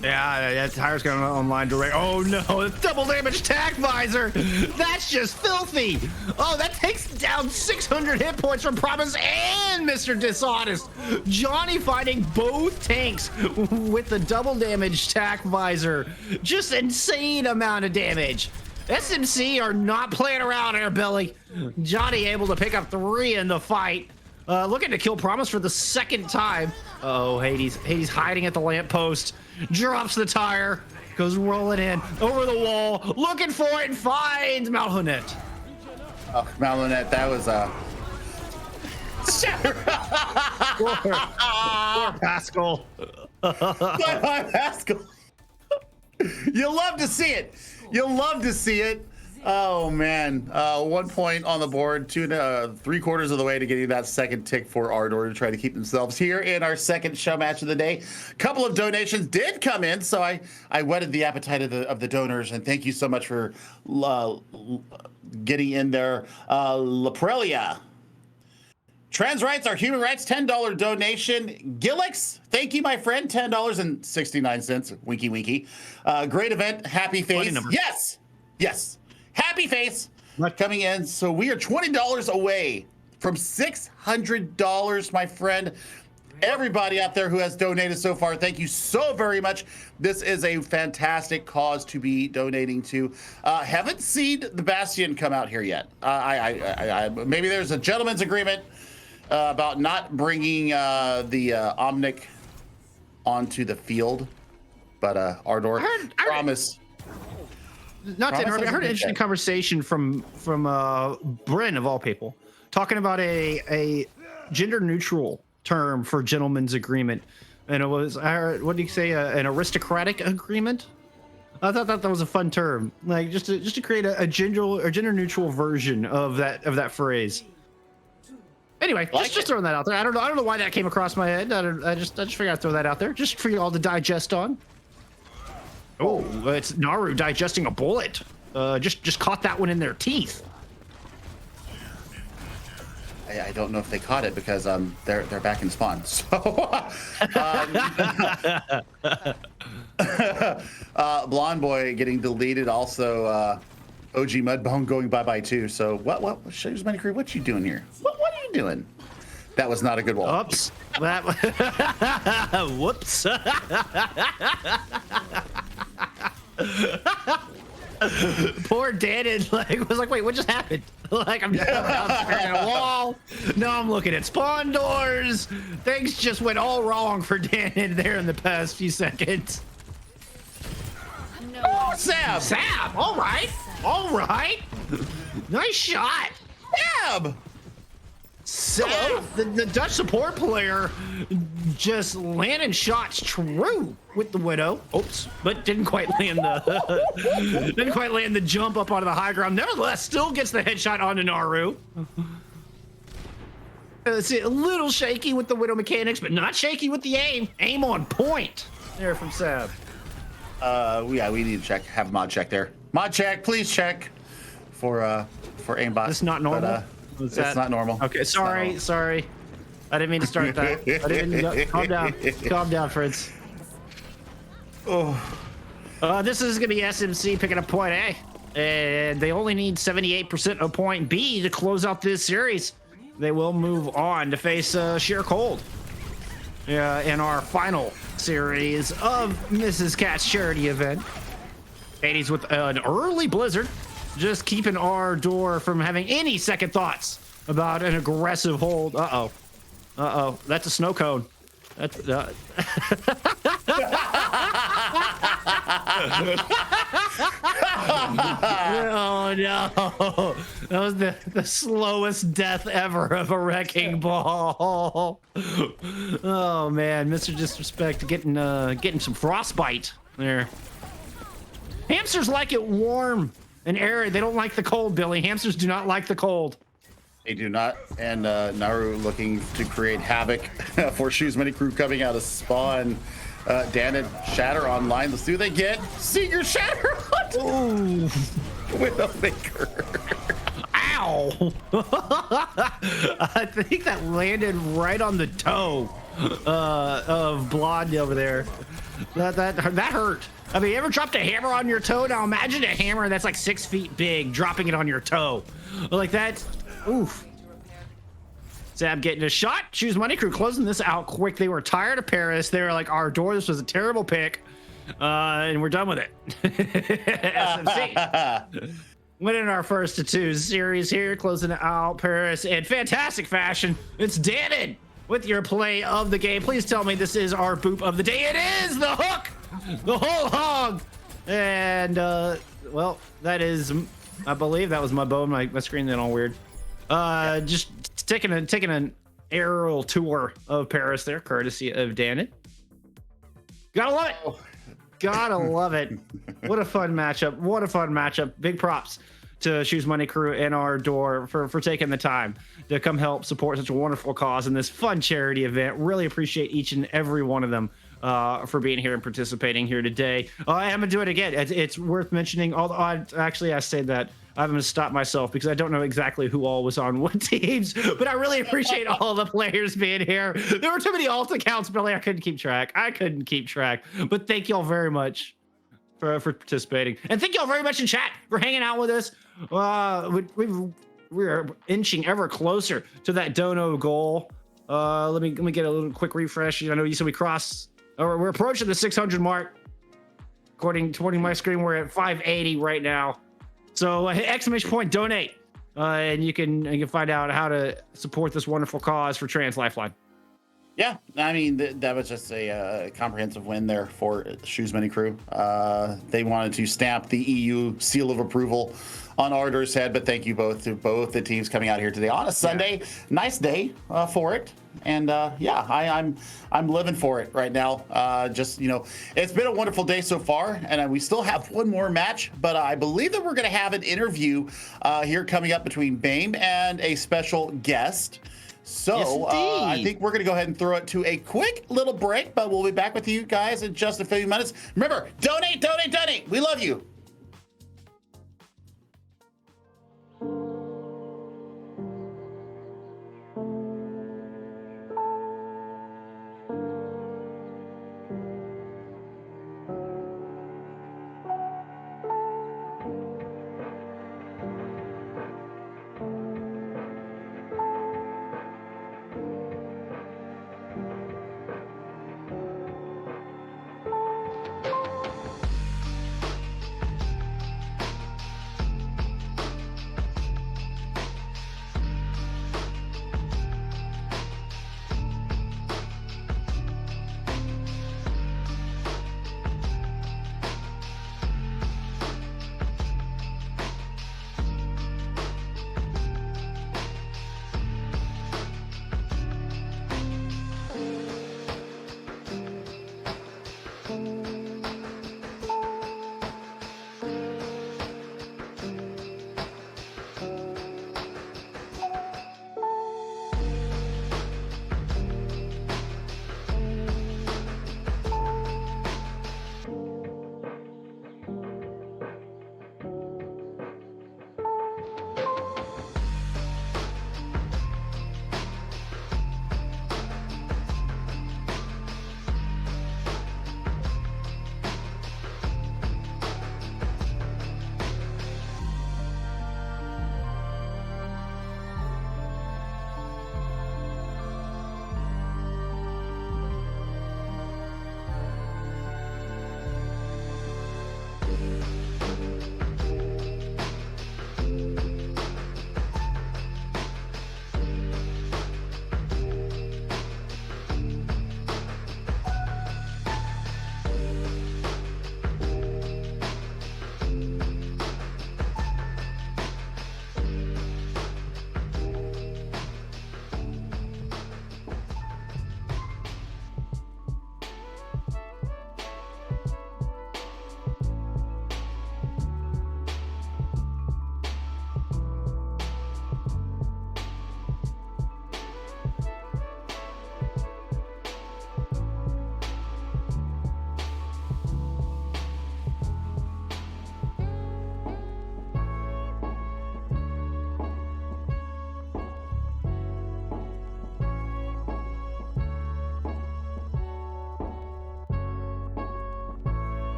Yeah, that Tire's going online direct. Oh no, double damage tack visor. That's just filthy. Oh, that takes down 600 hit points from Promise and Mr. Dishonest. Johnny fighting both tanks with the double damage tack visor. Just insane amount of damage. SMC are not playing around here, Billy. Johnny able to pick up 3 in the fight. Looking to kill Promise for the 2nd time. Oh, Hades hiding at the lamppost. Drops the tire, goes rolling in over the wall, looking for it, and finds Malhonet.
Oh, Malhonet, that was
Poor Pascal.
Pascal. You'll love to see it. You'll love to see it. Oh man, 1 point on the board, 3/4 of the way to getting that second tick for Ardour to try to keep themselves here in our second show match of the day. A couple of donations did come in, so I whetted the appetite of the donors, and thank you so much for getting in there. Laprelia. Trans rights are human rights, $10 donation. Gillix, thank you, my friend, $10.69. Winky, winky. Great event, happy face. Yes. Happy face coming in. So we are $20 away from $600, my friend. Everybody out there who has donated so far, thank you so very much. This is a fantastic cause to be donating to. Haven't seen the Bastion come out here yet. Maybe there's a gentleman's agreement about not bringing the Omnic onto the field, but Ardour, promise.
Not to interrupt, I heard an interesting conversation from Bryn of all people, talking about a gender neutral term for gentleman's agreement, and it was, I heard, what did you say, an aristocratic agreement? I thought that was a fun term, like just to create a gender neutral version of that phrase. Anyway, just throwing that out there. I don't know why that came across my head. I just figured I'd throw that out there just for you all to digest on. Oh, it's Naru digesting a bullet. Just caught that one in their teeth.
I don't know if they caught it because they're back in spawn. So Blonde Boy getting deleted. Also, OG Mudbone going bye too. So what? Choose Money Crew, what you doing here? What are you doing? That was not a good wall.
Oops. Whoops. Poor Dannon was like, wait, what just happened? Like, I'm staring at a wall. No, I'm looking at spawn doors. Things just went all wrong for Dannon there in the past few seconds.
Oh, Sam!
All right. Nice shot.
Hello.
The Dutch support player just landing shots true with the Widow. Oops, but didn't quite land the jump up onto the high ground. Nevertheless, still gets the headshot onto Naru. It's a little shaky with the Widow mechanics, but not shaky with the aim. Aim on point. There from Sab.
Yeah, we need to check. Have a mod check there. Mod check, please check for aimbot.
It's not normal.
It's not normal.
Okay, sorry. I didn't mean to start that. I didn't mean to calm down, friends.
Oh.
This is gonna be SMC picking up point A, and they only need 78% of point B to close out this series. They will move on to face Sheer Cold. in our final series of Mrs. Cat's charity event. 80s with an early blizzard, just keeping Ardour from having any second thoughts about an aggressive hold. Uh-oh, that's a snow cone. That's oh no, that was the slowest death ever of a wrecking ball. Oh man, Mr. Disrespect getting some frostbite there. Hamsters like it warm and airy. They don't like the cold, Billy. Hamsters do not like the cold.
They do not. And Naru looking to create havoc for Shoes Money Crew coming out of spawn. Dan and Shatter online. Let's see what they get. Seeger Shatter
Ooh.
Widowmaker.
Ow! I think that landed right on the toe of Blonde over there. That hurt. I mean, you ever dropped a hammer on your toe? Now imagine a hammer that's like 6 feet big, dropping it on your toe. Like that. Oof. Zab getting a shot. Shoes Money Crew closing this out quick. They were tired of Paris. They were like, Ardour, this was a terrible pick. And we're done with it. SMC. Winning our first of 2 series here, closing it out Paris in fantastic fashion. It's Danon with your play of the game. Please tell me this is our boop of the day. It is the hook, the whole hog. And well, that is, I believe that was my bow. My screen then all weird. Just taking an aerial tour of Paris there, courtesy of Danon. Gotta love it. Gotta love it. What a fun matchup. What a fun matchup. Big props to Shoes Money Crew and Ardour for taking the time to come help support such a wonderful cause in this fun charity event. Really appreciate each and every one of them for being here and participating here today. I'm gonna do it again. It's worth mentioning. Although I said that, I'm going to stop myself because I don't know exactly who all was on what teams, but I really appreciate all the players being here. There were too many alt accounts, Billy. I couldn't keep track. But thank y'all very much for participating. And thank y'all very much in chat for hanging out with us. We're inching ever closer to that dono goal. Let me get a little quick refresh. I know you said we're approaching the 600 mark. According to my screen, we're at 580 right now. So exclamation point donate, and you can find out how to support this wonderful cause for Trans Lifeline.
Yeah, I mean, that was just a comprehensive win there for Shoes Money Crew. They wanted to stamp the EU seal of approval on Ardour's head, but thank you both to both the teams coming out here today on a Sunday. Yeah. Nice day for it. And I'm living for it right now. Just, it's been a wonderful day so far, and we still have one more match, but I believe that we're going to have an interview here coming up between Bame and a special guest. So yes, I think we're going to go ahead and throw it to a quick little break, but we'll be back with you guys in just a few minutes. Remember, donate. We love you.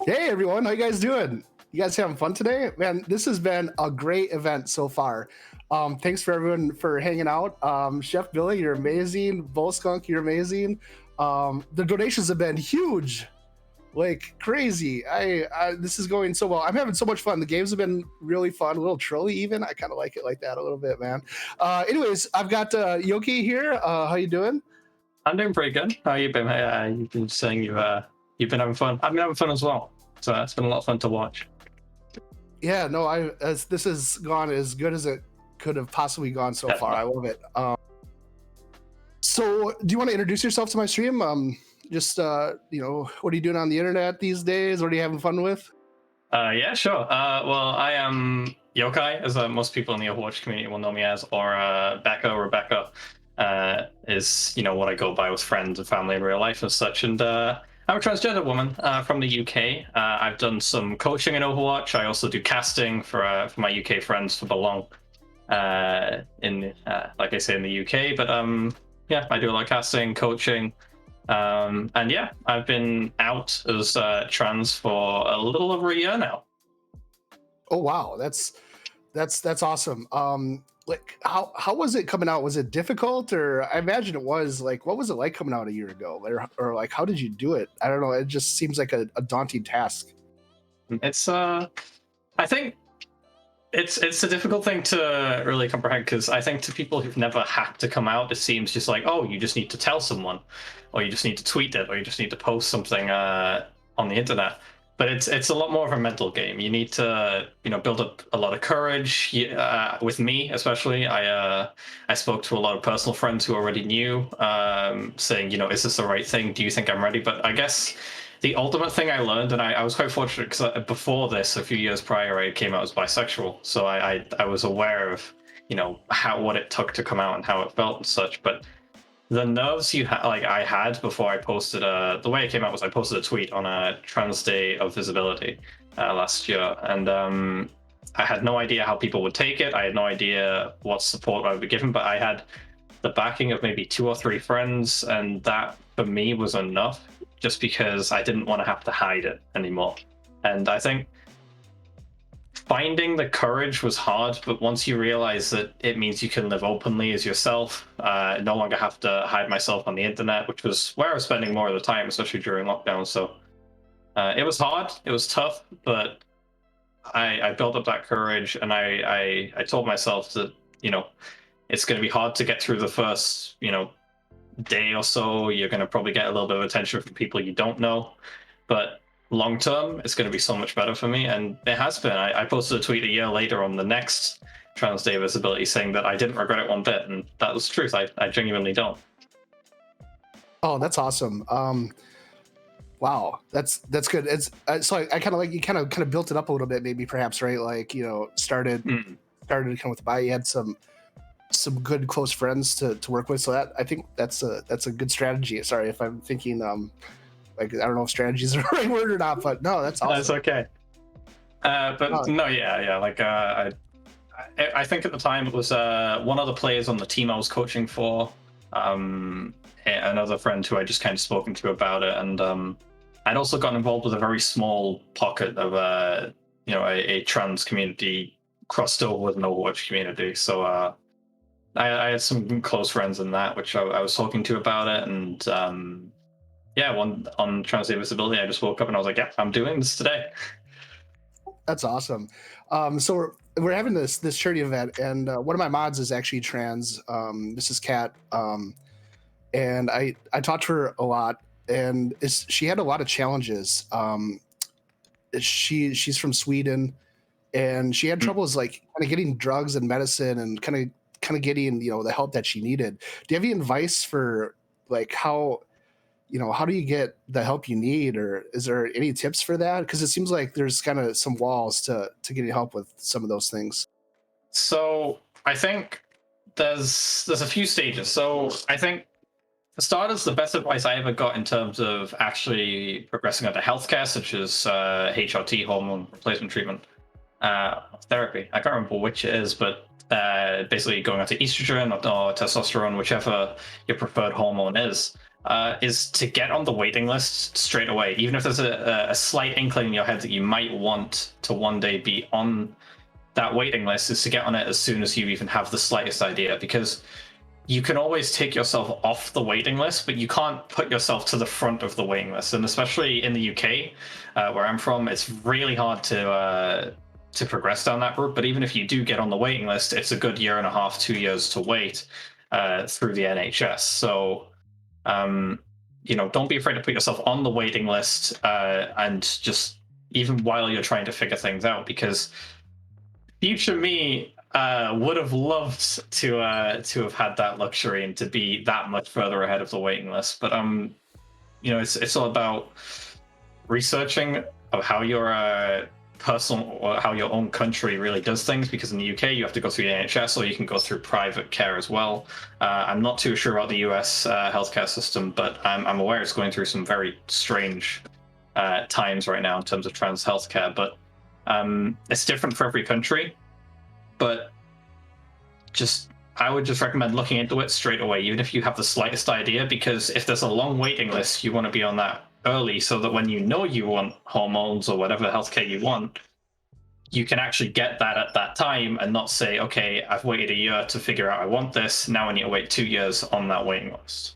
Hey everyone, how you guys doing? You guys having fun today? Man, this has been a great event so far. Thanks for everyone for hanging out. Chef Billy, you're amazing. Skunk, you're amazing. The donations have been huge, like crazy. This is going so well. I'm having so much fun. The games have been really fun, a little trolly even. I kind of like it like that a little bit, man. Anyways, I've got Yokai here. How you doing?
I'm doing pretty good. How you been? You've been saying you've been having fun. I've been having fun as well. So it's been a lot of fun to watch.
Yeah, no, this has gone as good as it could have possibly gone so far. I love it. So, do you want to introduce yourself to my stream? Just what are you doing on the internet these days? What are you having fun with?
Yeah, sure. Well, I am Yokai, as most people in the Overwatch community will know me as, or Rebecca is what I go by with friends and family in real life and such. And I'm a transgender woman from the UK. I've done some coaching in Overwatch. I also do casting for my UK friends for Belong, like I say, in the UK. But yeah, I do a lot of casting, coaching, and yeah, I've been out as trans for a little over a year now.
Oh wow, that's awesome. Like how was it coming out? Was it difficult, or I imagine it was. Like, what was it like coming out a year ago, or like how did you do it? I don't know. It just seems like a daunting task.
It's I think it's a difficult thing to really comprehend, because I think to people who've never had to come out, it seems just like, oh, you just need to tell someone, or you just need to tweet it, or you just need to post something on the internet. But it's a lot more of a mental game. You need to build up a lot of courage. With me especially, I spoke to a lot of personal friends who already knew, saying, is this the right thing? Do you think I'm ready? But I guess the ultimate thing I learned, and I was quite fortunate, because before this, a few years prior, I came out as bisexual, so I was aware of what it took to come out and how it felt and such. But the nerves I had before I posted the way it came out was I posted a tweet on a Trans Day of Visibility last year, and I had no idea how people would take it. I had no idea what support I would be given, but I had the backing of maybe 2 or 3 friends, and that for me was enough, just because I didn't want to have to hide it anymore. And I think finding the courage was hard, but once you realize that it means you can live openly as yourself, no longer have to hide myself on the internet, which was where I was spending more of the time, especially during lockdown. So it was hard, it was tough, but I built up that courage, and I told myself that it's going to be hard to get through the first day or so. You're going to probably get a little bit of attention from people you don't know, but long term it's going to be so much better for me, and it has been. I posted a tweet a year later on the next Trans Day of Visibility saying that I didn't regret it one bit, and that was the truth. I genuinely don't.
Oh, that's awesome. Wow, that's good. It's so I kind of like you kind of built it up a little bit, maybe perhaps, right? Like started kind of with the buy. You had some good close friends to work with, so that I think that's a good strategy. Sorry if I'm thinking like I don't know if strategy is the right word or not, but no, that's awesome.
That's okay. But no, yeah. Like I think at the time it was one of the players on the team I was coaching for, another friend who I just kind of spoken to about it, and I'd also gotten involved with a very small pocket of a trans community crossed over with an Overwatch community. So I had some close friends in that, which I was talking to about it, and yeah, on Trans Day Visibility, I just woke up and I was like, yeah, I'm doing this today.
That's awesome. So we're having this charity event, and one of my mods is actually trans. This is Kat, and I talked to her a lot, and she had a lot of challenges. She's from Sweden, and she had troubles like kind of getting drugs and medicine, and kind of getting the help that she needed. Do you have any advice for like how do you get the help you need, or is there any tips for that? Because it seems like there's kind of some walls to getting help with some of those things.
So I think there's a few stages. So I think for starters, the best advice I ever got in terms of actually progressing into healthcare, such as HRT, hormone replacement treatment, therapy, I can't remember which it is, but basically going onto estrogen or testosterone, whichever your preferred hormone is. is to get on the waiting list straight away, even if there's a slight inkling in your head that you might want to one day be on that waiting list, is to get on it as soon as you even have the slightest idea, because you can always take yourself off the waiting list, but you can't put yourself to the front of the waiting list. And especially in the UK, where I'm from, it's really hard to progress down that route. But even if you do get on the waiting list, it's a good 1.5 to 2 years to wait through the NHS. So, don't be afraid to put yourself on the waiting list, and just even while you're trying to figure things out, because future me would have loved to have had that luxury and to be that much further ahead of the waiting list. But it's all about researching of how your personal, or how your own country really does things, because in the UK you have to go through the NHS, or you can go through private care as well. I'm not too sure about the US healthcare system, but I'm aware it's going through some very strange times right now in terms of trans healthcare. But it's different for every country. But I would just recommend looking into it straight away, even if you have the slightest idea, because if there's a long waiting list, you want to be on that early, so that when you know you want hormones or whatever healthcare you want, you can actually get that at that time, and not say, okay, I've waited a year to figure out I want this, now I need to wait 2 years on that waiting list.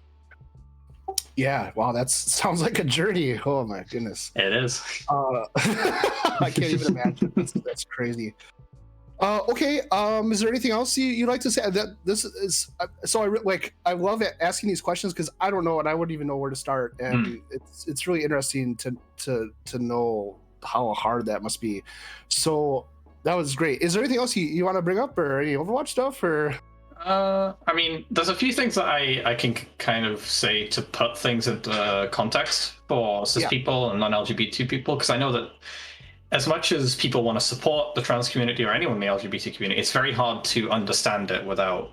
Yeah, wow, that sounds like a journey. Oh my goodness.
It is.
I can't even imagine. That's crazy. Okay. Is there anything else you'd like to say? That this is so I love asking these questions, because I don't know, and I wouldn't even know where to start. And it's really interesting to know how hard that must be. So that was great. Is there anything else you want to bring up, or any Overwatch stuff, or?
I mean, there's a few things that I can kind of say to put things into context for cis people and non-LGBT people, because I know that as much as people want to support the trans community or anyone in the LGBT community, it's very hard to understand it without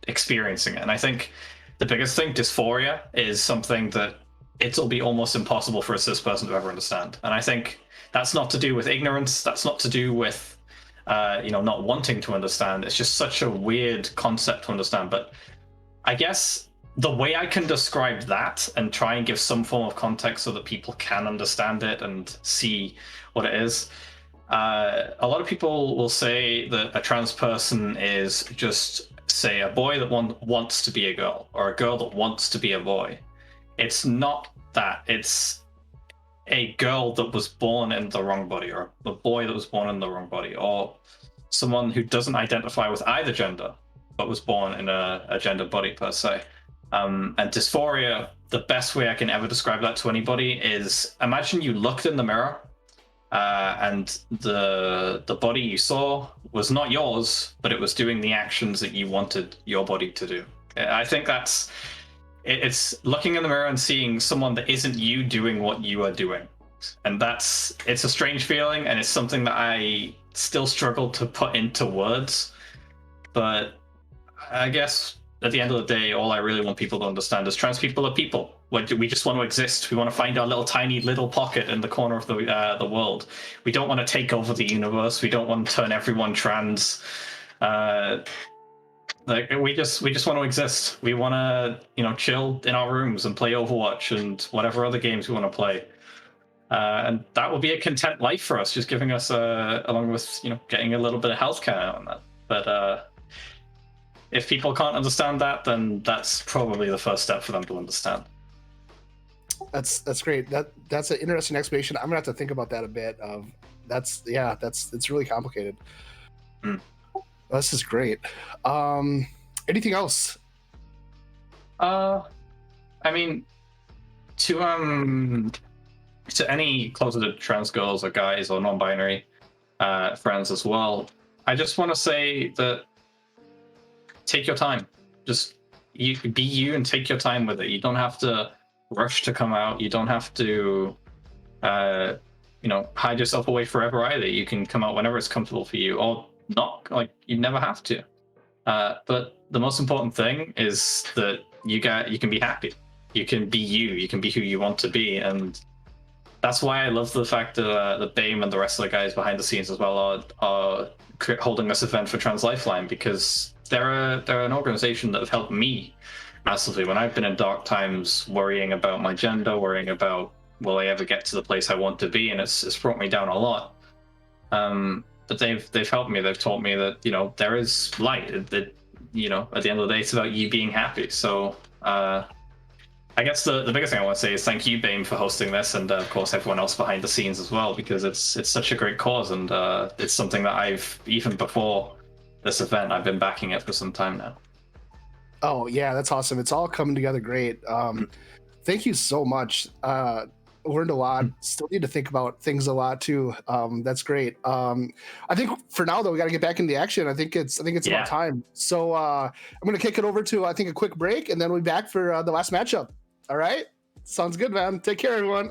experiencing it. And I think the biggest thing, dysphoria, is something that it'll be almost impossible for a cis person to ever understand. And I think that's not to do with ignorance. That's not to do with, not wanting to understand. It's just such a weird concept to understand. But I guess the way I can describe that and try and give some form of context so that people can understand it and see what it is. A lot of people will say that a trans person is just, say, a boy that wants to be a girl, or a girl that wants to be a boy. It's not that. It's a girl that was born in the wrong body, or a boy that was born in the wrong body, or someone who doesn't identify with either gender but was born in a gender body per se. And dysphoria, the best way I can ever describe that to anybody is, imagine you looked in the mirror and the body you saw was not yours, but it was doing the actions that you wanted your body to do. I think it's looking in the mirror and seeing someone that isn't you doing what you are doing. And it's a strange feeling, and it's something that I still struggle to put into words. But I guess at the end of the day, all I really want people to understand is trans people are people. We just want to exist. We want to find our tiny little pocket in the corner of the world. We don't want to take over the universe. We don't want to turn everyone trans. We just want to exist. We want to chill in our rooms and play Overwatch and whatever other games we want to play. And that will be a content life for us, just giving us along with getting a little bit of healthcare on that. But if people can't understand that, then that's probably the first step for them to understand.
That's great. That's an interesting explanation. I'm gonna have to think about that a bit. It's really complicated. This is great. Anything else?
I mean, to any closeted trans girls or guys or non-binary friends as well, I just want to say that take your time. Just be you and take your time with it. You don't have to rush to come out. You don't have to hide yourself away forever either. You can come out whenever it's comfortable for you, or not. Like, you never have to. But the most important thing is that you can be happy. You can be you. You can be who you want to be, and that's why I love the fact that the Bame and the rest of the guys behind the scenes as well are holding this event for Trans Lifeline, because they're an organization that have helped me massively. When I've been in dark times, worrying about my gender, worrying about will I ever get to the place I want to be, and it's brought me down a lot. But they've helped me. They've taught me that there is light. That at the end of the day, it's about you being happy. So I guess the biggest thing I want to say is thank you, Bame, for hosting this, and of course everyone else behind the scenes as well, because it's such a great cause, and it's something that I've, even before this event, I've been backing it for some time now.
Oh yeah, that's awesome. It's all coming together great. Thank you so much. Learned a lot. Still need to think about things a lot too. That's great. I think for now though, we got to get back into the action. I think it's about time. So I'm gonna kick it over to I think a quick break, and then we'll be back for the last matchup. All right, sounds good, man. Take care, everyone.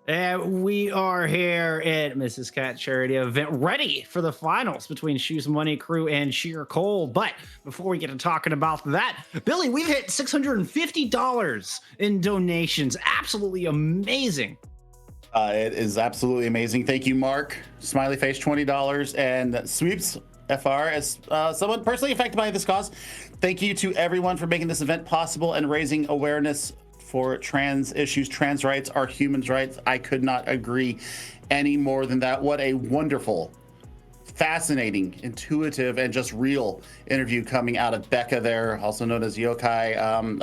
And we are here at Mrs. Cat Charity event, ready for the finals between Shoes Money Crew and Sheer Cold. But before we get to talking about that, Billy, we've hit $650 in donations. Absolutely amazing.
It is absolutely amazing. Thank you, Mark. Smiley face, $20, and Sweeps FR as someone personally affected by this cause. Thank you to everyone for making this event possible and raising awareness for trans issues. Trans rights are human rights. I could not agree any more than that. What a wonderful, fascinating, intuitive, and just real interview coming out of Becca there, also known as Yokai.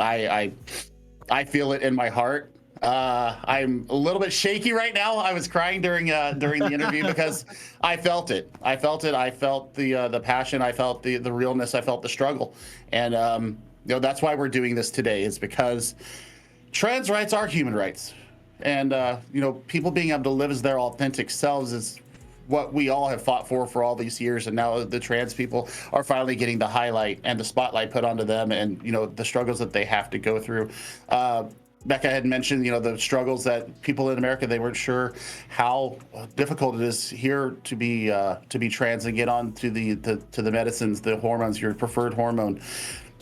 I feel it in my heart. I'm a little bit shaky right now. I was crying during the interview because I felt it. I felt the passion. I felt the realness. I felt the struggle. And that's why we're doing this today, is because trans rights are human rights. And people being able to live as their authentic selves is what we all have fought for all these years. And now the trans people are finally getting the highlight and the spotlight put onto them, and the struggles that they have to go through. Becca had mentioned, the struggles that people in America, they weren't sure how difficult it is here to be trans and get on to the medicines, the hormones, your preferred hormone.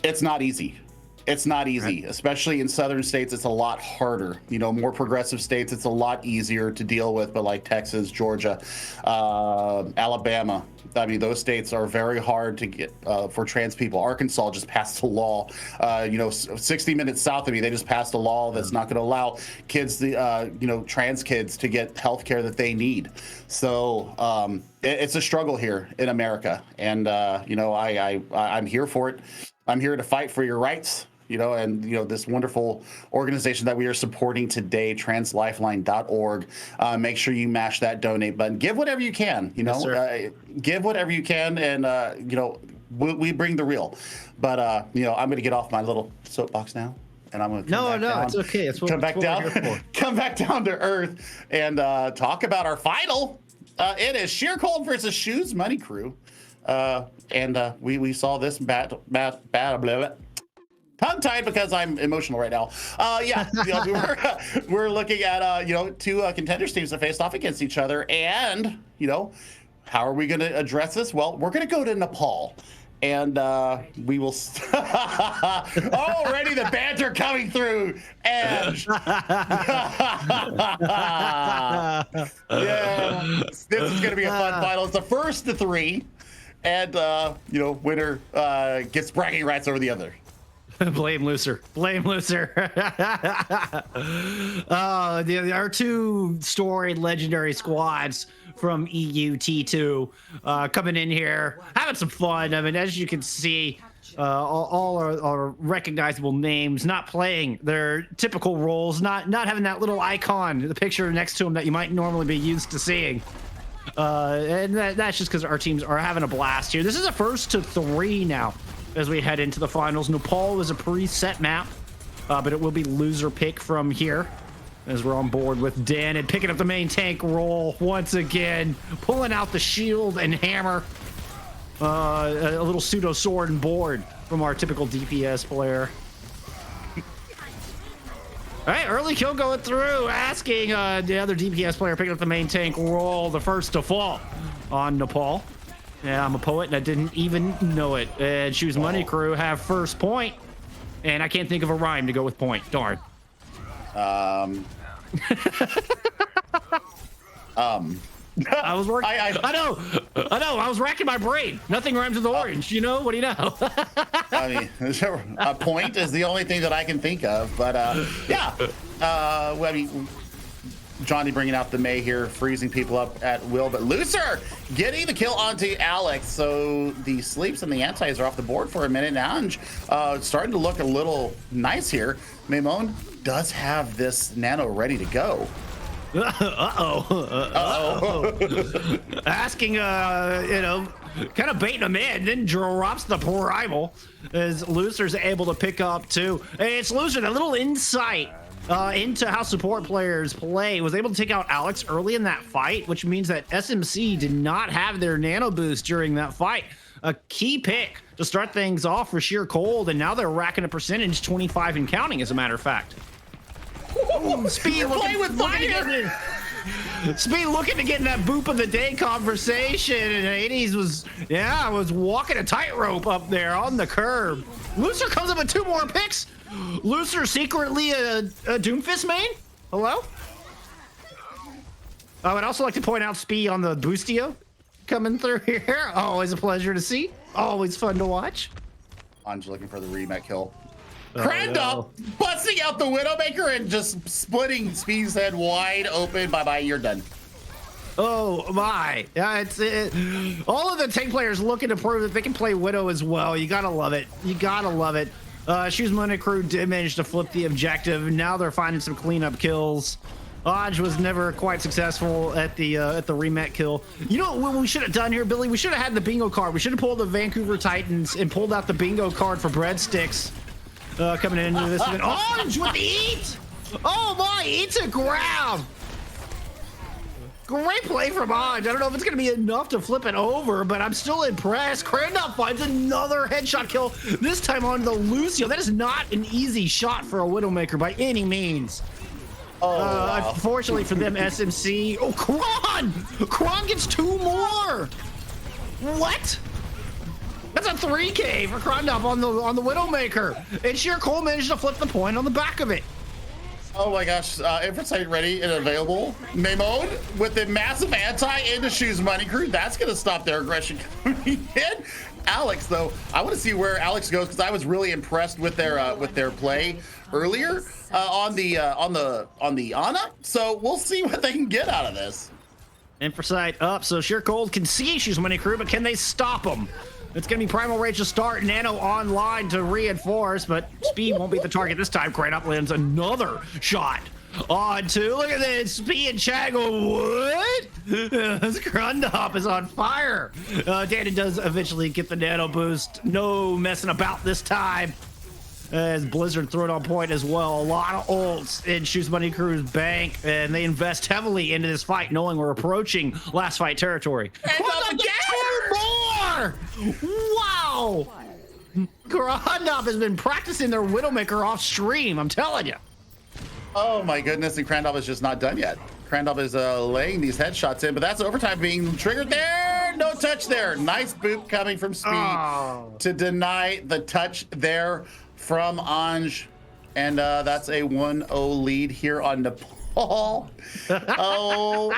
It's not easy. It's not easy, especially in southern states. It's a lot harder. More progressive states, it's a lot easier to deal with. But like Texas, Georgia, Alabama, I mean, those states are very hard to get for trans people. Arkansas just passed a law. 60 minutes south of me, they just passed a law that's not going to allow kids, trans kids, to get health care that they need. So it's a struggle here in America, and I'm here for it. I'm here to fight for your rights. This wonderful organization that we are supporting today, translifeline.org. Make sure you mash that donate button. Give whatever you can, give whatever you can. And, we bring the real. But, I'm going to get off my little soapbox now. And I'm going to come back down.
It's okay. It's what,
come back down,
we're here for.
Come back down to earth and talk about our final. It is Sheer Cold versus Shoes Money Crew. We saw this tongue-tied because I'm emotional right now. We're looking at two contenders teams that faced off against each other, and how are we going to address this? Well, we're going to go to Nepal, and we will. Already the banter coming through, Edge. Yeah, this is going to be a fun final. It's the first to three. And, winner gets bragging rights over the other.
Blame loser. Our two storied legendary squads from EUT2 coming in here, having some fun. I mean, as you can see, all are recognizable names, not playing their typical roles, not having that little icon, the picture next to them that you might normally be used to seeing. And that's just because our teams are having a blast here. This is a first to three now as we head into the finals. Nepal is a preset map, but it will be loser pick from here as we're on board with Dan and picking up the main tank role once again, pulling out the shield and hammer, a little pseudo sword and board from our typical DPS player. All right, early kill going through, asking the other DPS player picking up the main tank role, the first to fall on Nepal. Yeah, I'm a poet and I didn't even know it. And Shoes Money Crew have first point, and I can't think of a rhyme to go with point. Darn. I was working. I know. I was racking my brain. Nothing rhymes with orange. What do you know?
I mean, a point is the only thing that I can think of. But Johnny bringing out the May here, freezing people up at will. But Looser getting the kill onto Alex. So the sleeps and the antis are off the board for a minute now, and starting to look a little nice here. Maimon does have this nano ready to go.
Asking, kind of baiting him in, then drops the primal as Looser's able to pick up too. It's Looser, that little insight into how support players play, was able to take out Alex early in that fight, which means that SMC did not have their nano boost during that fight. A key pick to start things off for Sheer Cold, and now they're racking a percentage, 25 and counting, as a matter of fact. Ooh, speed,
play with fire.
Speed looking to get in that boop of the day conversation, and Hades was walking a tightrope up there on the curb. Looser comes up with 2 more picks. Looser secretly a Doomfist main? Hello? I would also like to point out Speed on the Boostio coming through here. Always a pleasure to see. Always fun to watch.
Anj looking for the rematch kill.
Oh,
Crandall
no.
busting out the Widowmaker and just splitting Speed's head wide open. Bye-bye, you're done.
Oh my! Yeah, all of the tank players looking to prove that they can play Widow as well. You gotta love it. You gotta love it. Shoes Money Crew did manage to flip the objective. Now they're finding some cleanup kills. Odge was never quite successful at the rematch kill. You know what we should have done here, Billy? We should have had the bingo card. We should have pulled the Vancouver Titans and pulled out the bingo card for breadsticks coming into this event. Odge with the eat! Oh my! Eats a ground. Great play from Odge. I don't know if it's going to be enough to flip it over, but I'm still impressed. Crandall finds another headshot kill, this time on the Lucio. That is not an easy shot for a Widowmaker by any means.
Oh, wow.
Unfortunately for them, SMC. Oh, Kron! Kron gets 2 more! What? That's a 3K for Crandall on the Widowmaker. And Sheer Cole managed to flip the point on the back of it.
Oh my gosh, Infrasight ready and available. Maimone with the massive anti into Shoes Money Crew. That's gonna stop their aggression coming in. Alex, though, I want to see where Alex goes because I was really impressed with their play earlier on the Ana. So we'll see what they can get out of this.
Infrasight up, so Sheer Cold can see Shoes Money Crew, but can they stop them? It's going to be Primal Rage to start, Nano online to reinforce, but Speed won't be the target this time. Crane lands another shot on 2. Look at this, Speed and Chag go, what? Grundop is on fire. Danny does eventually get the Nano boost. No messing about this time. As Blizzard thrown on point as well. A lot of ults in Shoes Money Crew's bank, and they invest heavily into this fight, knowing we're approaching last fight territory.
And
More! Wow! Grandop has been practicing their Widowmaker off stream, I'm telling you.
Oh my goodness, and Crandall is just not done yet. Crandall is laying these headshots in, but that's overtime being triggered there. No touch there. Nice boop coming from Speed to deny the touch there from Anj. And that's a 1-0 lead here on Nepal. Oh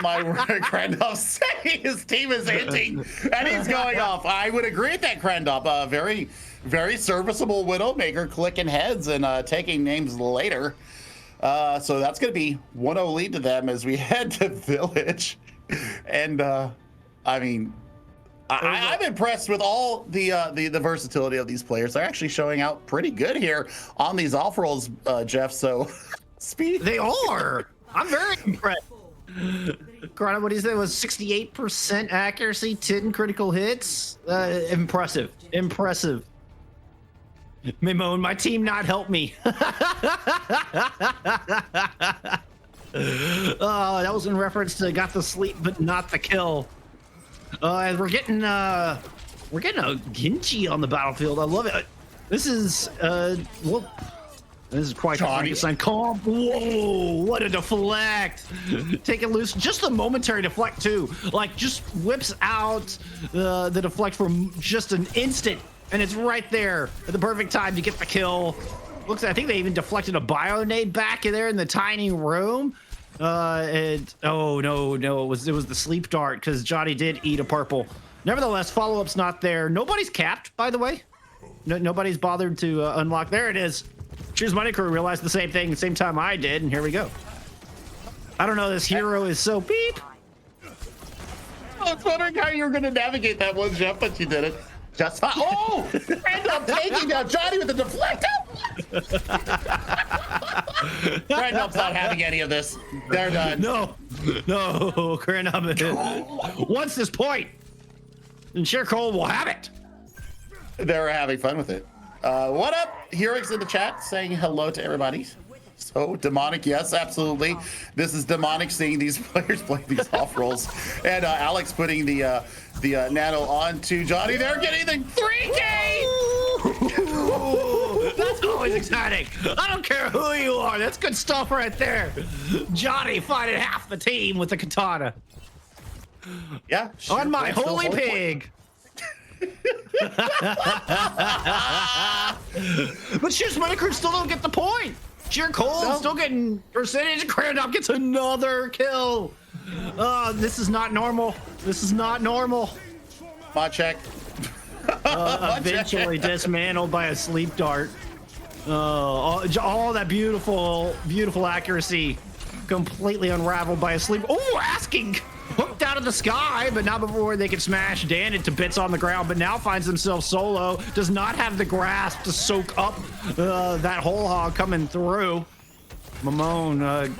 my word, Crandall saying his team is hinting and he's going off. I would agree with that, Crandall. Very, very serviceable Widowmaker, clicking heads and taking names later. So that's going to be 1-0 lead to them as we head to Village. And I mean, I'm impressed with all the versatility of these players. They're actually showing out pretty good here on these off rolls, Jeff. So Speed.
They are. I'm very impressed. Corona, what do you say was 68% accuracy, 10 critical hits? Impressive. Impressive. Mimone, my team not help me. That was in reference to got the sleep but not the kill. And we're getting a Genji on the battlefield. I love it. This is well, this is quite a Frankenstein comp. Whoa, what a deflect. Take it loose. Just a momentary deflect too. Like just whips out the deflect for just an instant. And it's right there at the perfect time to get the kill. Looks like, I think they even deflected a bionade back in there in the tiny room. Oh no, it was the sleep dart because Johnny did eat a purple. Nevertheless, follow-up's not there. Nobody's capped, by the way. Nobody's bothered to unlock. There it is. Choose Money Crew realized the same thing the same time I did, and here we go. I don't know, this hero is so beep.
I was wondering how you were going to navigate that one, Jeff, but you did it. Just fine. Oh, end up taking down Johnny with the deflector. Crandall's not having any of this. They're done.
No, Crandall wants this point, and Sheer Cole will have it.
They're having fun with it. What up? Heroix in the chat saying hello to everybody. So demonic, yes, absolutely. This is demonic seeing these players play these off rolls, and Alex putting the nano onto Johnny. They're getting the 3K.
That's always exciting. I don't care who you are. That's good stuff right there. Johnny fighting half the team with the katana.
Yeah.
On my
Sheer Cold
holy
still
pig. But Sheer Moneycrew still don't get the point. Sheer Cold still getting percentage. Crandop gets another kill. This is not normal. This is not normal.
Mod check.
Eventually dismantled by a sleep dart. All that beautiful, beautiful accuracy completely unraveled by a sleep. Oh, asking hooked out of the sky, but not before they could smash Dan into bits on the ground, but now finds himself solo. Does not have the grasp to soak up that whole hog coming through. Mamone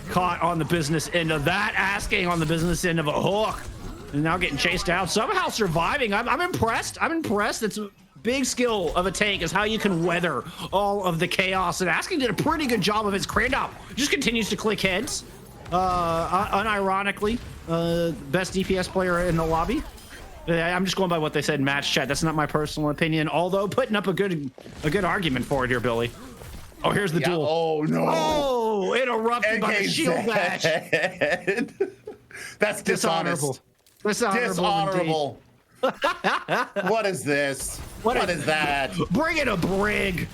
caught on the business end of that, asking on the business end of a hook. And now getting chased down, somehow surviving. I'm impressed. I'm impressed. It's a big skill of a tank is how you can weather all of the chaos. And Asking did a pretty good job of his. Crandop just continues to click heads. Unironically, best DPS player in the lobby. I'm just going by what they said in match chat. That's not my personal opinion. Although putting up a good argument for it here, Billy. Oh, here's the duel.
Oh no!
Oh, interrupted by the shield bash.
That's dishonest. Dishonorable. What is this? What is that?
Bring it a brig.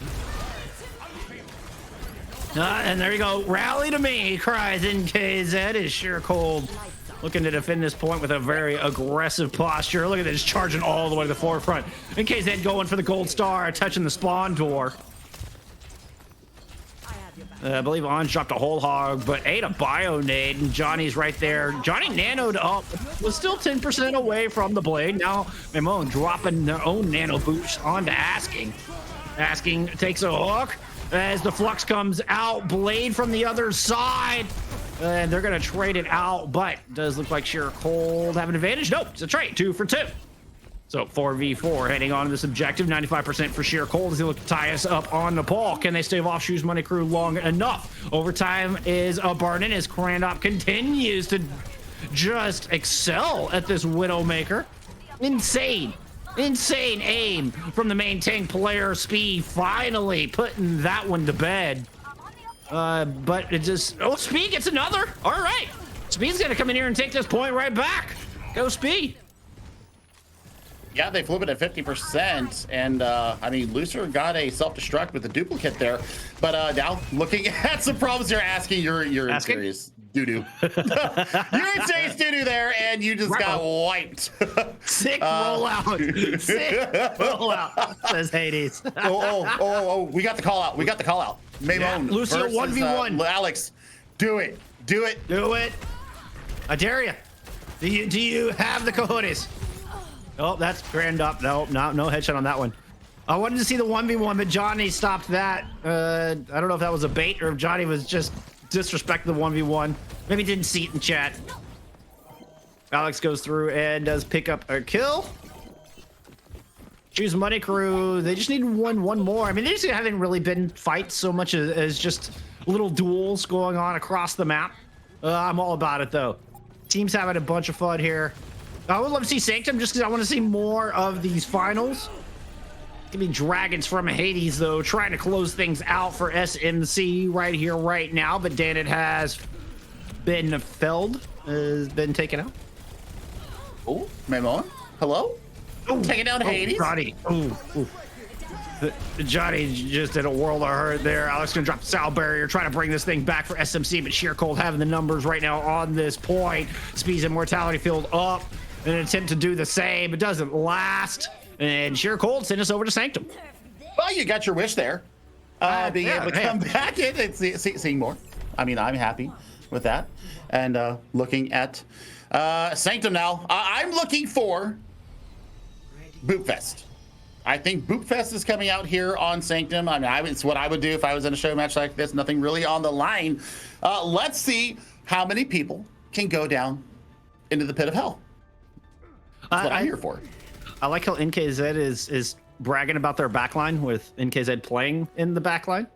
And there you go. Rally to me, cries NKZ. Is Sheer Cold looking to defend this point with a very aggressive posture. Look at this, charging all the way to the forefront. NKZ going for the gold star, touching the spawn door. I believe Anj dropped a whole hog, but ate a bio nade, and Johnny's right there. Johnny nanoed up, was still 10% away from the blade. Now Mamone dropping their own nano boost onto Asking. Asking takes a hook as the flux comes out. Blade from the other side, and they're gonna trade it out, but does look like Sheer Cold have an advantage. Nope, it's a trade, 2 for 2. So 4v4 heading on to this objective. 95% for Sheer Cold as they look to tie us up on the ball. Can they stave off Shoes Moneycrew long enough? Overtime is a burning as Crandop continues to just excel at this Widowmaker. Insane aim from the main tank player. Speed finally putting that one to bed. But it just, Speed gets another. All right, Speed's gonna come in here and take this point right back. Go Speed.
Yeah, they flip it at 50%, and I mean, Lucer got a self-destruct with the duplicate there, but now looking at some problems you're asking, you're in serious doo-doo. You're in serious doo-doo there, and you just got wiped.
Sick rollout. Sick rollout, says Hades.
We got the call out. We got the call out. Mamone
Lucio
versus
1v1.
Alex, do it. Do it.
Do it. I dare you. Do you have the cojones? Oh, that's grand up. No headshot on that one. I wanted to see the 1v1, but Johnny stopped that. I don't know if that was a bait or if Johnny was just disrespecting the 1v1. Maybe didn't see it in chat. Alex goes through and does pick up a kill. Choose Moneycrew. They just need one more. I mean, they just haven't really been fights so much as just little duels going on across the map. I'm all about it, though. Team's having a bunch of fun here. I would love to see Sanctum just because I want to see more of these finals. Give me Dragons from Hades, though, trying to close things out for SMC right here, right now. But Danet has been felled, has been taken out.
Oh, Mamone, hello? Taking down Hades.
Johnny. Johnny just did a world of hurt there. Alex gonna drop the Sal barrier, trying to bring this thing back for SMC, but Sheer Cold having the numbers right now on this point. Speed's Immortality field up. An attempt to do the same. It doesn't last. And Sheer Cold sent us over to Sanctum.
Well, you got your wish there. Being able to come back in and seeing more. I mean, I'm happy with that. And looking at Sanctum now. I'm looking for Boopfest. I think Boopfest is coming out here on Sanctum. I mean, it's what I would do if I was in a show match like this. Nothing really on the line. Let's see how many people can go down into the pit of hell. That's what I'm here for.
I like how NKZ is bragging about their backline with NKZ playing in the backline.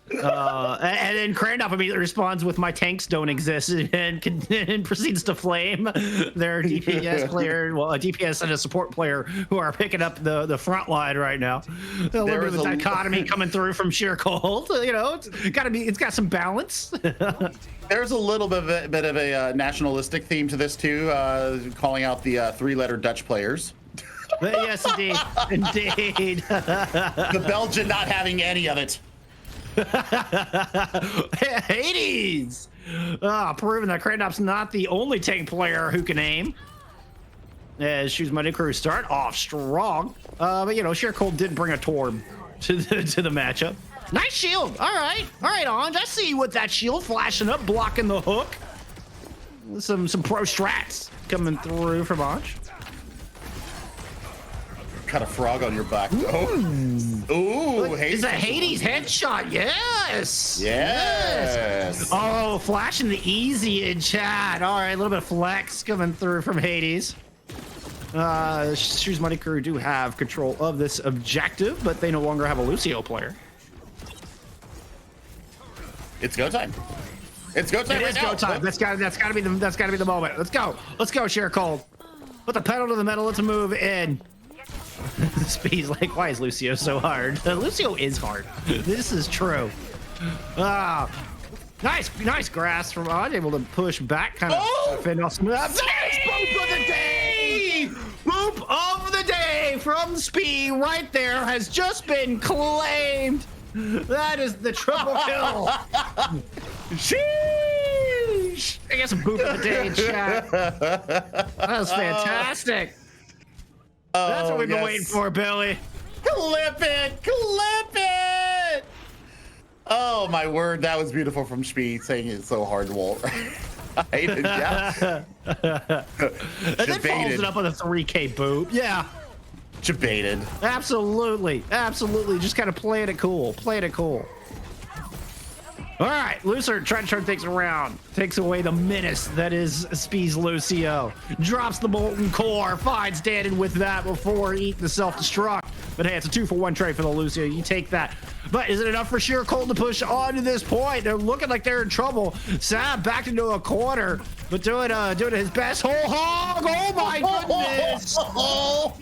And then Crandop immediately responds with "My tanks don't exist," and proceeds to flame their DPS player, well, a DPS and a support player who are picking up the front line right now. A little bit of a dichotomy coming through from sheer cold. You know, it's got some balance.
There's a little bit of a nationalistic theme to this too, calling out the three-letter Dutch players.
Yes, indeed, indeed.
The Belgian not having any of it.
Hades! Proving that Crandop's not the only tank player who can aim. As Shoes Money Crew start off strong. But, you know, Sheer Cold did bring a Torb to the matchup. Nice shield. All right, Anj. I see you with that shield flashing up, blocking the hook. Some pro strats coming through from Anj.
Got a frog on your back. Ooh,
Hades. It's a Hades headshot. Yes.
Yes.
Oh, flashing the easy in chat. All right, a little bit of flex coming through from Hades. Shoes Money Crew do have control of this objective, but they no longer have a Lucio player.
It's go time. It's go time.
It is go time. That's gotta be the moment. Let's go, Sheer Cold. Put the pedal to the metal. Let's move in. Speed's like, why is Lucio so hard? Lucio is hard. This is true. Nice grass from Odd, able to push back, kind of fend off some. Nice boop of the day! Boop of the day from Speed right there has just been claimed. That is the triple kill. Sheesh! I guess a boop of the day in chat. That was fantastic. That's what we've been waiting for, Billy.
Clip it! Oh my word, that was beautiful from Speed saying it's so hard to wall. Yeah.
And then follows it up with a 3K boop. Yeah.
Debated.
Absolutely. Just kind of playing it cool. All right, Lucer trying to turn things around. Takes away the menace that is Speed's Lucio. Drops the Molten Core. Finds Dannon with that before eating the self-destruct. But hey, it's a 2-for-1 trade for the Lucio. You take that. But is it enough for Sheer Cold to push on to this point? They're looking like they're in trouble. Sam backed into a corner, but doing his best. Whole hog! Oh my goodness! Oh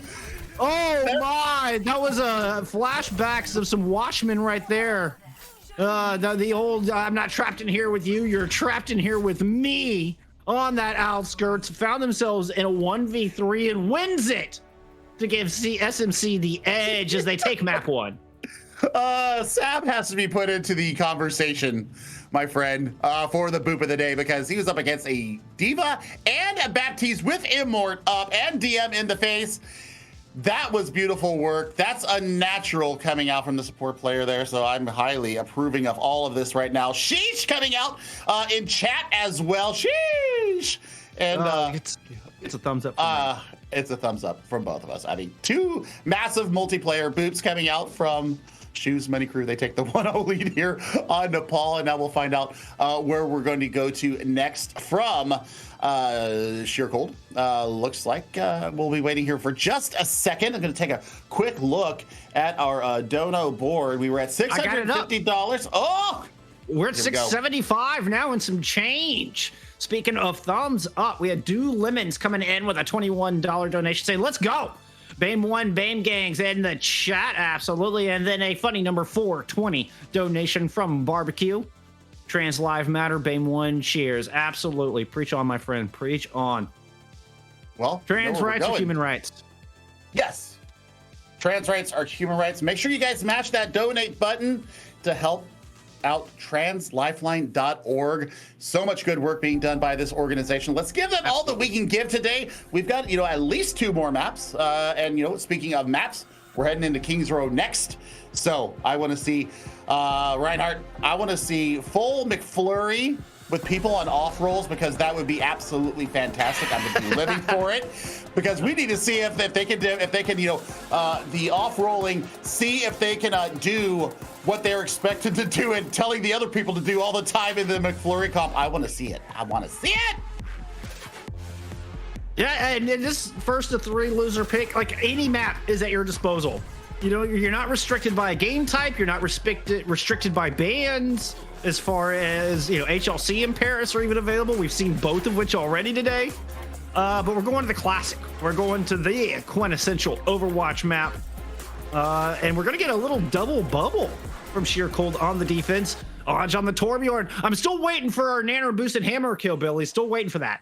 my! That was a flashbacks of some Watchmen right there. The old I'm not trapped in here with you, you're trapped in here with me on that outskirts. Found themselves in a 1v3 and wins it to give SMC the edge as they take map 1.
Sam has to be put into the conversation, my friend, for the boop of the day, because he was up against a Diva and a Baptiste with Immort up and DM in the face. That was beautiful work. That's unnatural coming out from the support player there, so I'm highly approving of all of this right now. Sheesh coming out in chat as well. Sheesh! And
it's a thumbs up.
It's a thumbs up from both of us. I mean, 2 massive multiplayer boops coming out from Shoes Money Crew. They take the 1-0 lead here on Nepal, and now we'll find out where we're going to go to next from Sheer Cold. Looks like we'll be waiting here for just a second. I'm going to take a quick look at our dono board. We were at $650. Oh,
we're at $675 now and some change. Speaking of thumbs up, we had Do Lemons coming in with a $21 donation saying, let's go. Bame1, Bame Gangs in the chat, absolutely. And then a funny number 420 donation from Barbecue. Trans Live Matter, Bame1, cheers. Absolutely. Preach on, my friend. Preach on.
Well,
trans rights are human rights.
Yes. Trans rights are human rights. Make sure you guys smash that donate button to help out translifeline.org. So much good work being done by this organization. Let's give them all that we can give today. We've got, at least 2 more maps. And, speaking of maps, we're heading into Kings Row next. So I want to see, Reinhardt, I want to see full McFlurry with people on off rolls, because that would be absolutely fantastic. I'm going to be living for it, because we need to see if they can the off rolling, see if they can do what they're expected to do and telling the other people to do all the time in the McFlurry comp. I want to see it.
Yeah, and this first of 3 loser pick, like any map is at your disposal. You know, you're not restricted by a game type. You're not restricted by bans. As far as, you know, HLC and Paris are even available. We've seen both of which already today. But we're going to the classic. We're going to the quintessential Overwatch map. And we're going to get a little double bubble from Sheer Cold on the defense. Anj on the Torbjorn. I'm still waiting for our nano boosted hammer kill, Billy. Still waiting for that.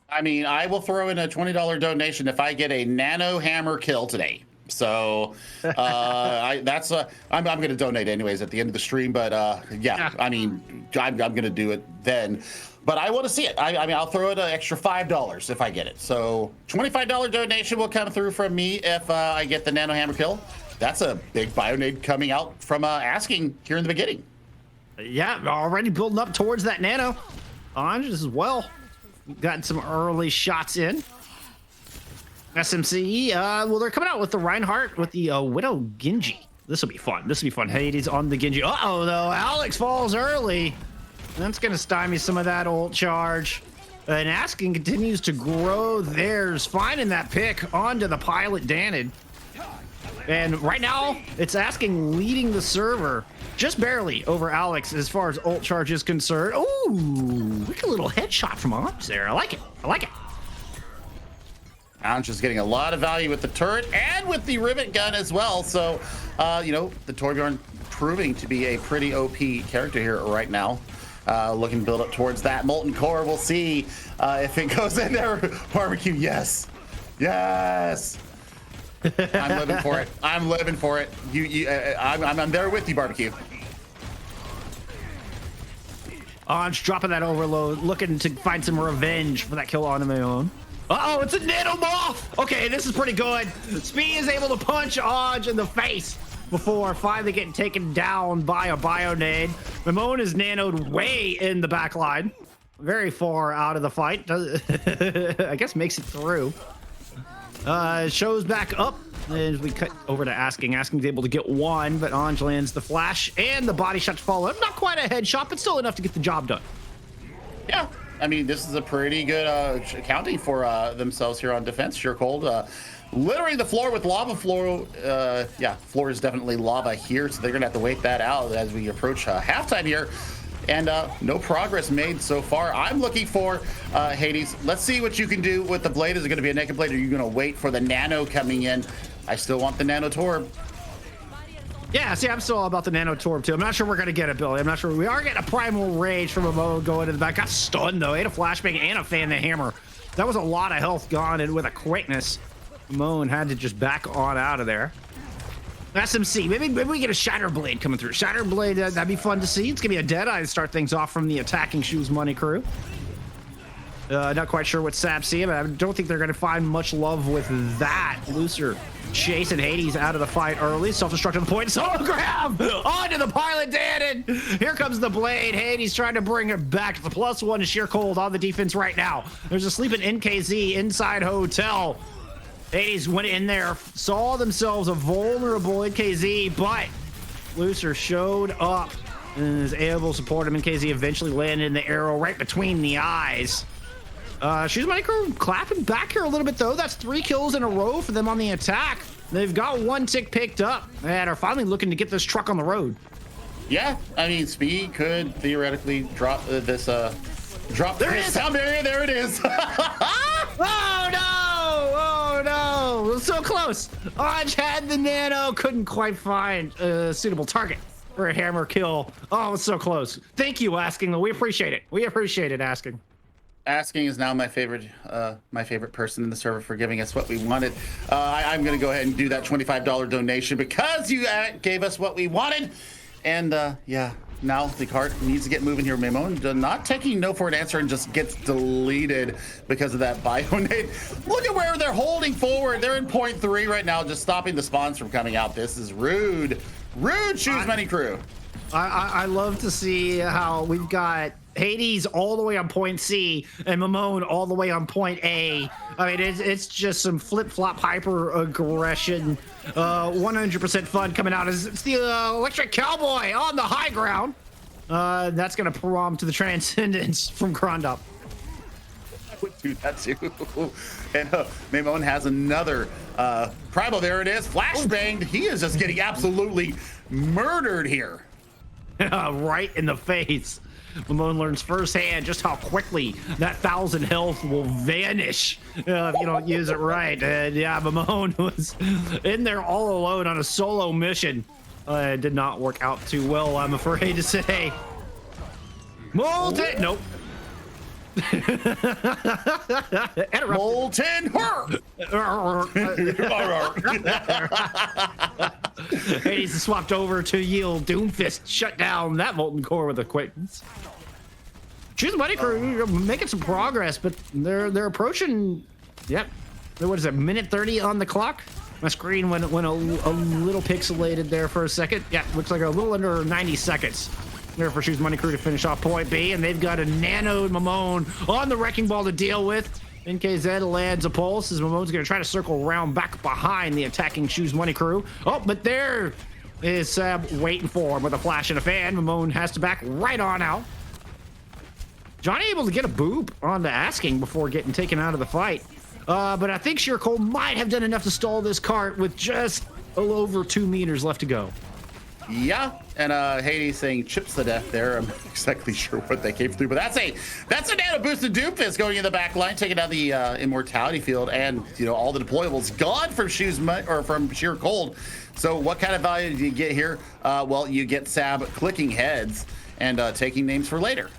I mean, I will throw in a $20 donation if I get a nano hammer kill today. So I'm going to donate anyways at the end of the stream. But yeah, I mean, I'm going to do it then. But I want to see it. I mean, I'll throw it an extra $5 if I get it. So $25 donation will come through from me if I get the nano hammer kill. That's a big Bionade coming out from asking here in the beginning.
Yeah, already building up towards that nano. Anj as well. Gotten some early shots in. SMCE, well, they're coming out with the Reinhardt with the Widow Genji. This will be fun. This will be fun. Hades on the Genji. Uh-oh, though. Alex falls early. That's going to stymie some of that ult charge. And Asking continues to grow theirs, finding that pick onto the pilot Danid. And right now, it's Asking leading the server just barely over Alex as far as ult charge is concerned. Ooh, look at a little headshot from Anj there. I like it. I like it.
Anj is getting a lot of value with the turret and with the rivet gun as well. So, you know, the Torbjorn proving to be a pretty OP character here right now. Looking to build up towards that Molten Core. We'll see if it goes in there. Barbecue, yes. Yes. I'm living for it. I'm living for it. I'm there with you, Barbecue.
Anj dropping that overload, looking to find some revenge for that kill on my own. Uh-oh, it's a Nanomorph! Okay, this is pretty good. Spee is able to punch Anj in the face before finally getting taken down by a Bionade. Mimone is nanoed way in the back line. Very far out of the fight. I guess makes it through. Shows back up as we cut over to Asking. Asking's able to get one, but Anj lands the flash and the body shot to follow up. Not quite a headshot, but still enough to get the job done.
Yeah, I mean, this is a pretty good accounting for themselves here on defense. Sheer Cold. Littering the floor with lava floor. Yeah, floor is definitely lava here, so they're going to have to wait that out as we approach halftime here. And no progress made so far. I'm looking for Hades. Let's see what you can do with the blade. Is it going to be a naked blade, or are you going to wait for the nano coming in? I still want the nano torb.
Yeah, see, I'm still all about the nano torb too. I'm not sure we're going to get it, Billy. I'm not sure. We are getting a primal rage from a Mo going to the back. Got stunned, though. Ate a flashbang and a fan the hammer. That was a lot of health gone, and with a quickness, Moan had to just back on out of there. SMC, maybe we get a Shatter Blade coming through. Shatter Blade, that'd be fun to see. It's gonna be a Deadeye to start things off from the Attacking Shoes Money crew. Not quite sure what Sap's seeing, but I don't think they're gonna find much love with that. Looser chasing Hades out of the fight early. Self-destruct to the point. Solo grab onto the pilot, Dannon. Here comes the blade. Hades trying to bring it back. The +1 to Sheer Cold on the defense right now. There's a sleeping NKZ inside hotel. Hades went in there, saw themselves a vulnerable NKZ, but Looser showed up and is able to support him. NKZ eventually landed in the arrow right between the eyes. Shoes Money Crew clapping back here a little bit, though. That's 3 kills in a row for them on the attack. They've got 1 tick picked up and are finally looking to get this truck on the road.
Yeah, I mean, Speed could theoretically drop this, drop
there
this sound barrier. There it is.
Oh, no! Oh, no! It was so close. Anj had the nano, couldn't quite find a suitable target for a hammer kill. Oh, it was so close. Thank you, Asking. We appreciate it. We appreciate it, Asking.
Asking is now my favorite person in the server for giving us what we wanted. I'm going to go ahead and do that $25 donation because you gave us what we wanted. And yeah, now the cart needs to get moving here. Mimone not taking no for an answer and just gets deleted because of that Bionade. Look at where they're holding forward. They're in point 3 right now, just stopping the spawns from coming out. This is rude. Rude, Shoes Money Crew.
I love to see how we've got Hades all the way on point C and Mimone all the way on point A. I mean, it's just some flip-flop hyper aggression. 100% fun coming out. It's the Electric Cowboy on the high ground. That's going to prompt to the Transcendence from Grondop.
With do that too. And Mamon has another Primal. There it is. Flashbanged. He is just getting absolutely murdered here.
Right in the face. Mamone learns firsthand just how quickly that 1,000 health will vanish if you don't use it right. And yeah, Mamone was in there all alone on a solo mission. It did not work out too well, I'm afraid to say. Molten! Nope.
Molten her.
Hades swapped over to yield Doomfist, shut down that molten core with acquaintance. Choose Money Crew making some progress, but they're approaching. Yep, what is it? Minute 30 on the clock. My screen went a little pixelated there for a second. Yeah, looks like a little under 90 seconds. There for Choose Money Crew to finish off point B, and they've got a nanoed Mamone on the Wrecking Ball to deal with. NKZ lands a pulse as Mamone's going to try to circle around back behind the attacking Choose Money Crew. Oh, but there is Sab waiting for him with a flash and a fan. Mamone has to back right on out. Johnny able to get a boop on the asking before getting taken out of the fight. But I think Sheer Cole might have done enough to stall this cart with just a little over 2 meters left to go.
Yeah, and Hades saying chips to death there. I'm not exactly sure what they came through, but that's a nano boosted Doomfist going in the back line, taking out the immortality field, and all the deployables gone from from Sheer Cold. So what kind of value do you get here? Well, you get Sab clicking heads and taking names for later.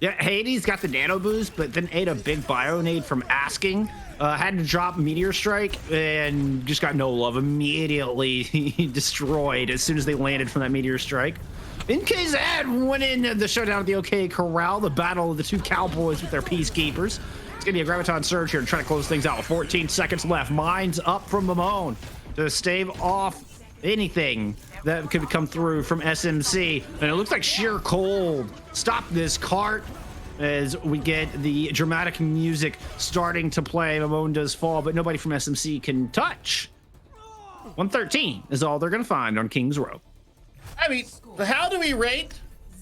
Yeah, Hades got the nano boost, but then ate a big bionade from asking. Had to drop Meteor Strike and just got no love. Immediately destroyed as soon as they landed from that Meteor Strike. NKZ went in the showdown at the OK Corral, the battle of the two cowboys with their peacekeepers. It's going to be a Graviton Surge here to try to close things out with 14 seconds left. Mines up from Mamone to stave off anything that could come through from SMC. And it looks like Sheer Cold stopped this cart as we get the dramatic music starting to play. Mamone does fall, but nobody from SMC can touch. 113 is all they're going to find on King's Row.
I mean, how do we rate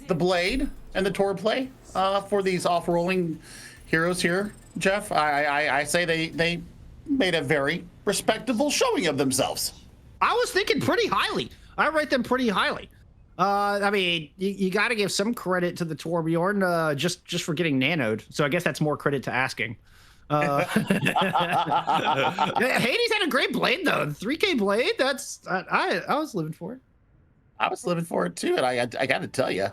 the Blade and the Tor play for these off-rolling heroes here, Jeff? I say they made a very respectable showing of themselves.
I was thinking pretty highly. I rate them pretty highly. I mean, you got to give some credit to the Torbjorn just for getting nanoed. So I guess that's more credit to asking. Hades had a great blade though. The 3K blade. I was living for it.
I was living for it too, and I got to tell you,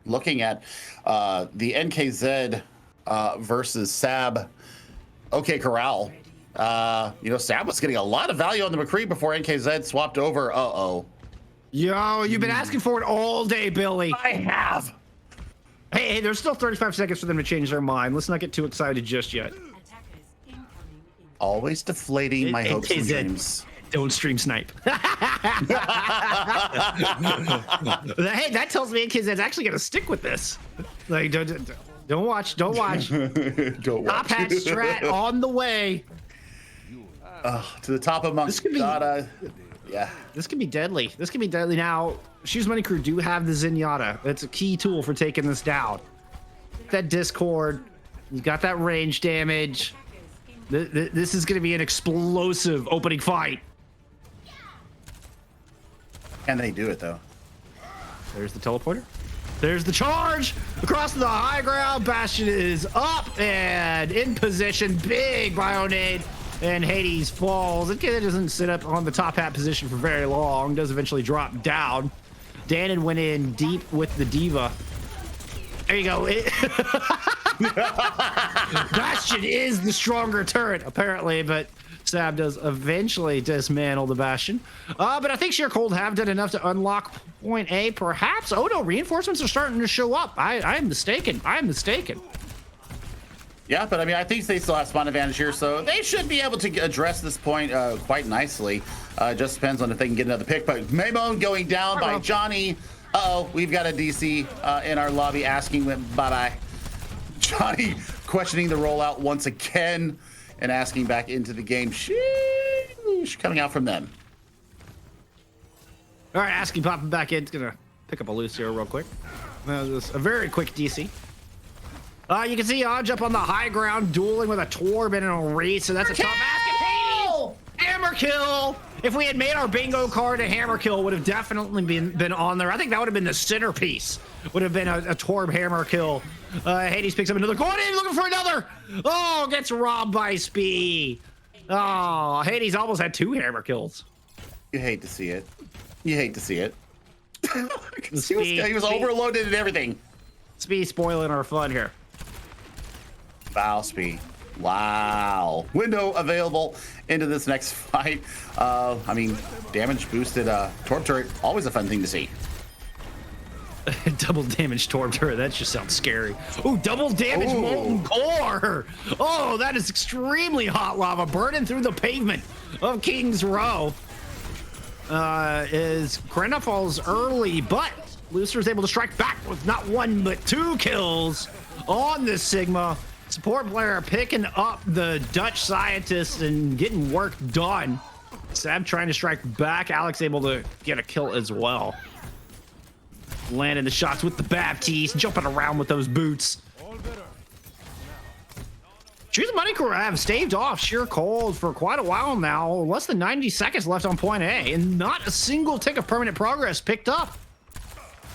looking at the NKZ versus Sab, OK Corral. Sab was getting a lot of value on the McCree before NKZ swapped over.
Yo, you've been asking for it all day, Billy.
I have.
Hey, there's still 35 seconds for them to change their mind. Let's not get too excited just yet.
Always deflating my hopes and dreams.
Don't stream snipe. Hey, that tells me NKZ's actually going to stick with this. Like, don't watch. Don't watch.
Don't watch.
Top hat strat on the way.
To the top of Monk's Data. Yeah.
This could be deadly. This could be deadly. Now, Shoes Money Crew do have the Zenyatta. That's a key tool for taking this down. That Discord. You got that range damage. This is going to be an explosive opening fight.
Can they do it, though?
There's the teleporter. There's the charge across the high ground. Bastion is up and in position. Big Bionade. And Hades falls. It doesn't sit up on the top hat position for very long. Does eventually drop down. Danon went in deep with the Diva. There you go. Bastion is the stronger turret, apparently, but Sab does eventually dismantle the Bastion. But I think Sheer Cold have done enough to unlock point A, perhaps. Oh no, reinforcements are starting to show up. I am mistaken. I am mistaken.
Yeah, but I mean, I think they still have spawn advantage here, so they should be able to address this point quite nicely. Just depends on if they can get another pick. But Mamone going down by Johnny. We've got a DC in our lobby asking bye-bye. Johnny questioning the rollout once again and asking back into the game. Sheesh, coming out from them.
All right, asking popping back in. It's going to pick up a loose here real quick. A very quick DC. You can see Odge up on the high ground, dueling with a Torb and a Reese, so that's a tough ask. Hammer kill! If we had made our bingo card, a hammer kill would have definitely been on there. I think that would have been the centerpiece. Would have been a Torb hammer kill. Hades picks up another. Going in, looking for another. Oh, gets robbed by Spee. Oh, Hades almost had 2 hammer kills.
You hate to see it. You hate to see it. he was overloaded and everything.
Spee spoiling our fun here.
Wow, Spee. Wow. Window available into this next fight. I mean, damage boosted Torb turret, always a fun thing to see.
Double damage Torb turret, that just sounds scary. Ooh, double damage molten core. Oh, that is extremely hot lava burning through the pavement of King's Row. Is Grenda falls early, but Lucer's able to strike back with not 1 but 2 kills on this Sigma. Support player picking up the Dutch scientist and getting work done. Sab trying to strike back. Alex able to get a kill as well. Landing the shots with the Baptiste, jumping around with those boots. Choose Money Crew have staved off Sheer Cold for quite a while now. Less than 90 seconds left on point A, and not a single tick of permanent progress picked up.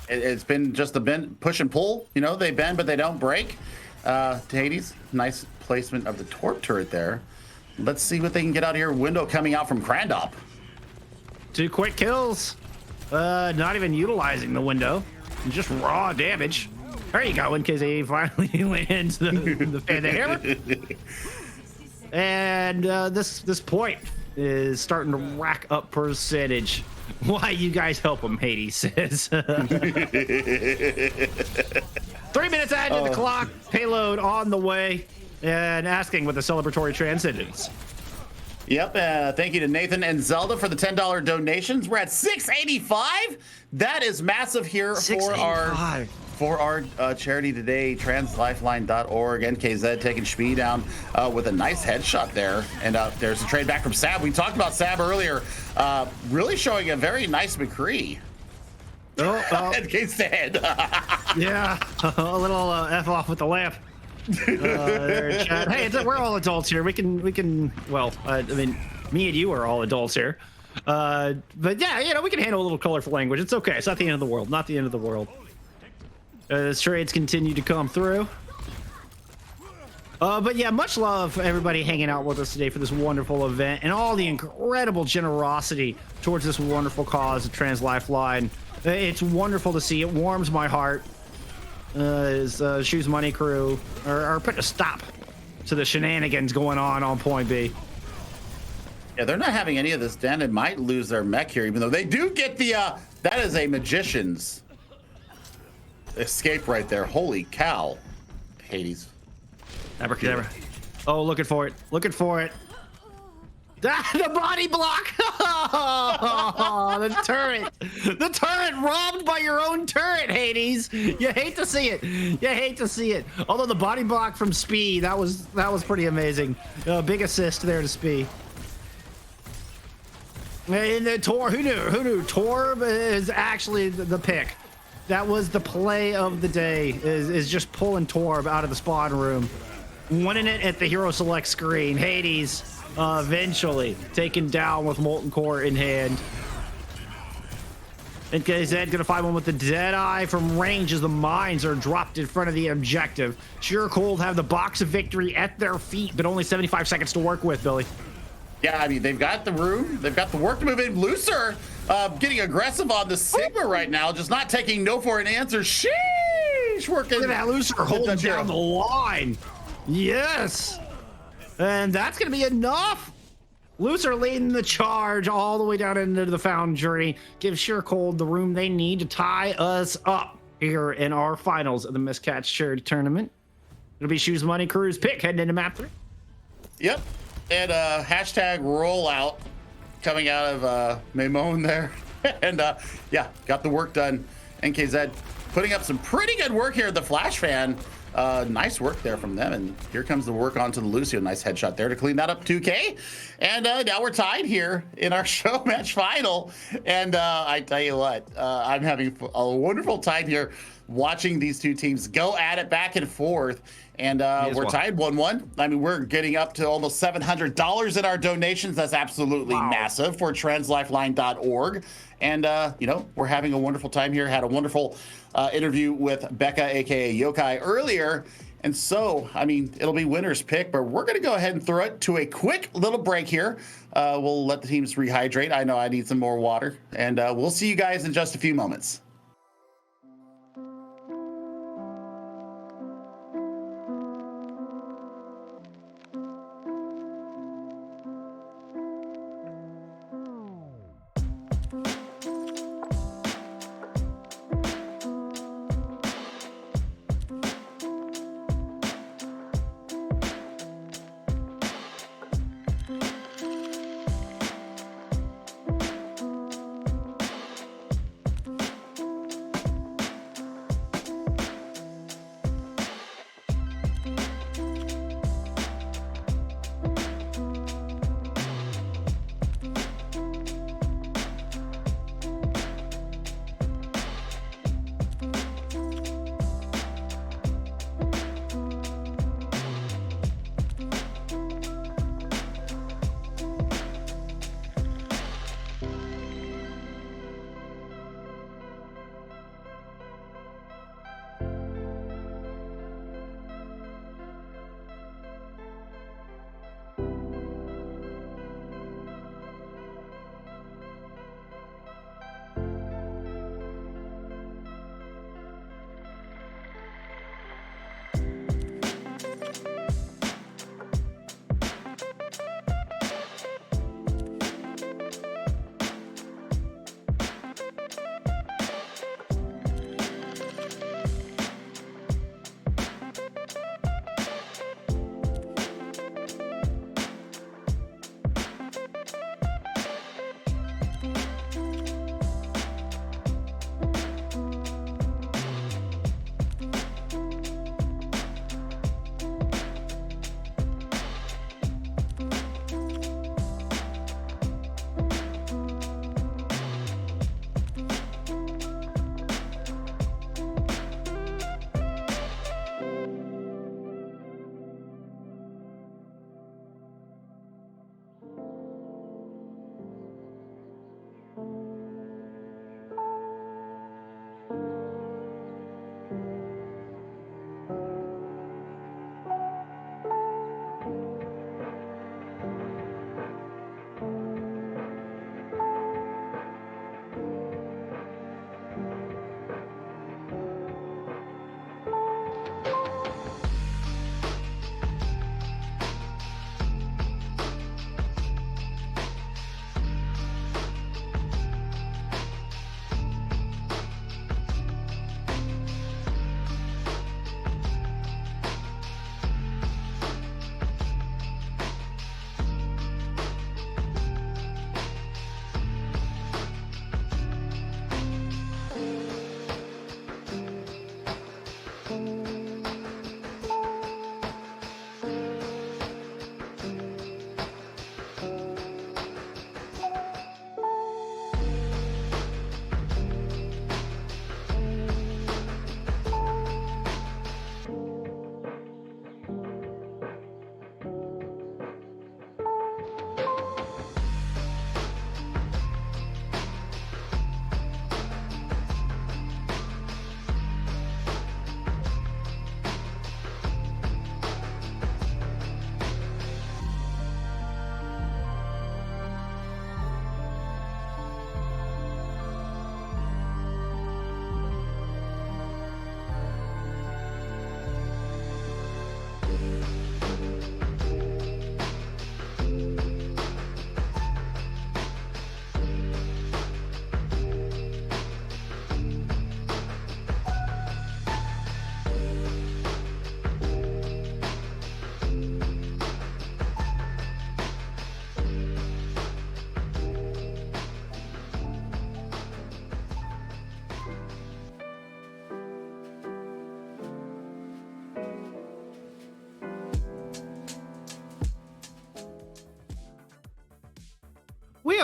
It's been just a bend, push and pull. You know, they bend, but they don't break. To Hades, nice placement of the Torb turret there. Let's see what they can get out here. Window coming out from Crandop.
2 quick kills. Not even utilizing the window. Just raw damage. There you go, NKZ finally lands the hammer. And this point is starting to rack up percentage. Why you guys help him, Hades says. 3 minutes added to the clock, payload on the way, and asking with a celebratory transcendence.
Yep, thank you to Nathan and Zelda for the $10 donations. We're at 685. That is massive here for our charity today, translifeline.org. NKZ taking Spee down with a nice headshot there. And there's a trade back from Sab. We talked about Sab earlier, really showing a very nice McCree. NKZ.
Yeah, a little F off with the lamp. There, chat. Hey, we're all adults here. We can. Well, I mean, me and you are all adults here. But yeah, you know, we can handle a little colorful language. It's okay. It's not the end of the world. Not the end of the world. As trades continue to come through. But yeah, much love everybody hanging out with us today for this wonderful event and all the incredible generosity towards this wonderful cause of Trans Lifeline. It's wonderful to see. It warms my heart. As Shoes Money Crew are putting a stop to the shenanigans going on point B.
Yeah, they're not having any of this. Dan, it might lose their mech here, even though they do get the that is a magician's escape right there. Holy cow, Hades.
Abracadabra. Oh, looking for it. Looking for it. The body block. The turret. The turret robbed by your own turret, Hades. You hate to see it. You hate to see it. Although the body block from Spee, that was pretty amazing. Big assist there to Spee. And the Torb, who knew? Torb is actually the pick. That was the play of the day, is just pulling Torb out of the spawn room. Winning it at the hero select screen. Hades eventually taken down with Molten Core in hand. NKZ gonna find one with the Deadeye from range as the mines are dropped in front of the objective. Sure Cold have the box of victory at their feet, but only 75 seconds to work with, Billy.
Yeah, I mean, they've got the room. They've got the work to move in. Lucer getting aggressive on the Sigma right now, just not taking no for an answer. Sheesh, working.
Look at that, Lucer holding down the line. Yes. And that's going to be enough. Lucer leading the charge all the way down into the Foundry. Gives Sure Cold the room they need to tie us up here in our finals of the Miscatch Charity Tournament. It'll be Shoes Money Crew's pick heading into map 3.
Yep. And hashtag rollout coming out of Maimone there. And yeah, got the work done. NKZ putting up some pretty good work here at the Flash Fan. Nice work there from them. And here comes the work onto the Lucio. Nice headshot there to clean that up, 2K. And now we're tied here in our show match final. And I tell you what, I'm having a wonderful time here. watching these two teams go at it back and forth. And we're tied 1-1. I mean, we're getting up to almost $700 in our donations. That's absolutely massive for translifeline.org. And, we're having a wonderful time here. Had a wonderful interview with Becca, aka Yokai, earlier. And so, I mean, it'll be winner's pick, but we're going to go ahead and throw it to a quick little break here. We'll let the teams rehydrate. I know I need some more water. And we'll see you guys in just a few moments.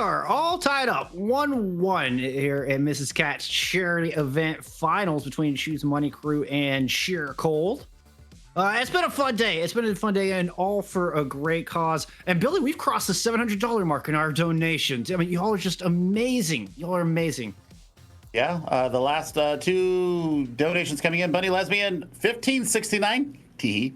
are all tied up 1-1 here at Mrs. Cat's charity event finals between Shoes Money Crew and Sheer Cold. It's been a fun day. It's been a fun day and all for a great cause. And Billy, we've crossed the $700 mark in our donations. I mean, y'all are just amazing. Y'all are amazing.
Yeah, the last two donations coming in, Bunny Lesbian, 1569 T.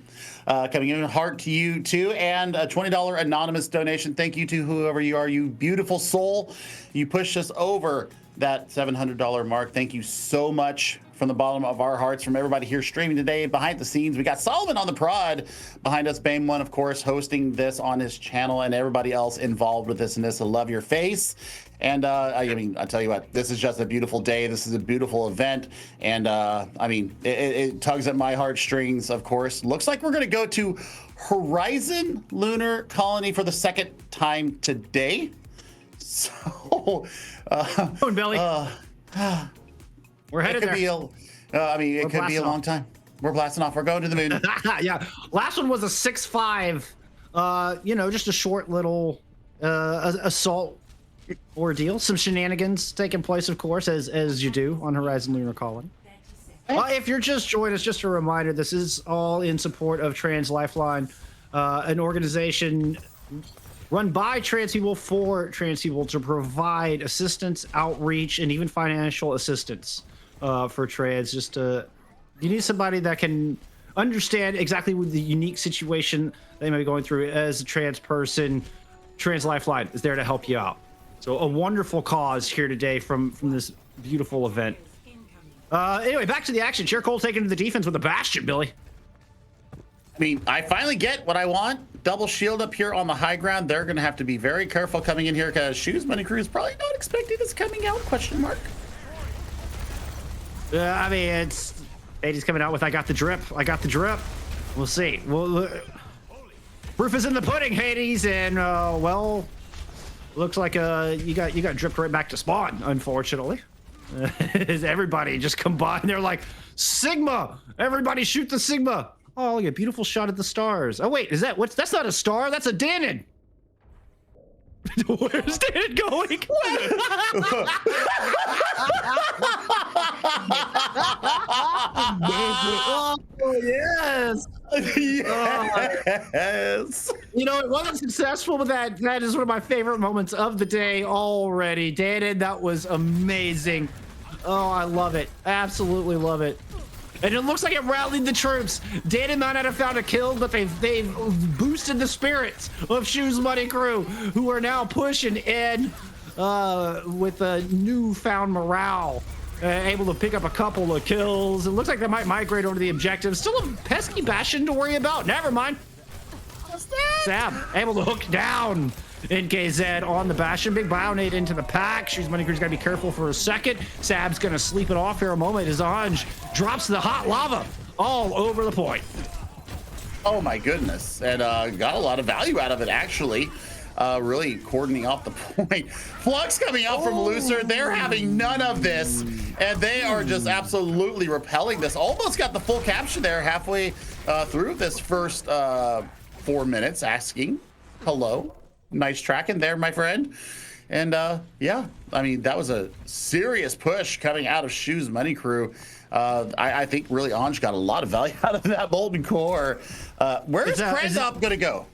Coming in, heart to you too, and a $20 anonymous donation. Thank you to whoever you are, you beautiful soul. You pushed us over that $700 mark. Thank you so much from the bottom of our hearts, from everybody here streaming today, behind the scenes. We got Solomon on the prod behind us, Bame One, of course, hosting this on his channel, and everybody else involved with this. And this, I love your face. And I mean, I tell you what, this is just a beautiful day. This is a beautiful event. And I mean, it tugs at my heartstrings, of course. Looks like we're going to go to Horizon Lunar Colony for the second time today. So,
Come on, Billy. We're headed there.
I mean, it could be a long time. We're blasting off. We're going to the moon.
Yeah. Last one was a 6-5. You know, just a short little assault ordeal. Some shenanigans taking place, of course, as you do on Horizon Lunar Colony. If you're just joining us, just a reminder, this is all in support of Trans Lifeline, an organization run by trans people for trans people to provide assistance, outreach, and even financial assistance for trans. Just you need somebody that can understand exactly what the unique situation they may be going through as a trans person. Trans Lifeline is there to help you out. So a wonderful cause here today from this beautiful event. Anyway, back to the action. Sheer Cold taking to the defense with a Bastion, Billy.
I mean, I finally get what I want. Double shield up here on the high ground. They're going to have to be very careful coming in here because Shoes Money Crew is probably not expecting this coming out, question mark.
I mean, it's Hades coming out with I got the drip. I got the drip. We'll see. Well, proof is in the pudding, Hades, and well, looks like you got dripped right back to spawn, unfortunately. Everybody just combined. They're like, Sigma! Everybody shoot the Sigma! Oh, look at a beautiful shot at the stars. Oh wait, that's not a star, that's a Danon! Where's Danon going? Oh, yes!
Yes!
You know, it wasn't successful, but that is one of my favorite moments of the day already. Danon, that was amazing. Oh, I love it. Absolutely love it. And it looks like it rallied the troops. Danon might not have found a kill, but they've boosted the spirits of Shoes Money Crew, who are now pushing in with a newfound morale. Able to pick up a couple of kills. It looks like they might migrate over to the objective. Still a pesky Bastion to worry about. Never mind. Sab able to hook down NKZ on the Bastion. Big Bionade into the pack. Shoes Money Crew's got to be careful for a second. Sab's going to sleep it off here a moment as Anj drops the hot lava all over the point.
Oh my goodness. And got a lot of value out of it, actually. Really cordoning off the point. Flux coming out from Looser. They're having none of this. And they are just absolutely repelling this. Almost got the full capture there halfway through this first 4 minutes, asking hello. Nice tracking there, my friend. And yeah, I mean, that was a serious push coming out of Shoes Money Crew. I think really Anj got a lot of value out of that Molten Core. Where's Krandop going to go?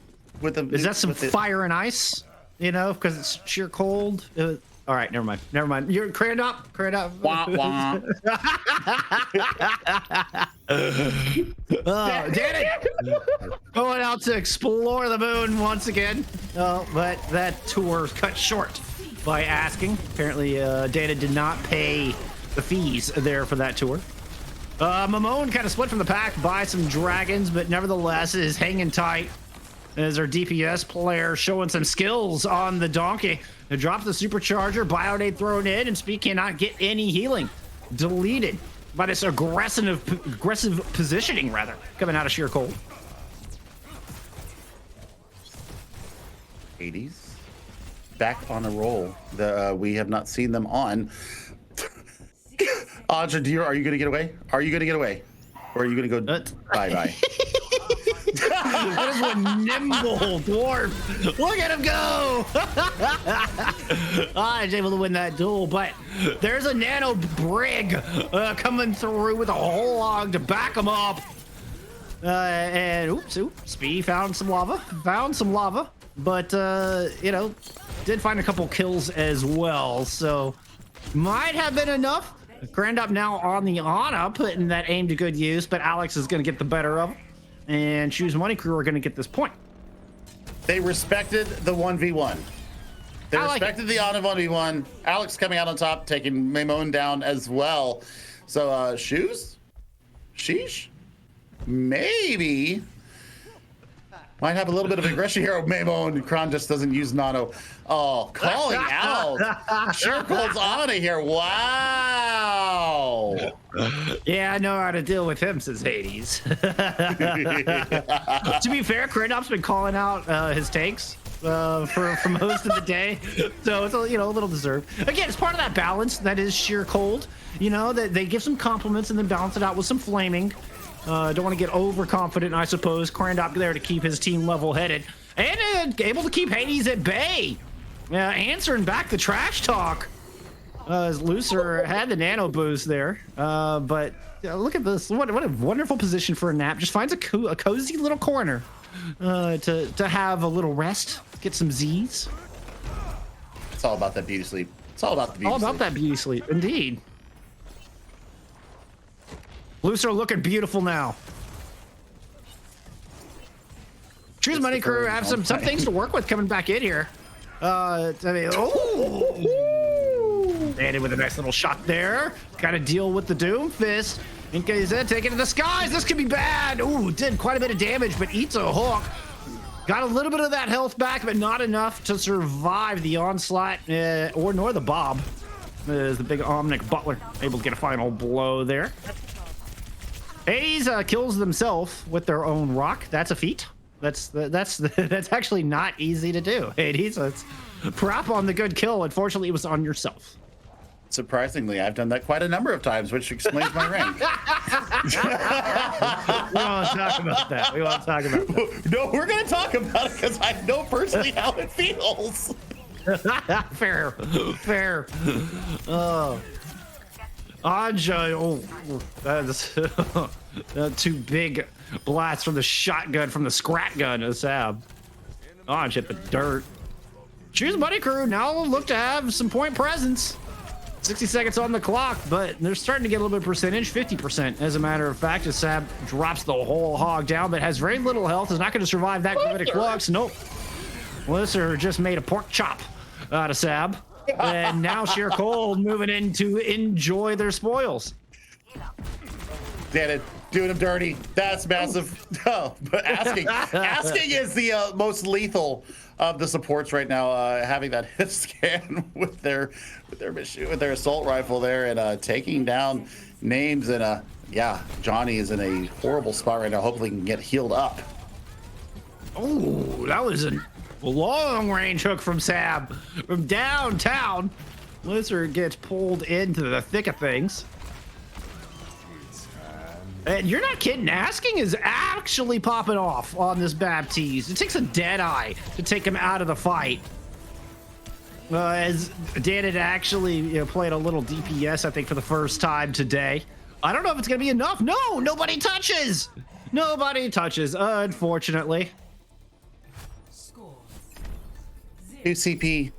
Is that some fire and ice? You know, because it's sheer cold. All right, never mind. You're Krandop.
Wah, wah.
Danny going out to explore the moon once again. But that tour cut short by asking. Apparently, Data did not pay the fees there for that tour. Mamone kind of split from the pack by some dragons, but nevertheless is hanging tight. As our DPS player showing some skills on the donkey. They drop the supercharger, Bionade thrown in, and Speed cannot get any healing. Deleted by this aggressive positioning, rather, coming out of sheer cold.
Hades back on a roll that we have not seen them on. Audra, are you going to get away? Are you going to get away? Or are you going to go bye-bye?
That is one nimble dwarf. Look at him go. He's able to win that duel, but there's a nano brig coming through with a whole log to back him up. And oops, Spee found some lava, but you know, did find a couple kills as well, so might have been enough. Grand up now on the Ana, putting that aim to good use, but Alex is going to get the better of him, and Choose Money Crew are going to get this point.
They respected the 1v1. They respected the Ana 1v1. Alex coming out on top, taking Mamone down as well. So, Shoes? Sheesh? Maybe. Might have a little bit of aggression here. Mamone, Kron just doesn't use Nano. Oh, calling out. Circle's Ana here. Wow.
Yeah, I know how to deal with him, says Hades. To be fair, Krendop's been calling out his takes for most of the day, so it's a little deserved. Again, it's part of that balance that is sheer cold. You know, that they give some compliments and then balance it out with some flaming. Don't want to get overconfident, I suppose. Krendop there to keep his team level-headed and able to keep Hades at bay. Answering back the trash talk. As Looser had the nano boost there, but look at this. What a wonderful position for a nap. Just finds a cozy little corner to have a little rest, get some Z's.
It's all about that beauty sleep. It's all about the beauty sleep.
All about that beauty sleep, indeed. Looser looking beautiful now. Choose Money Crew have some things to work with coming back in here. Landed with a nice little shot there. Got to deal with the Doom Fist. Inkazet taking to the skies. This could be bad. Ooh, did quite a bit of damage, but eats a hook. Got a little bit of that health back, but not enough to survive the onslaught nor the Bob. As the big Omnic Butler able to get a final blow there. Hades kills themselves with their own rock. That's a feat. That's actually not easy to do. Hades, it's prop on the good kill. Unfortunately, it was on yourself.
Surprisingly, I've done that quite a number of times, which explains my rank.
We won't talk about that.
No, we're going to talk about it because I know personally how it feels.
Fair. Anja, that's two big blasts from the shotgun, from the scrat gun of Sab. Anja hit the dirt. Choose Money Crew now look to have some point presence. 60 seconds on the clock, but they're starting to get a little bit of percentage, 50% as a matter of fact, as Sab drops the whole hog down, but has very little health, is not going to survive that gravitic flux. Nope. Melissa just made a pork chop out of Sab. And now Sheer Cold moving in to enjoy their spoils.
Damn it, doing them dirty. That's massive. Oh, but asking is the most lethal of the supports right now. Having that hit scan with their assault rifle there and taking down names, and yeah, Johnny is in a horrible spot right now. Hopefully, he can get healed up.
Oh, that was a long range hook from Sab from downtown. Lizard gets pulled into the thick of things. And you're not kidding, asking is actually popping off on this Baptiste. It takes a dead eye to take him out of the fight. As Dan had actually played a little DPS, I think, for the first time today. I don't know if it's going to be enough. No, nobody touches. Nobody touches, unfortunately.
2 CP.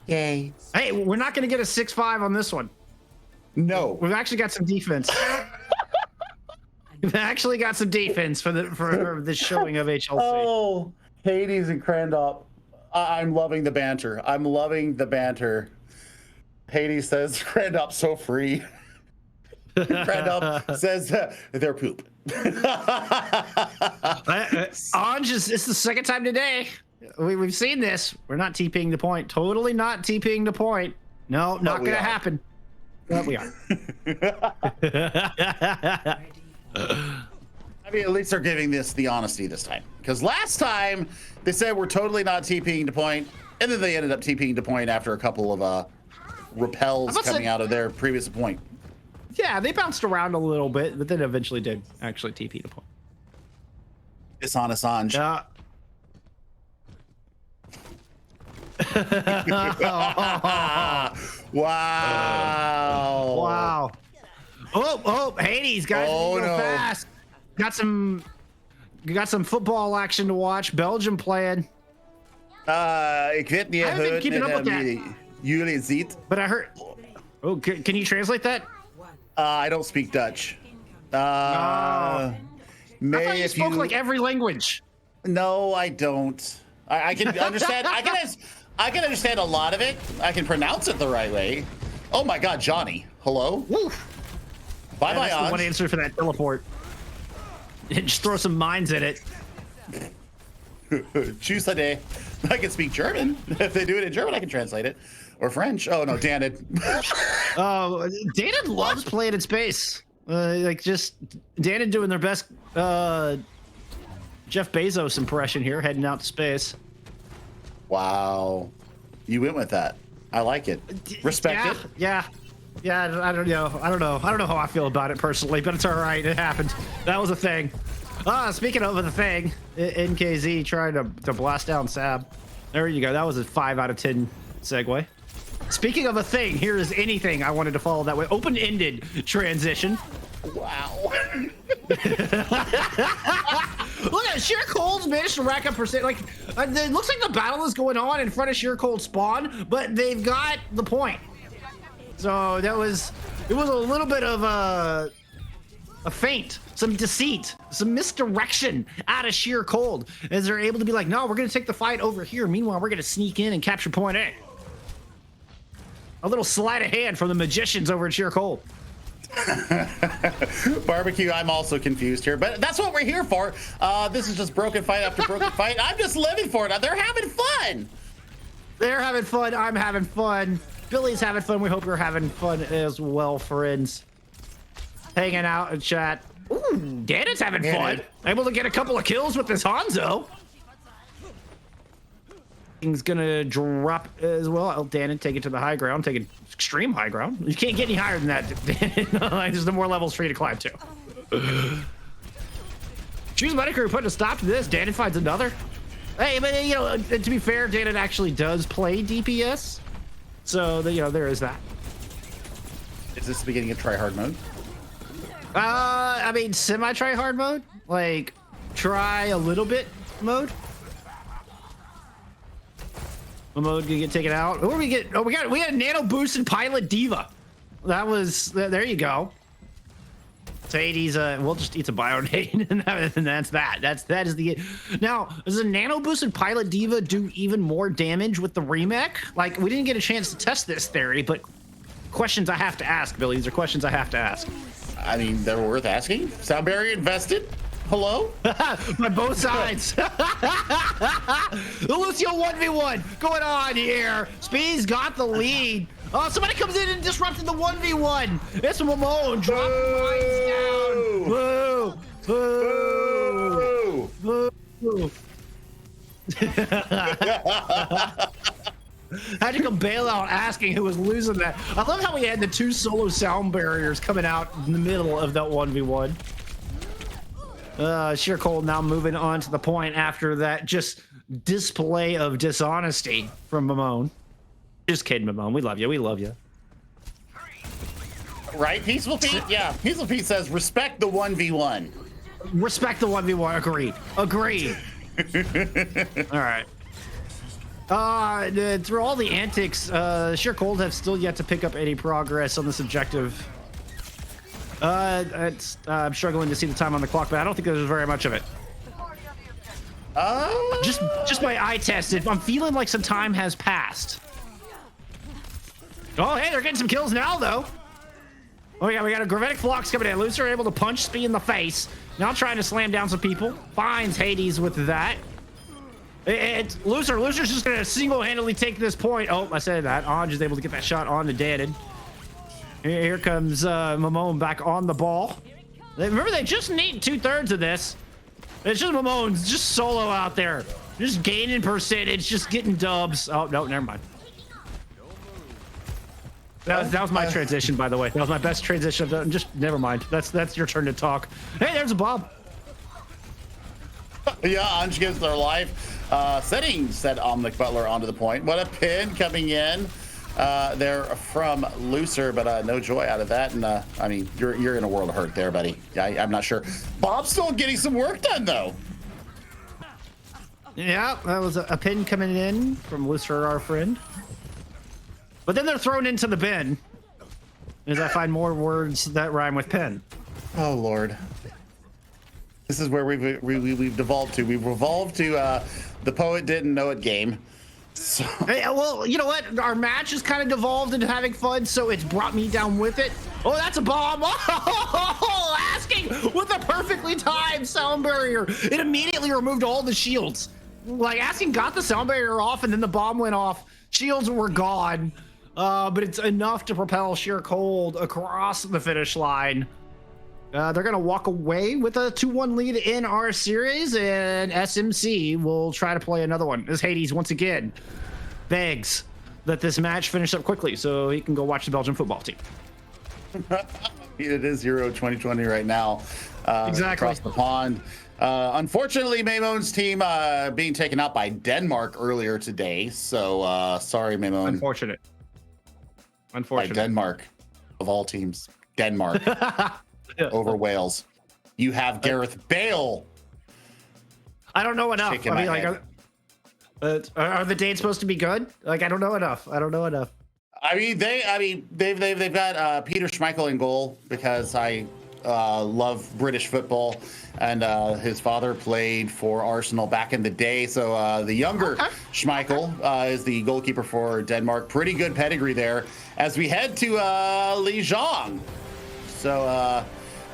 Yay.
Hey, we're not going to get a 6-5 on this one.
No.
We've actually got some defense. We've actually got some defense for this showing of HLC.
Oh, Hades and Krendop. I'm loving the banter. I'm loving the banter. Hades says Krendop's so free. Krendop says they're poop.
Anj, it's the second time today. We've seen this. We're not TPing the point. Totally not TPing the point. No, not going to happen. But we are.
I mean, at least they're giving this the honesty this time. Because last time, they said we're totally not TPing to point, and then they ended up TPing to point after a couple of repels coming out of their previous point.
Yeah, they bounced around a little bit, but then eventually did actually TP to point.
Dishonest Assange.
Yeah.
Wow.
Wow. Oh, Hades, guys,
Oh,
go
no.
fast. Got some football action to watch. Belgium playing.
Ik weet niet
I haven't been keeping up with that.
Jullie ziet.
But I heard. Oh, can you translate that?
I don't speak Dutch.
I thought you
if
spoke like every language.
No, I don't. I can understand. I can understand a lot of it. I can pronounce it the right way. Oh my God, Johnny. Hello.
Woo.
Bye bye.
That's the one answer for that teleport. Just throw some mines in it.
Choose a day. I can speak German. If they do it in German, I can translate it. Or French. Oh no, Dan it.
Oh, Dana loves playing in space. Like just Dana doing their best Jeff Bezos impression here, heading out to space.
Wow, you went with that. I like it. Respect it.
Yeah. I don't know. I don't know how I feel about it personally, but it's all right. It happened. That was a thing. Speaking of the thing, NKZ trying to blast down Sab. There you go. That was a 5 out of 10 segue. Speaking of a thing, here is anything I wanted to follow that way. Open-ended transition.
Wow.
Look at Sheer Cold's managed to rack up percent. Like, it looks like the battle is going on in front of Sheer Cold spawn, but they've got the point. So it was a little bit of a feint, some deceit, some misdirection out of Sheer Cold as they're able to be like, no, we're going to take the fight over here. Meanwhile, we're going to sneak in and capture point A. A little sleight of hand from the magicians over at Sheer Cold.
Barbecue, I'm also confused here, but that's what we're here for. This is just broken fight after broken fight. I'm just living for it. They're having fun.
They're having fun. I'm having fun. Billy's having fun. We hope you're having fun as well, friends. Hanging out and chat. Ooh, Dana's having fun. Able to get a couple of kills with this Hanzo. He's gonna drop as well. Oh, Dana take it to the high ground, take it extreme high ground. You can't get any higher than that. There's no more levels for you to climb to. Choose Medicaid putting a stop to this. Dana finds another. Hey, but you know, to be fair, Dana actually does play DPS, so there is that.
Is this the beginning of try hard mode?
I mean, semi try hard mode, like try a little bit mode. Mode gonna get taken out. What do we get? Oh, we got a nano boost and Pilot Diva. That was there. You go. So 80s. We'll just eat a Bionade, and that's that. That is the. Now, does a nano boost and Pilot Diva do even more damage with the remake? Like, we didn't get a chance to test this theory, but questions I have to ask, Billy. These are questions I have to ask.
I mean, they're worth asking. Sound very invested. Hello?
By both sides. The Lucio 1v1 going on here. Speed's got the lead. Oh, somebody comes in and disrupted the 1v1. It's Mamone. Drop the lines down. Boo. Boo. Boo. How'd you come bail out asking who was losing that? I love how we had the 2 solo sound barriers coming out in the middle of that 1v1. Sheer Cold now moving on to the point after that just display of dishonesty from Mamone. Just kidding, Mamone. We love you. We love you.
Right, Peaceful Pete? Yeah, Peaceful Pete says respect the 1v1.
Respect the 1v1. Agreed. All right. Through all the antics, Sheer Cold have still yet to pick up any progress on this objective. I'm struggling to see the time on the clock, but I don't think there's very much of it. Just my eye test, I'm feeling like some time has passed. Oh, hey, they're getting some kills now, though. Oh, yeah, we got a Gravitic Flux coming in. Lucer able to punch Speed in the face. Now trying to slam down some people. Finds Hades with that. It's Lucer's just going to single-handedly take this point. Oh, I said that. Anj is able to get that shot on to Danon. Here comes Mamone back on the ball. Remember, they just need 2/3 of this. It's just Mamone's just solo out there. Just gaining percentage, just getting dubs. Oh, no, never mind. That was my transition, by the way. That was my best transition. Just never mind. That's your turn to talk. Hey, there's a Bob.
Yeah, Anj gives their life. Setting said Omnic Butler onto the point. What a pin coming in. They're from Looser, but no joy out of that. And I mean, you're in a world of hurt there, buddy. I'm not sure. Bob's still getting some work done, though.
Yeah, that was a pin coming in from Looser, our friend. But then they're thrown into the bin, as I find more words that rhyme with pin.
Oh, Lord. This is where we've devolved to. We've evolved to the poet didn't know it game. So.
Hey, well, you know what? Our match has kind of devolved into having fun, so it's brought me down with it. Oh, that's a bomb. Oh, asking with a perfectly timed sound barrier. It immediately removed all the shields. Like, asking got the sound barrier off, and then the bomb went off. Shields were gone, but it's enough to propel Sheer Cold across the finish line. They're going to walk away with a 2-1 lead in our series, and SMC will try to play another one as Hades once again begs that this match finish up quickly so he can go watch the Belgian football team.
It is Euro 2020 right now.
Exactly.
Across the pond. Unfortunately, Maymone's team being taken out by Denmark earlier today. So sorry, Maymone.
Unfortunate.
By Denmark, of all teams. Denmark. Over Wales. You have Gareth Bale.
I don't know enough. I mean, like, are the dates supposed to be good? Like, I don't know enough. I mean, they've got Peter Schmeichel in goal because I love British football, and his father played for Arsenal back in the day. So the younger Schmeichel is the goalkeeper for Denmark. Pretty good pedigree there. As we head to Lijiang. So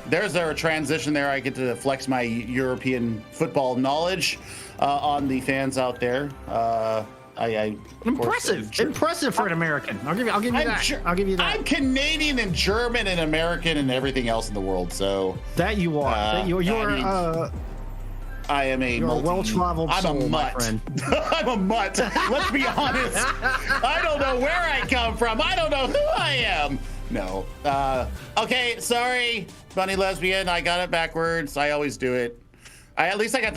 there's our transition there. I get to flex my European football knowledge on the fans out there. Impressive for an American. I'll give you that. I'll give you that.
I'm Canadian and German and American and everything else in the world. So
that you are.
I am a
well-traveled soul, my friend.
I'm a mutt. Let's be honest. I don't know where I come from. I don't know who I am. No. Okay, sorry, Bunny Lesbian. I got it backwards. I always do it. At least I got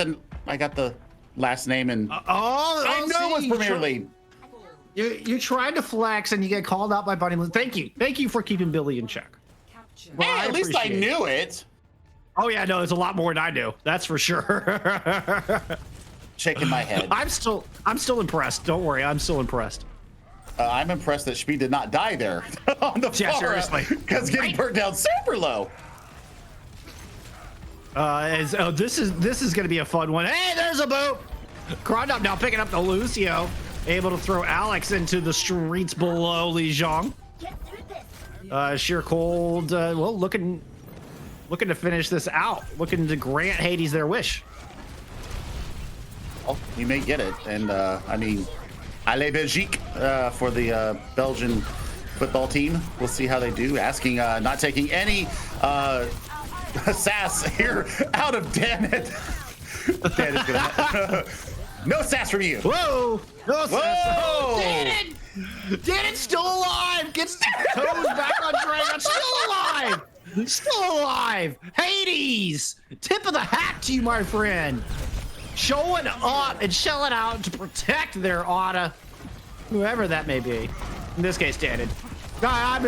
the last name and I know it was Premier League.
You tried to flex and you get called out by Bunny. Thank you for keeping Billy in check.
Well, hey, at least I knew it.
Oh yeah, no, it's a lot more than I do. That's for sure.
Shaking my head.
I'm still impressed. Don't worry, I'm still impressed.
I'm impressed that Speed did not die there on the floor.
Seriously.
Because getting burnt down super low.
This is going to be a fun one. Hey, there's a boot. Crondop now picking up the Lucio, able to throw Alex into the streets below Lijiang. Sheer Cold, well, looking to finish this out, looking to grant Hades their wish.
Oh, he may get it, and I mean, Allez Belgique for the Belgian football team. We'll see how they do. Asking, not taking any sass here out of Dan it. Dan is gonna no sass from you.
Whoa! No sass.
Whoa!
Danon's still alive. Gets the toes back on Dragon. Still alive. Still alive. Hades. Tip of the hat to you, my friend. Showing up and shelling out to protect their Otta, whoever that may be. In this case, Danon. How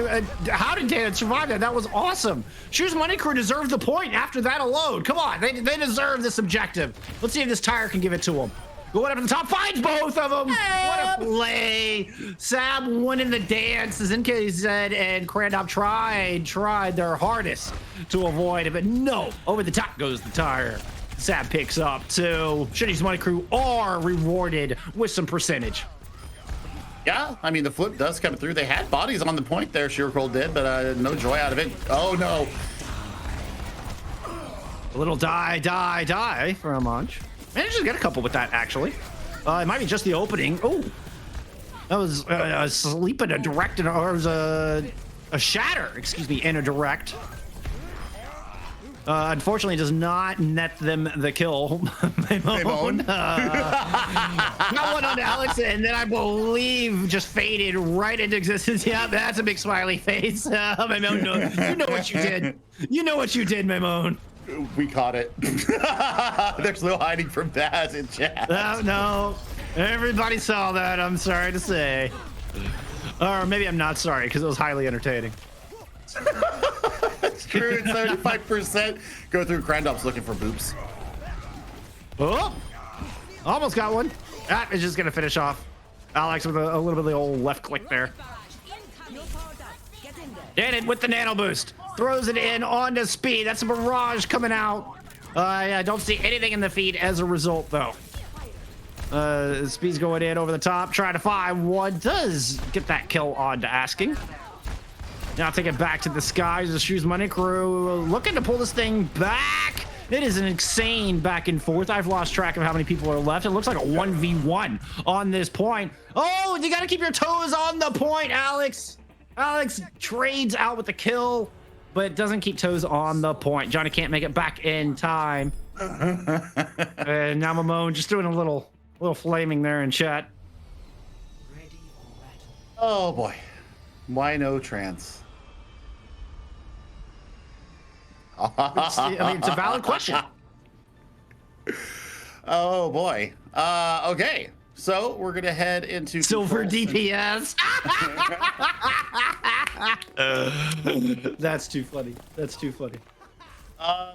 did Danon survive that? That was awesome. Shoes Money Crew deserved the point after that alone. Come on, they deserve this objective. Let's see if this tire can give it to them. Going up to the top, finds both of them. What a play. Sab won in the dance, as NKZ and Crandop tried their hardest to avoid it, but no, over the top goes the tire. Sab picks up too. Shitty's Money Crew are rewarded with some percentage.
Yeah, I mean, the flip does come through. They had bodies on the point there, Sheer Cold did, but no joy out of it. Oh, no.
A little die from Munch. Managed to get a couple with that, actually. It might be just the opening. Oh, that was a sleep in a direct, or it was a shatter, excuse me, in a direct. Unfortunately, does not net them the kill. Got one on Alex, and then I believe just faded right into existence. Yeah, that's a big smiley face. Maimon, you know what you did. You know what you did, Maimon.
We caught it. There's no hiding from that in chat.
No, everybody saw that. I'm sorry to say. Or maybe I'm not sorry because it was highly entertaining.
It's true. 75% go through Crandop's looking for boops.
Oh, almost got one. That is just gonna finish off Alex with a little bit of the old left click there. Did it with the nano boost. Throws it in onto speed. That's a barrage coming out. I don't see anything in the feed as a result, though. Speed's going in over the top, trying to find one. Does get that kill on to Asking. Now take it back to the skies. The Shoes Money crew looking to pull this thing back. It is an insane back and forth. I've lost track of how many people are left. It looks like a 1v1 on this point. Oh, you got to keep your toes on the point, Alex. Alex trades out with the kill, but doesn't keep toes on the point. Johnny can't make it back in time. And now Mamone just doing a little flaming there in chat.
Oh boy. Why no trans?
I mean, it's a valid question.
Oh boy. Okay. So we're gonna head into
Silver
controls.
DPS. That's too funny. That's too funny.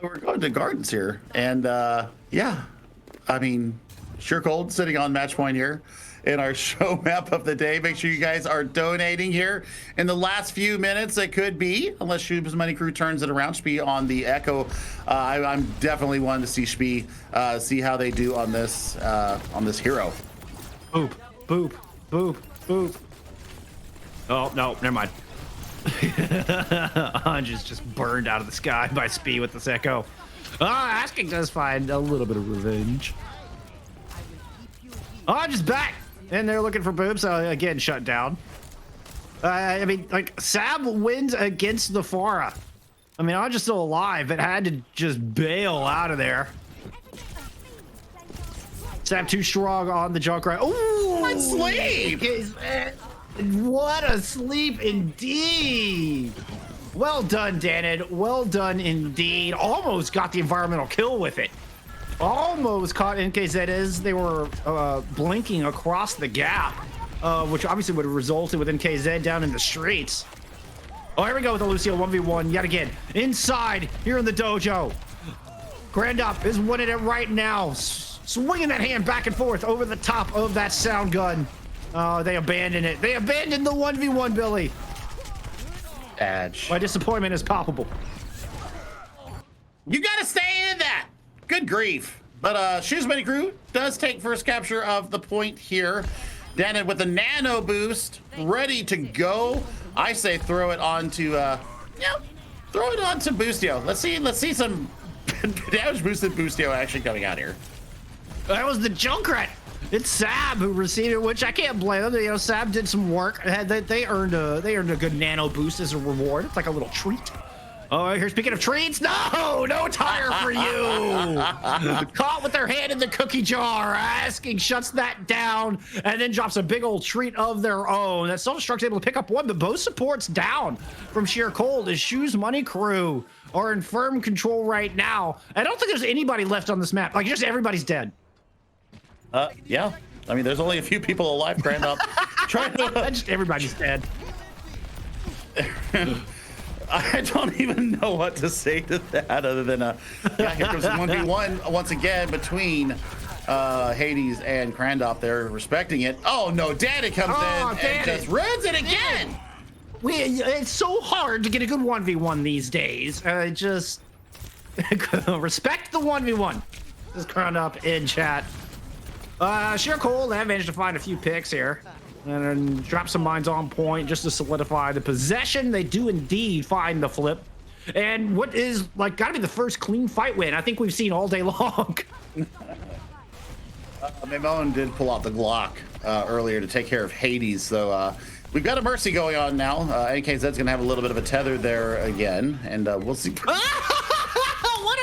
We're going to gardens here, and yeah, I mean, Sure Cold sitting on match point here in our show map of the day. Make sure you guys are donating here in the last few minutes. It could be, unless Shoes Money Crew turns it around. Spee on the Echo. I'm definitely wanting to see Spee see how they do on this hero.
Boop, boop, boop, boop. Oh no, never mind. Hunch is just burned out of the sky by Spee with this Echo. Asking does find a little bit of revenge. Hunch is back, and they're looking for boobs. Again, shut down. I mean, like, Sab wins against the Pharah. I mean, Hunch is still alive, but had to just bail out of there. Sab too strong on the Junkrat. Ooh,
What sleep?
What a sleep indeed. Well done, Danid. Well done indeed. Almost got the environmental kill with it. Almost caught NKZ as they were blinking across the gap, which obviously would have resulted with NKZ down in the streets. Oh, here we go with the Lucio 1v1 yet again. Inside, here in the dojo. Grandop is winning it right now. Swinging that hand back and forth over the top of that sound gun. Oh, they abandoned it. They abandoned the 1v1, Billy.
Edge.
My disappointment is palpable.
You gotta stay in that. Good grief. But Shoes Money Crew does take first capture of the point here. Danid with the nano boost, ready to go. I say throw it onto throw it onto Boostio. Let's see some damage boosted Boostio actually coming out here.
That was the Junkrat. It's Sab who received it, which I can't blame them. You know, Sab did some work. They earned a good nano boost as a reward. It's like a little treat. Oh, here, speaking of treats, no tire for you. Caught with their hand in the cookie jar. Asking shuts that down and then drops a big old treat of their own. That Self-Destruct's able to pick up one, but both supports down from sheer cold. As Shoes Money Crew are in firm control right now. I don't think there's anybody left on this map. Like, just everybody's dead.
Yeah. I mean, there's only a few people alive, Grandop. Trying to
Just everybody's dead.
I don't even know what to say to that other than yeah, here comes the 1v1 once again between Hades and Crandop. They're respecting it. Oh no, Daddy comes in and just ruins it again.
It's so hard to get a good 1v1 these days. Just respect the 1v1. Just Crandop in chat. Sheer Cole, they have managed to find a few picks here. And then drop some mines on point just to solidify the possession. They do indeed find the flip. And what is, like, gotta be the first clean fight win I think we've seen all day long.
Mamone did pull out the Glock earlier to take care of Hades, so we've got a Mercy going on now. NKZ's gonna have a little bit of a tether there again, and we'll see.
What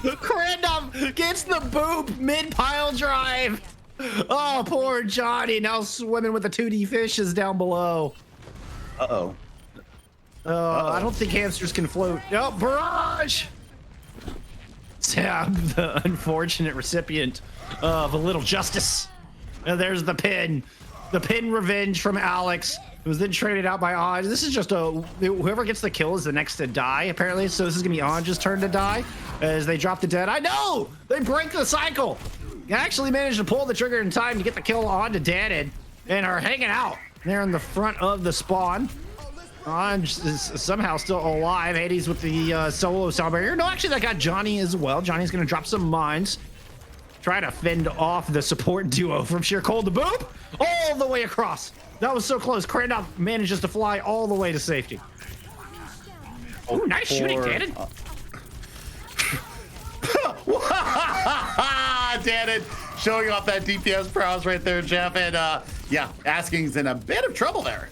a Crandop gets the boop mid-pile drive. Oh, poor Johnny, now swimming with the 2D fishes down below.
Uh-oh.
I don't think hamsters can float. Oh, barrage! Sam, the unfortunate recipient of a little justice. There's the pin. The pin revenge from Alex, who was then traded out by Anj. This is just whoever gets the kill is the next to die, apparently. So this is going to be Anj's turn to die as they drop the dead. I know! They break the cycle. They actually managed to pull the trigger in time to get the kill onto Danid and are hanging out there in the front of the spawn. Anj is somehow still alive. Hades with the solo sound barrier. No, actually, that got Johnny as well. Johnny's going to drop some mines. Try to fend off the support duo from sheer cold to boop all the way across. That was so close. Crandop manages to fly all the way to safety. Oh, nice shooting, Danid.
Danid showing off that DPS prowess right there, Jeff. And yeah, Asking's in a bit of trouble there.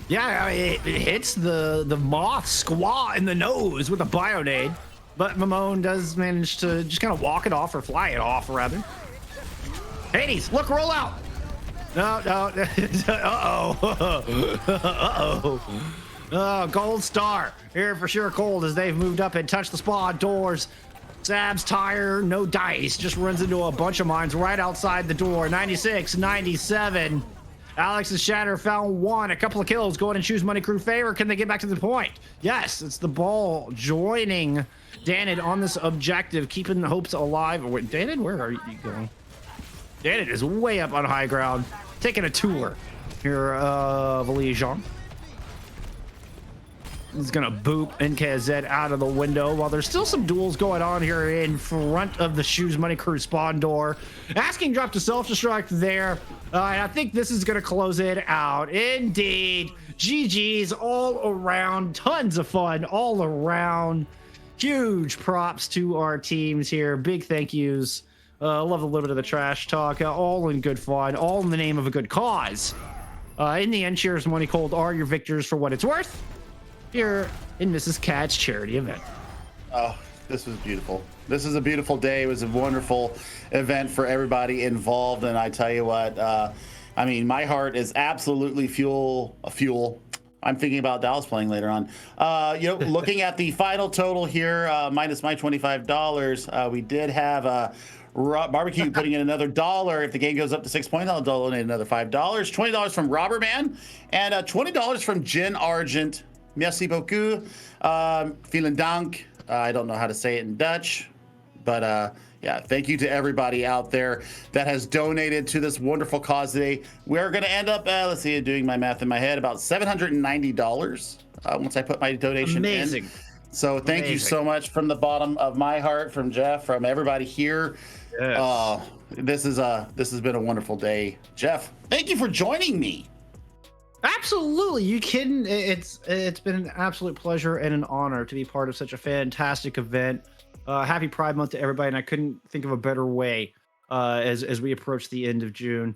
Yeah, it hits the moth squaw in the nose with a bionade. But Mamone does manage to just kind of walk it off, or fly it off, rather. Hades, look, roll out. No. Uh-oh. Gold star here for sure. Cold as they've moved up and touched the spawn doors. Sab's tire, no dice, just runs into a bunch of mines right outside the door. 96, 97. Alex's Shatter found one. A couple of kills going in Choose Money Crew favor. Can they get back to the point? Yes, it's the ball joining Danid on this objective, keeping the hopes alive. Wait, Danid, where are you going? Danid is way up on high ground, taking a tour here of Legion. He's gonna boop NKZ out of the window while there's still some duels going on here in front of the Shoes Money Crew spawn door. Asking dropped a self-destruct there. And I think this is gonna close it out. Indeed. GG's all around. Tons of fun all around. Huge props to our teams here. Big thank yous. Love a little bit of the trash talk. All in good fun. All in the name of a good cause. In the end, Cheers Money Cold are your victors for what it's worth here in Mrs. Cat's charity event.
Oh, this was beautiful. This is a beautiful day. It was a wonderful event for everybody involved. And I tell you what, I mean, my heart is absolutely fuel. I'm thinking about Dallas playing later on. You know, looking at the final total here, minus my $25, we did have Barbecue putting in another $1. If the game goes up to 6 points, I'll donate another $5. $20 from Robert Man, and $20 from Jen Argent. Merci beaucoup. Vielen Dank. I don't know how to say it in Dutch, but yeah, thank you to everybody out there that has donated to this wonderful cause today. We're going to end up, let's see, doing my math in my head, about $790 once I put my donation in. So thank you so much from the bottom of my heart, from Jeff, from everybody here. Yes. This has been a wonderful day. Jeff, thank you for joining me.
Absolutely, you kidding? It's been an absolute pleasure and an honor to be part of such a fantastic event. Happy Pride Month to everybody, and I couldn't think of a better way as we approach the end of June.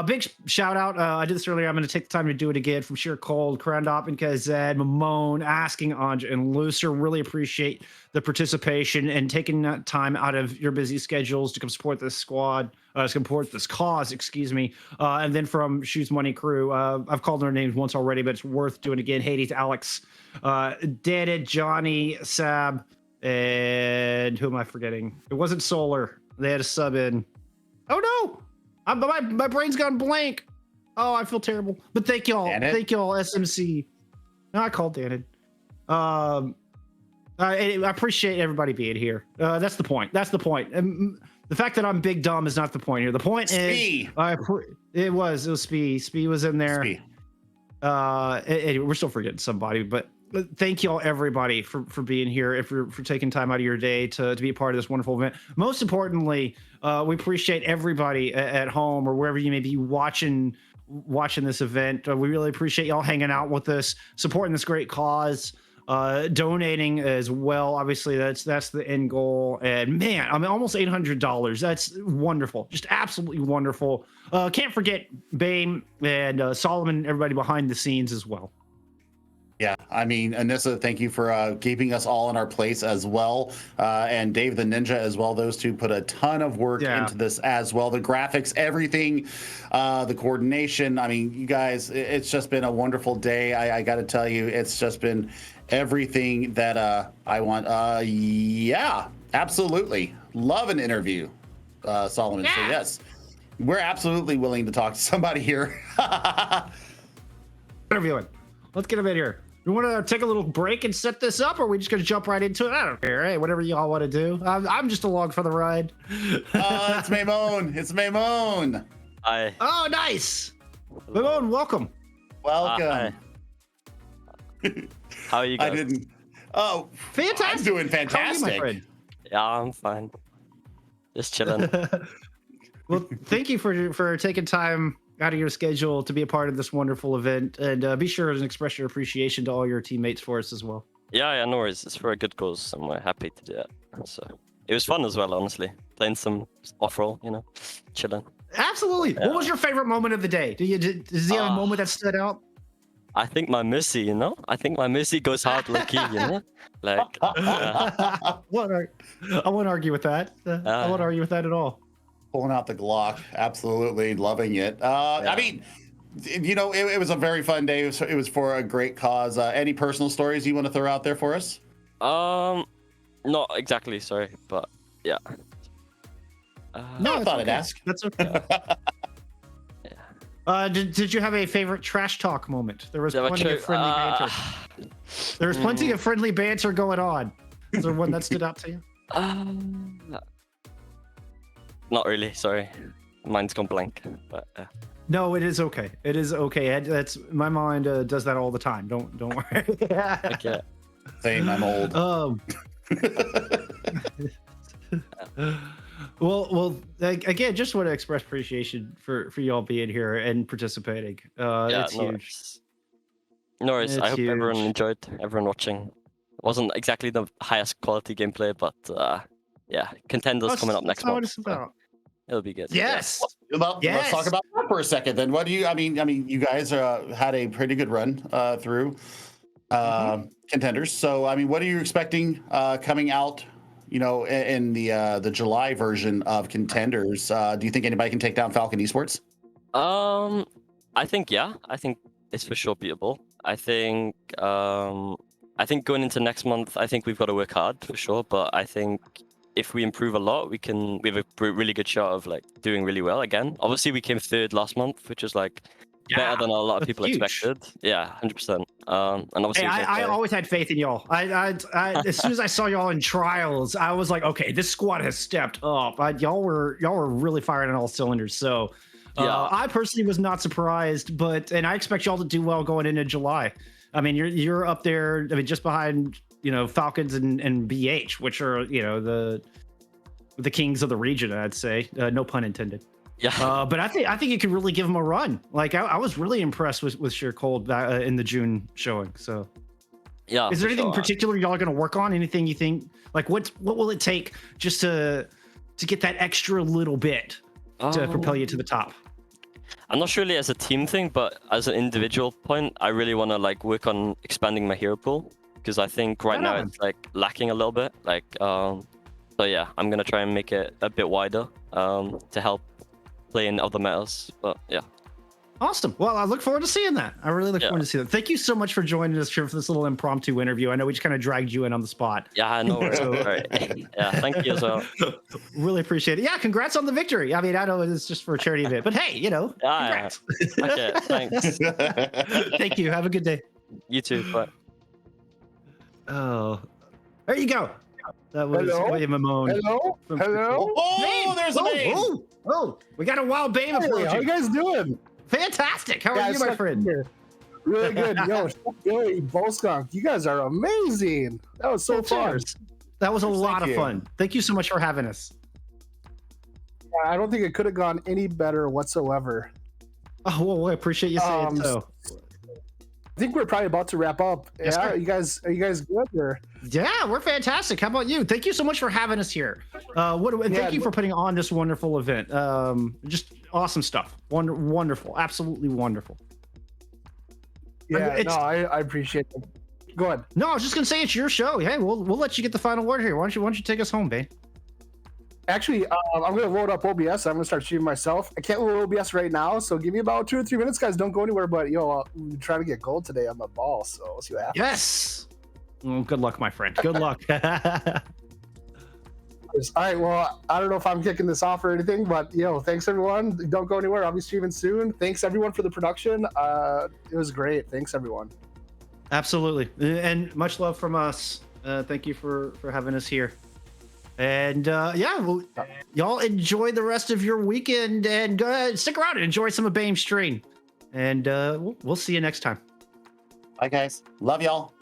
Big shout out. I did this earlier. I'm going to take the time to do it again from Sheer Cold, Crandop, and Kazed, Mamone, Asking, Anja, and Lucer. Really appreciate the participation and taking that time out of your busy schedules to come support this squad, support this cause, excuse me. And then from Shoes Money Crew, I've called their names once already, but it's worth doing again. Hades, Alex, Danid, Johnny, Sab, and who am I forgetting? It wasn't Solar. They had a sub in. Oh no! My brain's gone blank. Oh, I feel terrible. But thank y'all. Thank y'all, SMC. No, I called Danid. I appreciate everybody being here. That's the point. That's the point. And the fact that I'm big dumb is not the point here. The point is, it was Spee. Spee was in there. We're still forgetting somebody, but thank y'all everybody for being here, for taking time out of your day to be a part of this wonderful event. Most importantly, we appreciate everybody at home or wherever you may be watching this event. We really appreciate y'all hanging out with us, supporting this great cause, donating as well. Obviously, that's the end goal. And man, I mean, almost $800. That's wonderful, just absolutely wonderful. Can't forget Bame and Solomon, everybody behind the scenes as well.
Yeah, I mean, Anissa, thank you for keeping us all in our place as well. And Dave the Ninja as well. Those two put a ton of work into this as well. The graphics, everything, the coordination. I mean, you guys, it's just been a wonderful day. I got to tell you, it's just been everything that I want. Yeah, Absolutely. Love an interview, Solomon. So yes, we're absolutely willing to talk to somebody here.
Interviewing. Let's get him in here. You want to take a little break and set this up, or are we just going to jump right into it? I don't care. Hey, whatever y'all want to do. I'm just along for the ride.
It's Maimone. It's Maimone.
Hi.
Oh, nice. Maimone, welcome.
Welcome.
How are you guys?
I didn't. Oh,
Fantastic.
I'm doing
How are you,
fantastic.
my friend?
Yeah, I'm fine. Just chilling.
Well, thank you for taking time out of your schedule to be a part of this wonderful event, and be sure to express your appreciation to all your teammates for us as well.
Yeah, no worries. It's for a good cause, and we're happy to do it. So it was fun as well, honestly. Playing some off-roll, chilling.
Absolutely.
Yeah.
What was your favorite moment of the day? Does he have a moment that stood out?
I think my Missy, I think my Missy goes hard low key, Like,
I won't argue with that. I won't argue with that at all.
Pulling out the Glock. Absolutely loving it. I mean, it was a very fun day. It was for a great cause. Any personal stories you want to throw out there for us?
Not exactly, sorry, but yeah.
No, I thought I'd
okay.
ask.
That's okay. Did you have a favorite trash talk moment? There was plenty of friendly banter. There was plenty of friendly banter going on. Is there one that stood out to you?
Not really, sorry. Mine's gone blank, but
No, it is okay. It is okay. That's my mind does that all the time. Don't worry.
okay.
Same, I'm old.
Well, again, just want to express appreciation for y'all being here and participating. It's
no
huge.
worries. No worries. I
It's
hope everyone
huge.
enjoyed. Everyone watching. It wasn't exactly the highest quality gameplay, but yeah, contenders coming up next
That's what
month.
it's about.
It'll be good.
Yes.
Let's
Yes.
talk about that for a second. Then, what do you? I mean, you guys had a pretty good run through contenders. So, I mean, what are you expecting coming out? In the July version of contenders, do you think anybody can take down Falcon Esports?
I think it's for sure beatable. I think going into next month, I think we've got to work hard for sure. But I think if we improve a lot, we have a really good shot of like doing really well again. Obviously, we came third last month, which is like better than a lot of people
huge.
expected. Yeah, 100%. And obviously,
Hey, I always had faith in y'all. I as soon as I saw y'all in trials, I was like, okay, this squad has stepped up. Y'all were really firing on all cylinders. So
Yeah.
I personally was not surprised, and I expect y'all to do well going into July. I mean, you're up there. I mean, just behind Falcons and BH, which are the kings of the region. I'd say, no pun intended.
Yeah.
But I think you could really give them a run. Like I was really impressed with Sheer Cold in the June showing. So
Yeah.
is there
for
anything
sure.
particular y'all are going to work on? Anything you think like what will it take just to get that extra little bit to propel you to the top?
I'm not sure really as a team thing, but as an individual point, I really want to like work on expanding my hero pool because I think right now it's like lacking a little bit. Like, so yeah, I'm gonna try and make it a bit wider to help play in other metas. But yeah.
Awesome. Well, I look forward to seeing that. I really look forward to seeing that. Thank you so much for joining us here for this little impromptu interview. I know we just kind of dragged you in on the spot.
Yeah, I know. Right. Yeah, thank you as well.
Really appreciate it. Yeah, congrats on the victory. I mean, I know it's just for a charity event, but hey, congrats.
Okay, thanks.
Thank you. Have a good day.
You too. Bye.
Oh, there you go. That was William Mamone.
Hello.
Oh, there's a Bame.
Oh, we got a wild Bame
Hey,
approaching.
how you guys doing?
Fantastic. How are you, my
stuck
friend?
here. Really good. Yo, Billy, Bullskunk, you guys are amazing. That was so fun.
Cheers. That was a lot of
you.
fun. Thank you so much for having us.
I don't think it could have gone any better whatsoever.
Oh, well, I appreciate you saying so.
I think we're probably about to wrap up.
Yes,
Yeah,
sir.
are you guys good? Or?
Yeah, we're fantastic. How about you? Thank you so much for having us here. Thank you for putting on this wonderful event. Just awesome stuff. Wonderful. Absolutely wonderful.
Yeah, no, I appreciate it. Go ahead.
No, I was just gonna say it's your show. Hey, we'll let you get the final word here. Why don't you take us home, Bane?
Actually, I'm gonna load up OBS. I'm gonna start shooting myself. I can't load OBS right now, so give me about 2 or 3 minutes, guys. Don't go anywhere. But I'm trying to get gold today on my ball, so we'll see what happens.
Yes. Well, good luck, my friend. Good luck.
course. All right. Well, I don't know if I'm kicking this off or anything, but thanks everyone. Don't go anywhere. I'll be streaming soon. Thanks everyone for the production. It was great. Thanks everyone.
Absolutely, and much love from us. Thank you for having us here. And well, y'all enjoy the rest of your weekend, and go ahead, stick around and enjoy some of Bame's stream. And we'll see you next time.
Bye, guys. Love y'all.